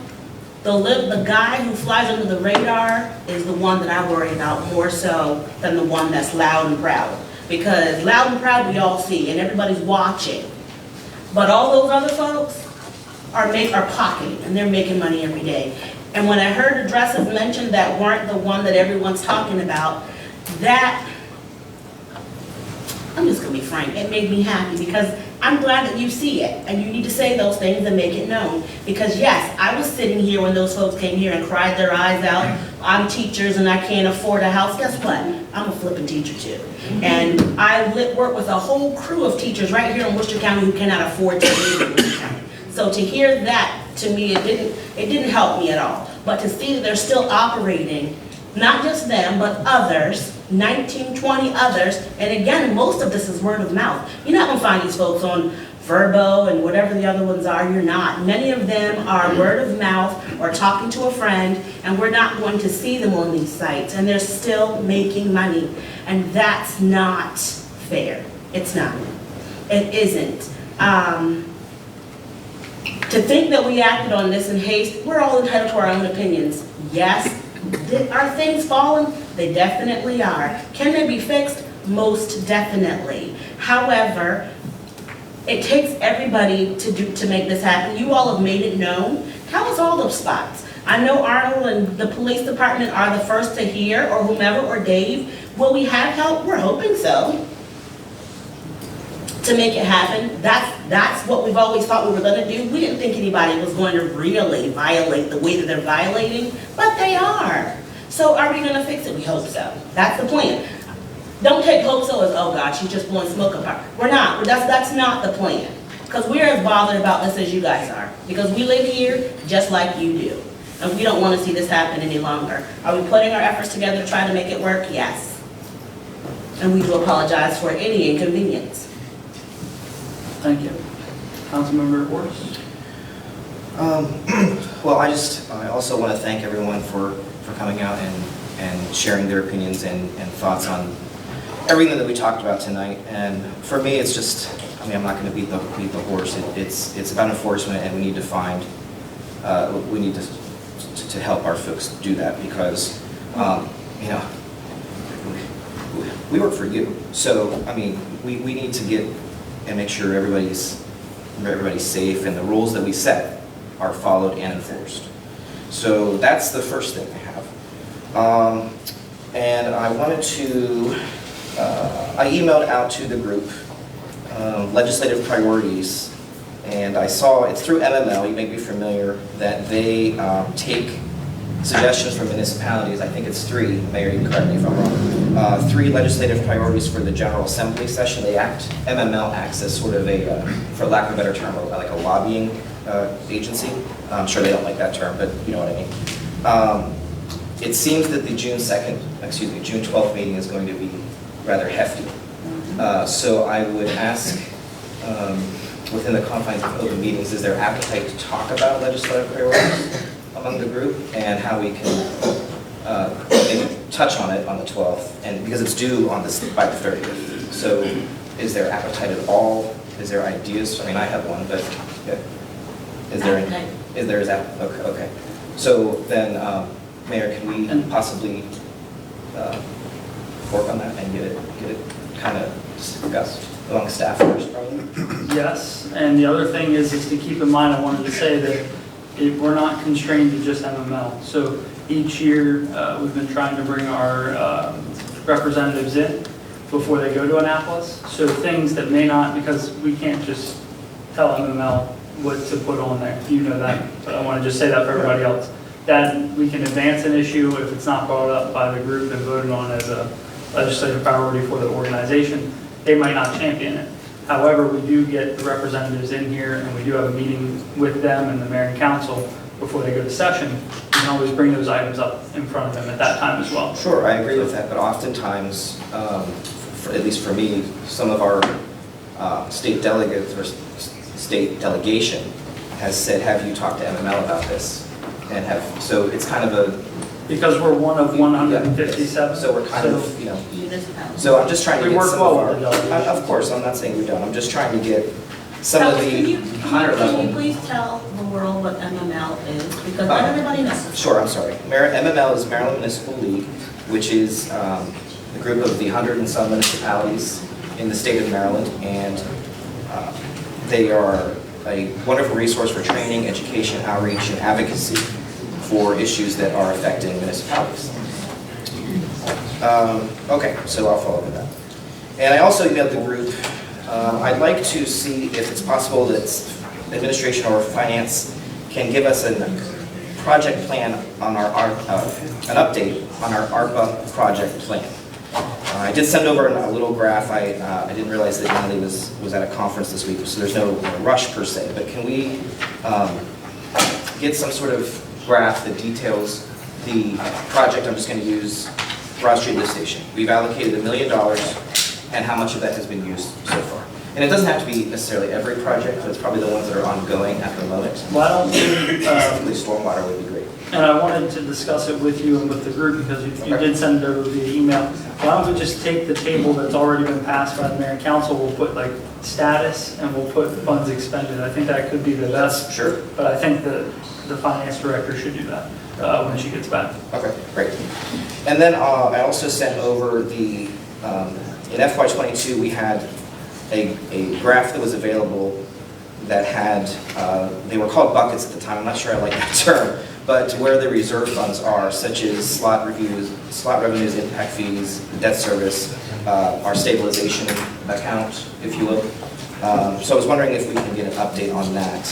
the guy who flies under the radar is the one that I worry about more so than the one that's loud and proud. Because loud and proud we all see and everybody's watching. But all those other folks are pocketing and they're making money every day. And when I heard addresses mentioned that weren't the one that everyone's talking about, that, I'm just gonna be frank, it made me happy because I'm glad that you see it and you need to say those things and make it known. Because yes, I was sitting here when those folks came here and cried their eyes out, I'm teachers and I can't afford a house. Guess what? I'm a flipping teacher too. And I work with a whole crew of teachers right here in Worcester County who cannot afford to live in Worcester County. So to hear that, to me, it didn't help me at all. But to see that they're still operating, not just them, but others, 19, 20 others, and again, most of this is word of mouth. You're not gonna find these folks on Verbo and whatever the other ones are, you're not. Many of them are word of mouth or talking to a friend, and we're not going to see them on these sites, and they're still making money. And that's not fair. It's not. It isn't. To think that we acted on this in haste, we're all entitled to our own opinions. Yes, are things falling? They definitely are. Can they be fixed? Most definitely. However, It takes everybody to make this happen. You all have made it known. Tell us all those spots. I know Arnold and the police department are the first to hear, or whomever, or Dave. Will we have help? We're hoping so. To make it happen, that's what we've always thought we were gonna do. We didn't think anybody was going to really violate the way that they're violating, but they are. So are we gonna fix it? We hope so. That's the plan. Don't take hope so as, oh God, she's just blowing smoke apart. We're not. That's not the plan. Because we're as bothered about this as you guys are. Because we live here just like you do. And we don't want to see this happen any longer. Are we putting our efforts together to try to make it work? Yes. And we do apologize for any inconvenience. Thank you. Councilmember Horace? Well, I also want to thank everyone for coming out and sharing their opinions and thoughts on everything that we talked about tonight. And for me, it's just, I mean, I'm not going to beat the horse. It's about enforcement, and we need to find, we need to help our folks do that, because, you know, we work for you. So, I mean, we need to get and make sure everybody's safe, and the rules that we set are followed and enforced. So that's the first thing I have. And I wanted to, I emailed out to the group legislative priorities, and I saw, it's through MML, you may be familiar, that they take suggestions from municipalities. I think it's 3, Mayor, you can correct me if I'm wrong. 3 legislative priorities for the General Assembly session. They MML acts as sort of a, for lack of a better term, like a lobbying agency. I'm sure they don't like that term, but you know what I mean. It seems that the June 12th meeting is going to be rather hefty. So I would ask, within the confines of open meetings, is there appetite to talk about legislative priorities among the group, and how we can maybe touch on it on the 12th, and because it's due on by the 30th. So is there appetite at all? Is there ideas? I mean, I have one, but yeah. Is that okay. So then, Mayor, can we possibly work on that and get it kind of discussed among staff first, probably? Yes, and the other thing is to keep in mind, I wanted to say that we're not constrained to just MML. So each year, we've been trying to bring our representatives in before they go to Annapolis. So things that may not, because we can't just tell MML what to put on there. You know that, but I want to just say that for everybody else. That we can advance an issue if it's not brought up by the group and voted on as a legislative priority for the organization. They might not champion it. However, we do get the representatives in here, and we do have a meeting with them and the mayor and council before they go to session. We can always bring those items up in front of them at that time as well. Sure, I agree with that, but oftentimes, at least for me, some of our state delegates or state delegation has said, have you talked to MML about this? And so it's kind of a... Because we're one of 157. So we're kind of, you know... So I'm just trying to get some of our... Of course, I'm not saying we don't. I'm just trying to get some of the higher level... Can you please tell the world what MML is? Because not everybody knows. Sure, I'm sorry. MML is Maryland Municipal League, which is a group of the 100 and some municipalities in the state of Maryland, and they are a wonderful resource for training, education, outreach, and advocacy for issues that are affecting municipalities. Okay, so I'll follow with that. And I also emailed the group. I'd like to see if it's possible that administration or finance can give us a project plan on an update on our ARPA project plan. I did send over a little graph. I didn't realize that Emily was at a conference this week, so there's no rush per se, but can we get some sort of graph that details the project? I'm just going to use Broad Street Lift Station. We've allocated $1 million, and how much of that has been used so far. And it doesn't have to be necessarily every project, but it's probably the ones that are ongoing at the moment. Why don't we... Particularly stormwater would be great. And I wanted to discuss it with you and with the group, because you did send it over via email. Why don't we just take the table that's already been passed by the mayor and council, we'll put like status, and we'll put funds expended. I think that could be the best. Sure. But I think the finance director should do that when she gets back. Okay, great. And then I also sent over the, in FY22 we had a graph that was available that had, they were called buckets at the time, I'm not sure I like that term, but where the reserve funds are, such as slot revenues, impact fees, debt service, our stabilization account, if you will. So I was wondering if we can get an update on that.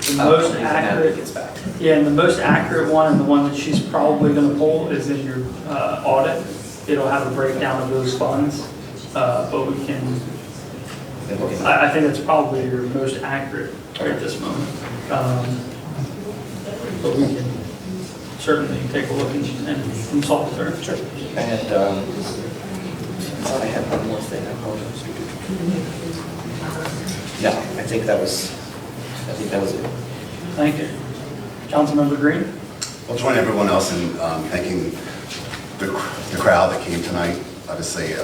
The most when accurate, that gets back. yeah, and the most accurate one, and the one that she's probably going to pull, is in your audit. It'll have a breakdown of those funds, but we can, I think that's probably your most accurate right at this moment. But we can certainly take a look and consult with her. Sure. And I thought I had one more thing, I apologize. No, I think that was it. Thank you. Councilmember Green? I'll join everyone else in thanking the crowd that came tonight. Obviously,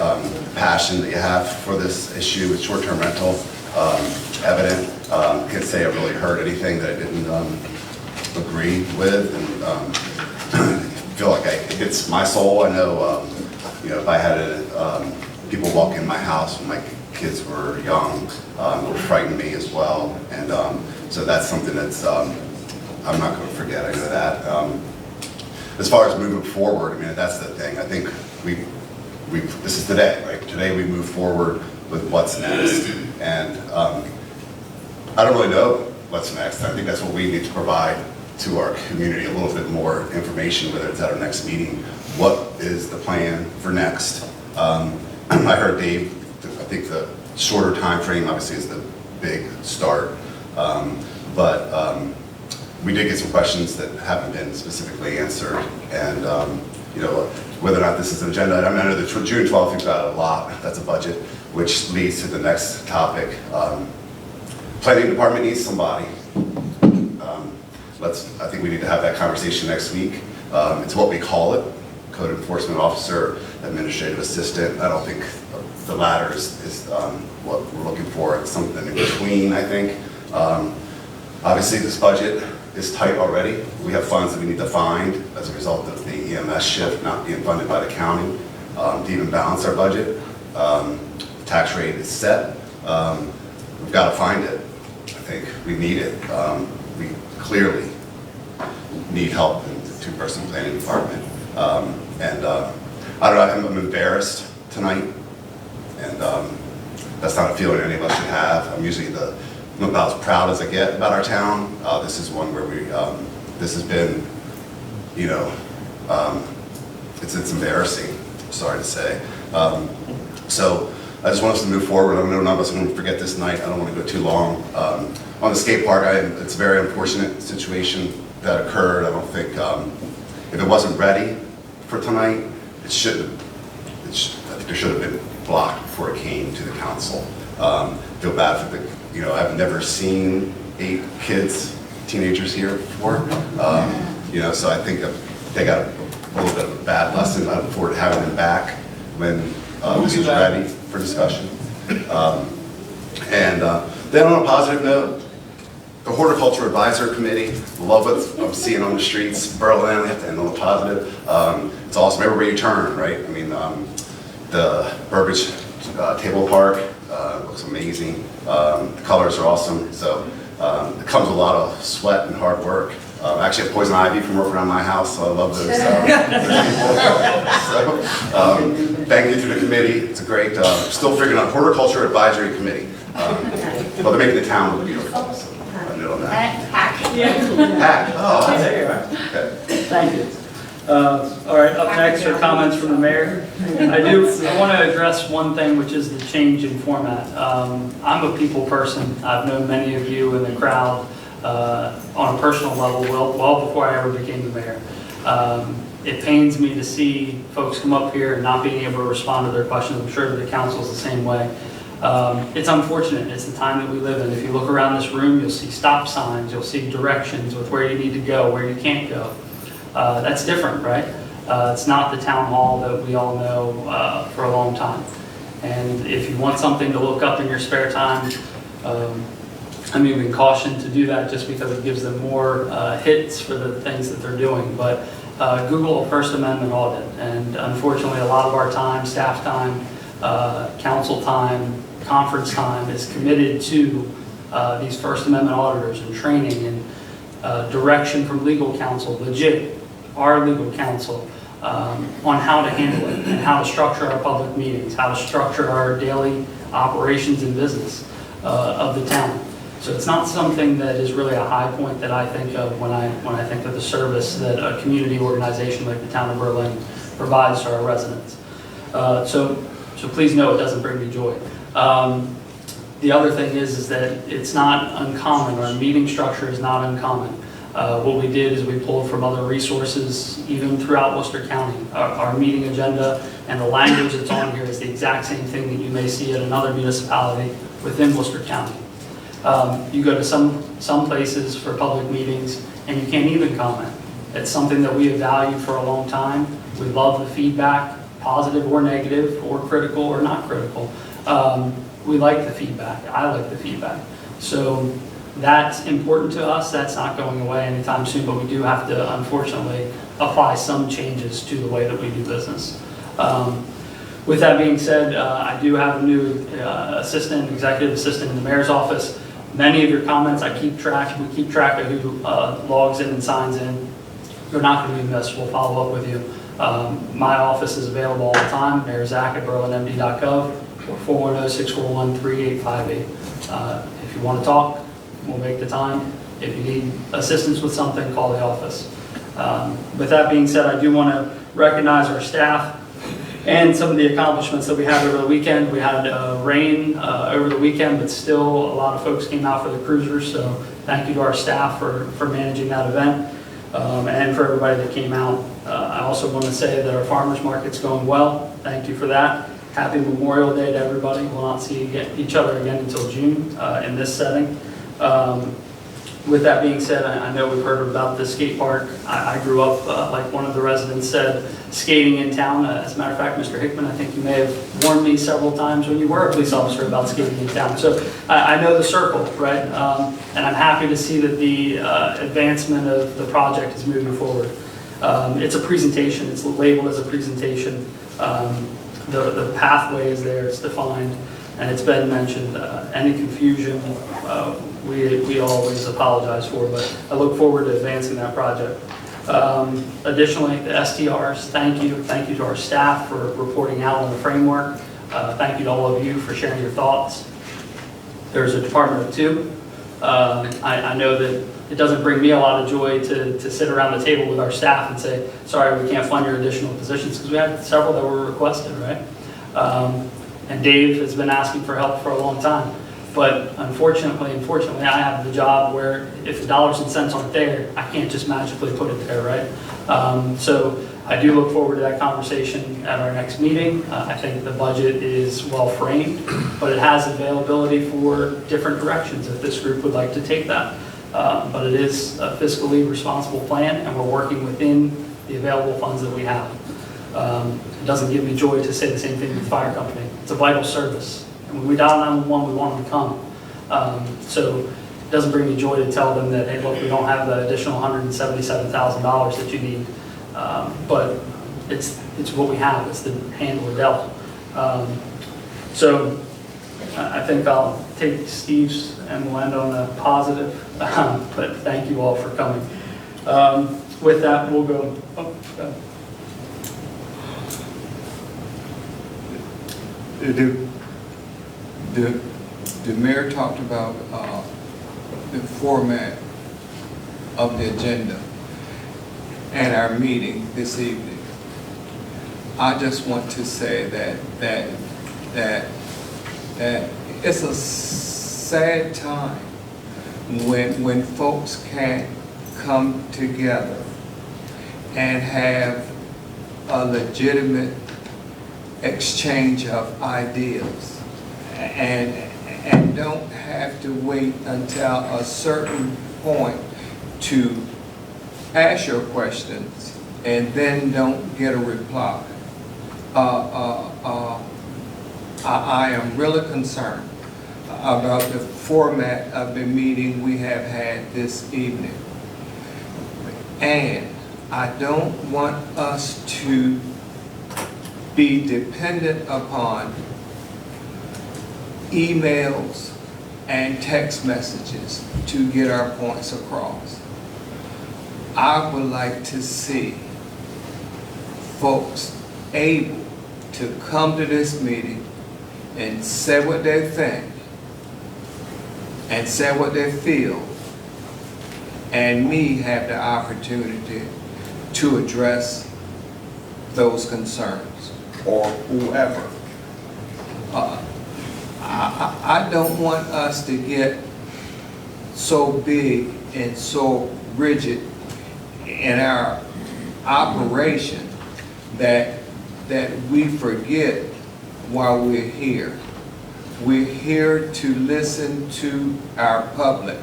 passion that you have for this issue with short-term rental, evident. Can't say I really heard anything that I didn't agree with, and feel like it hits my soul. I know, if I had people walk in my house when my kids were young, it would frighten me as well, and so that's something that's I'm not going to forget. I know that. As far as moving forward, I mean, that's the thing. I think this is today, right? Today we move forward with what's next, and I don't really know what's next. I think that's what we need to provide to our community, a little bit more information, whether it's at our next meeting. What is the plan for next? I heard Dave, I think the shorter time frame obviously is the big start, but we did get some questions that haven't been specifically answered, and whether or not this is an agenda. I mean, I know the June 12th, we've got a lot. That's a budget, which leads to the next topic. Planning department needs somebody. I think we need to have that conversation next week. It's what we call it: code enforcement officer, administrative assistant. I don't think the latter is what we're looking for. It's something in between, I think. Obviously, this budget is tight already. We have funds that we need to find as a result of the EMS shift not being funded by the county to even balance our budget. The tax rate is set. We've got to find it. I think we need it. We clearly need help in the two-person planning department. I don't know, I'm embarrassed tonight, and that's not a feeling any of us should have. I'm usually I'm about as proud as I get about our town. This is one where this has been, it's embarrassing, I'm sorry to say. So I just want us to move forward. I know none of us are going to forget this night. I don't want to go too long. On the skate park, it's a very unfortunate situation that occurred. I don't think, if it wasn't ready for tonight, I think there should have been blocked before it came to the council. Feel bad for I've never seen 8 kids, teenagers here before. So I think they got a little bit of a bad lesson. I look forward to having them back when this is ready for discussion. Then on a positive note, the Horticulture Advisory Committee, love what I'm seeing on the streets. Berlin, I have to end on a positive. It's awesome everywhere you turn, right? I mean, the Burbage Table Park looks amazing. The colors are awesome. So it comes with a lot of sweat and hard work. I actually have poison ivy from working around my house, so I love those. So thank you to the committee. It's a great, still figuring out Horticulture Advisory Committee. Well, they're making the town look beautiful. So I know that. Hack. Oh, there you are. Okay. Thank you. All right, up next are comments from the mayor. I want to address one thing, which is the change in format. I'm a people person. I've known many of you in the crowd on a personal level well before I ever became the mayor. It pains me to see folks come up here and not being able to respond to their questions. I'm sure the council's the same way. It's unfortunate. It's the time that we live in. If you look around this room, you'll see stop signs, you'll see directions with where you need to go, where you can't go. That's different, right? It's not the town hall that we all know for a long time. And if you want something to look up in your spare time, I'm even cautioned to do that just because it gives them more hits for the things that they're doing. But Google a First Amendment audit. And unfortunately, a lot of our time, staff time, council time, conference time is committed to these First Amendment auditors and training and direction from legal counsel, legit, our legal counsel, on how to handle it and how to structure our public meetings, how to structure our daily operations and business of the town. So it's not something that is really a high point that I think of when I think of the service that a community organization like the Town of Berlin provides to our residents. So please know it doesn't bring me joy. The other thing is that it's not uncommon. Our meeting structure is not uncommon. What we did is we pulled from other resources, even throughout Worcester County. Our meeting agenda and the language that's on here is the exact same thing that you may see at another municipality within Worcester County. You go to some places for public meetings and you can't even comment. It's something that we have valued for a long time. We love the feedback, positive or negative, or critical or not critical. We like the feedback. I like the feedback. So that's important to us. That's not going away anytime soon, but we do have to, unfortunately, apply some changes to the way that we do business. With that being said, I do have a new executive assistant in the mayor's office. Many of your comments, we keep track of who logs in and signs in. You're not going to be missed. We'll follow up with you. My office is available all the time, mayorzach@berlinmd.gov or 410-641-3858. If you want to talk, we'll make the time. If you need assistance with something, call the office. With that being said, I do want to recognize our staff and some of the accomplishments that we had over the weekend. We had rain over the weekend, but still a lot of folks came out for the cruisers, so thank you to our staff for managing that event and for everybody that came out. I also want to say that our farmers market's going well. Thank you for that. Happy Memorial Day to everybody. We'll not see each other again until June in this setting. With that being said, I know we've heard about the skate park. I grew up, like one of the residents said, skating in town. As a matter of fact, Mr. Hickman, I think you may have warned me several times when you were a police officer about skating in town. So I know the circle, right? And I'm happy to see that the advancement of the project is moving forward. It's a presentation. It's labeled as a presentation. The pathway is there. It's defined. And it's been mentioned. Any confusion, we always apologize for, but I look forward to advancing that project. Additionally, the STRs, thank you. Thank you to our staff for reporting out on the framework. Thank you to all of you for sharing your thoughts. There's a department of two. I know that it doesn't bring me a lot of joy to sit around the table with our staff and say, sorry, we can't fund your additional positions, because we had several that were requested, right? And Dave has been asking for help for a long time. But unfortunately, I have the job where if the dollars and cents aren't there, I can't just magically put it there, right? So I do look forward to that conversation at our next meeting. I think the budget is well framed, but it has availability for different directions if this group would like to take that. But it is a fiscally responsible plan, and we're working within the available funds that we have. It doesn't give me joy to say the same thing with the fire company. It's a vital service. And when we dial 911, we want them to come. So it doesn't bring me joy to tell them that, hey, look, we don't have the additional $177,000 that you need. But it's what we have. It's the hand we're dealt. So I think I'll take Steve's and we'll end on a positive. But thank you all for coming. With that, we'll go. The mayor talked about the format of the agenda at our meeting this evening. I just want to say that it's a sad time when folks can't come together and have a legitimate exchange of ideas and don't have to wait until a certain point to ask your questions and then don't get a reply. I am really concerned about the format of the meeting we have had this evening. And I don't want us to be dependent upon emails and text messages to get our points across. I would like to see folks able to come to this meeting and say what they think and say what they feel, and me have the opportunity to address those concerns, or whoever. I don't want us to get so big and so rigid in our operation that we forget why we're here. We're here to listen to our public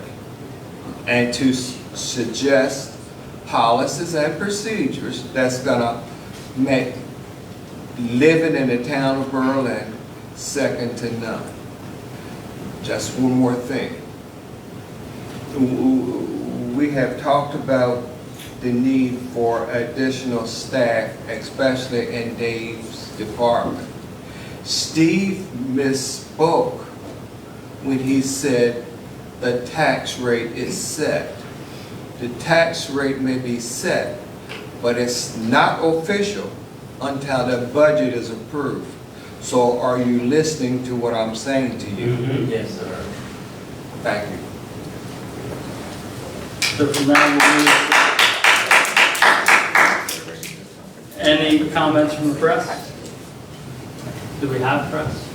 and to suggest policies and procedures that's gonna make living in the town of Berlin second to none. Just one more thing. We have talked about the need for additional staff, especially in Dave's department. Steve misspoke when he said the tax rate is set. The tax rate may be set, but it's not official until the budget is approved. So are you listening to what I'm saying to you? Yes, sir. Thank you. So from that, we'll move. Any comments from the press? Do we have press?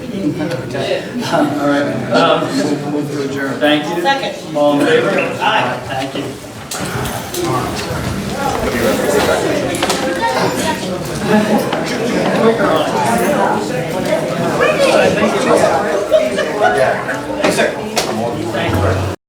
Okay. All right. Move to adjourn. Thank you. Second. All in favor? Aye. Thank you. Quicker on it.